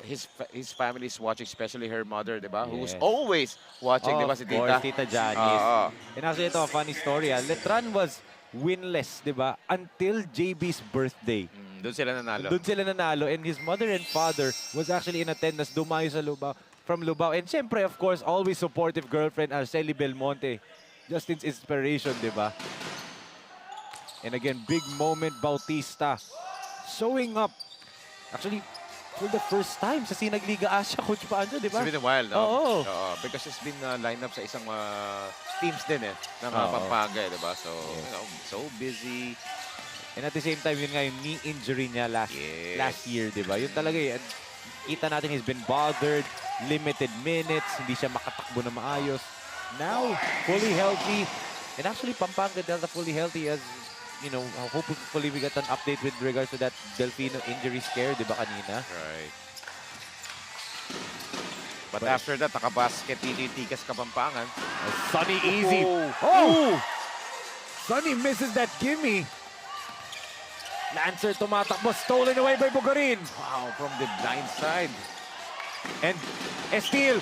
his family is watching, especially her mother, diba? Who's Yes. always watching, diba, si Of course, Tita? Tita Janice. Oo. And actually, ito, a funny story. Letran was winless, di ba? Until JB's birthday. Doon sila nanalo. Doon sila nanalo. And his mother and father was actually in attendance, dumayo sa Lubao, from Lubao. And syempre, of course, always supportive girlfriend, Arceli Belmonte. Justin's inspiration, di ba? And again, big moment, Bautista. Showing up. Actually, for the first time sa Sinag Liga Asia, Coach Pancho, di ba? It's been a while, no? Oo. Because it's been lined up sa isang teams din ng Oo. Pampanga, diba? So, you know, so busy. And at the same time, yun nga yung knee injury niya last year, di ba? Yun talaga eh. Kita natin he's been bothered, limited minutes, hindi siya makatakbo na maayos. Now, fully healthy. And actually, Pampanga Delta fully healthy as, you know, hopefully we get an update with regards to that Delfino injury scare, di ba kanina? Right. But after that, nakabasket Tikas Kapampangan. Sunny easy. Oh! Sunny misses that gimme. Lancer tumatakbo, stolen away by Bugarin. Wow, from the blind side. And Estil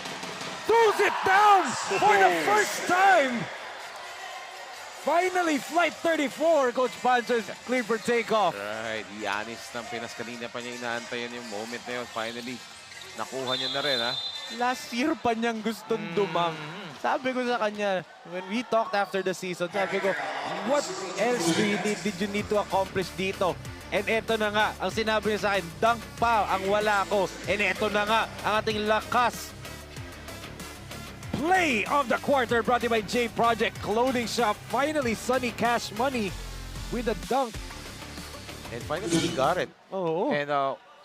throws it down for the first time. Finally, flight 34, Coach Pancho is clear for takeoff. Right, Yanis ng Pinas. Kanina pa niya inaantayan yung moment na yun. Finally, nakuha niya na rin, ha? Last year pa niyang gustong dumang. Sabi ko sa kanya, when we talked after the season, sabi ko, what else did you need to accomplish dito? And eto na nga, ang sinabi niya sa akin, dunk pa ang wala ko. And eto na nga, ang ating lakas. Play of the quarter brought to you by J Project Clothing Shop. Finally, Sunny Cash Money with a dunk. And finally, he got it. Oh. And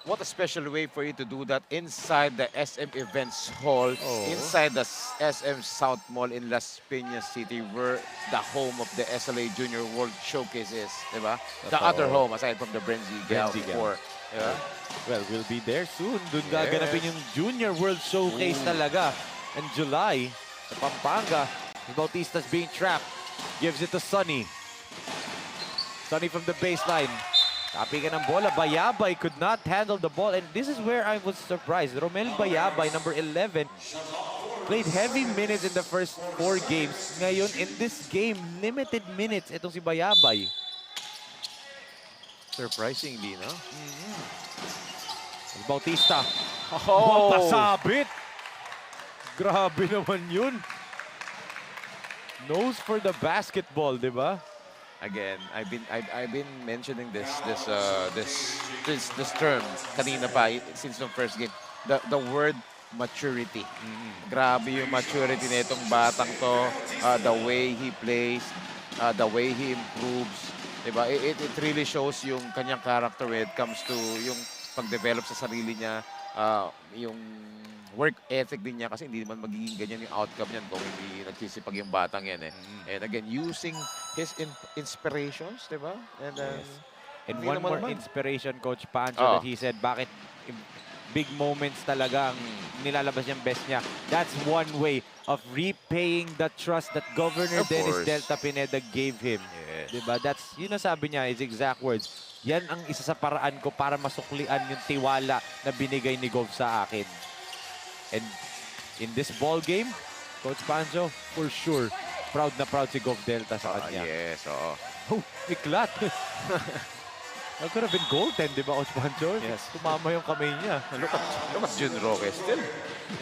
what a special way for you to do that inside the SM Events Hall, inside the SM South Mall in Las Piñas City, where the home of the SLA Junior World Showcase is, diba? The other home, aside from the Brenzy Gal before. Diba? Well, we'll be there soon. Doon gaganapin yung Junior World Showcase talaga. In July, sa Pampanga, Bautista's being trapped. Gives it to Sunny. Sunny from the baseline. Tapi ka ng bola. Bayabay could not handle the ball. And this is where I was surprised. Romel Bayabay, number 11, played heavy minutes in the first 4 games. Ngayon, in this game, limited minutes itong si Bayabay. Surprisingly, no? Bautista. Oh! Pasabit! Grabe naman yun. Nose for the basketball, di ba? Again, I've been mentioning this term kanina pa since the first game. The word maturity. Grabe yung maturity na itong batang to. The way he plays, the way he improves. Diba? It really shows yung kanyang character when it comes to yung pag-develop sa sarili niya, yung work ethic din niya kasi hindi naman magiging ganyan yung outcome niyan kung hindi nagsisipag yung batang yan eh. And again, using his inspirations, di ba? And one more inspiration, Coach Pancho, that he said, bakit big moments talaga ang nilalabas niyang best niya. That's one way of repaying the trust that Governor Dennis Delta Pineda gave him. Di ba? That's, yun ang sabi niya, his exact words. Yan ang isa sa paraan ko para masuklian yung tiwala na binigay ni Gov sa akin. And in this ball game, Coach Pancho, for sure, proud na proud si Gov Delta sa kanya. Yes, oo. Oh, iklat. That could have been goaltend, di ba, Coach Pancho? Yes. Tumama yung kamay niya. Look at Jun Roque.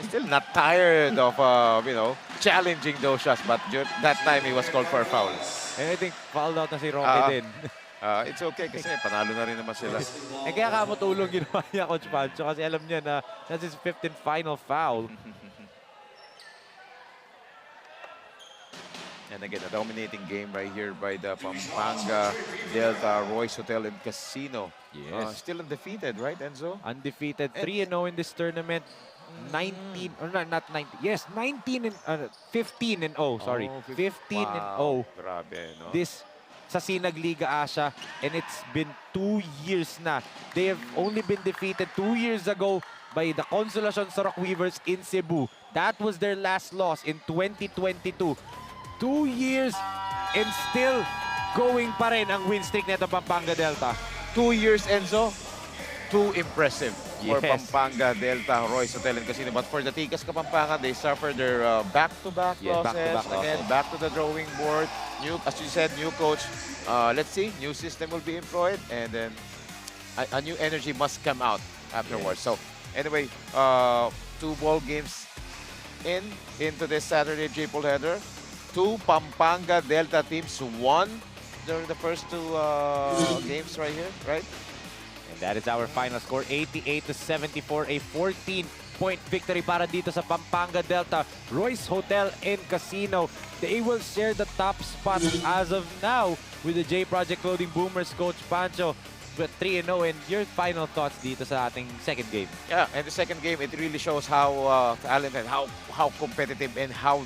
Still not tired of, you know, challenging those shots. But that time, he was called for a foul. And I think fouled out na si Roque din. It's okay kasi panalo na rin naman sila. Eh kaya kamutulong ginawa niya, Coach Pancho, kasi alam niya na that's his 5th and final foul. And again, a dominating game right here by the Pampanga Delta Royce Hotel and Casino. Yes. Still undefeated, right, Enzo? Undefeated, 3-0 in this tournament. 19, or not 19, yes, 19 and 15 and 0, sorry. 15 and 0. Grabe, no? This sa Sinag Liga Asia, and it's been 2 years na. They have only been defeated 2 years ago by the Consolacion Sorok Weavers in Cebu. That was their last loss in 2022. 2 years and still going pa rin ang win streak nito Pampanga Delta. 2 years, Enzo. Too impressive for Yes. Pampanga Delta Royce Hotel and Casino. But for the Tikas Kapampangan, they suffered their back-to-back Yes, losses. back-to-back Again, losses. back to the drawing board. New, as you said, new coach. Let's see, new system will be employed, and then a new energy must come out afterwards. So anyway, 2 ball games into this Saturday triple header. 2 Pampanga Delta teams won during the first 2 games right here, right? And that is our final score, 88-74, a 14-point victory para dito sa Pampanga Delta Royce Hotel and Casino. They will share the top spot as of now with the J Project Clothing Boomers coach Pancho with 3-0. And your final thoughts dito sa ating second game? Yeah, and the second game, it really shows how talented, how competitive, and how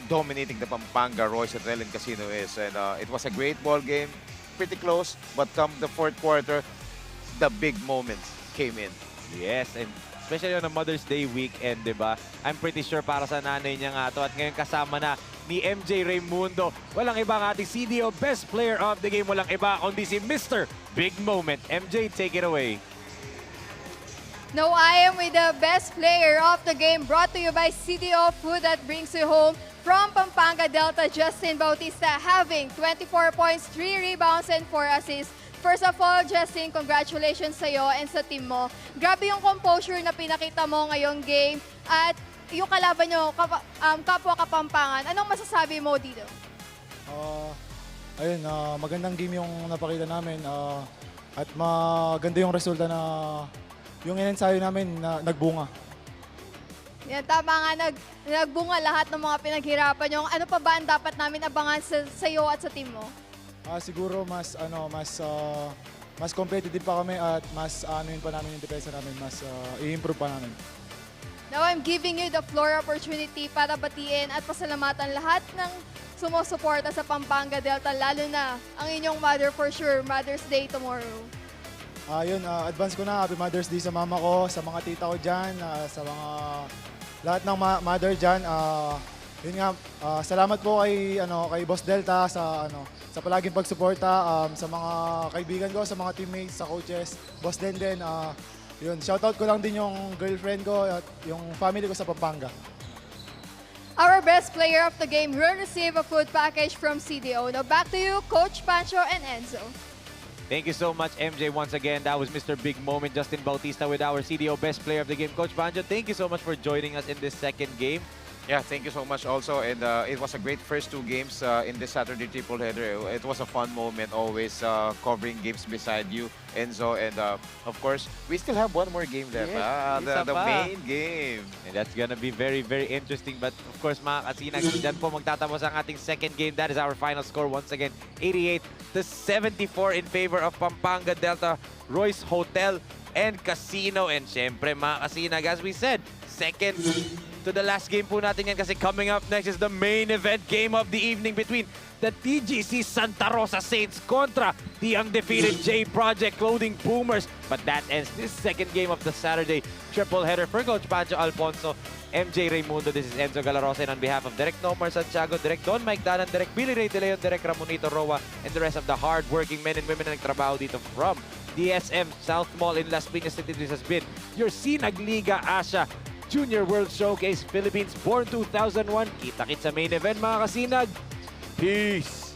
dominating the Pampanga Royce Hotel and Casino is. And it was a great ball game, pretty close, but come the fourth quarter, the big moments came in. Yes, and especially on a Mother's Day weekend, di ba? I'm pretty sure para sa nanay niya nga to. At ngayon kasama na ni MJ Raimundo. Walang iba ang ating CDO Best Player of the Game. Walang iba kundi si Mr. Big Moment. MJ, take it away. No, I am with the best player of the game, brought to you by CDO Food that brings you home. From Pampanga Delta, Justin Bautista having 24 points, 3 rebounds, and 4 assists. First of all, Justin, congratulations sa iyo and sa team mo. Grabe yung composure na pinakita mo ngayong game. At yung kalaban nyo, kapwa Kapampangan, anong masasabi mo dito? Ayun, magandang game yung napakita namin. At maganda yung resulta na yung inensayo namin na nagbunga. Yan, tama nga, nagbunga lahat ng mga pinaghirapan nyo. Ano pa ba ang dapat namin abangan sa iyo at sa team mo? Siguro mas competitive pa kami at mas anuin pa namin yung depensa namin, mas i-improve pa namin. Now I'm giving you the floor opportunity para batiin at pasalamatan lahat ng sumusuporta sa Pampanga Delta, lalo na ang inyong mother for sure, Mother's Day tomorrow. Advance ko na, Happy Mother's Day sa mama ko, sa mga tita ko dyan, sa mga lahat ng mother dyan. Yun nga, salamat po kay Boss Delta sa palaging pagsuporta, sa mga kaibigan ko, sa mga teammates, sa coaches, Boss Denden. Yun, shoutout ko lang din yung girlfriend ko at yung family ko sa Pampanga. Our best player of the game will receive a food package from CDO. Now back to you, Coach Pancho and Enzo. Thank you so much, MJ. Once again, that was Mr. Big Moment, Justin Bautista, with our CDO Best Player of the Game. Coach Pancho, thank you so much for joining us in this second game. Yeah, thank you so much also. And it was a great first 2 games in this Saturday triple header. It was a fun moment, always covering games beside you, Enzo. And of course, we still have one more game left. Yes, The main game. And that's gonna be very, very interesting. But of course, mga kasinag, dyan po magtatapos ang ating second game. That is our final score. Once again, 88-74 in favor of Pampanga Delta Royce Hotel and Casino. And syempre, mga kasinag, as we said, second to the last game po natin yan, kasi coming up next is the main event game of the evening between the TGC Santa Rosa Saints contra the undefeated J Project Clothing Boomers. But that ends this second game of the Saturday triple header. For Coach Pancho Alfonso, MJ Raimundo, this is Enzo Galarosa, and on behalf of Direk Nomar Santiago, Direk Don Mike Danan, Direk Billy Ray De Leon, Direk Ramonito Roa, and the rest of the hard-working men and women na nagtrabaho dito from DSM South Mall in Las Piñas City. This has been your Sinag Liga Asia Junior World Showcase Philippines Born 2001. Kita-kits sa main event, mga kasinag. Peace!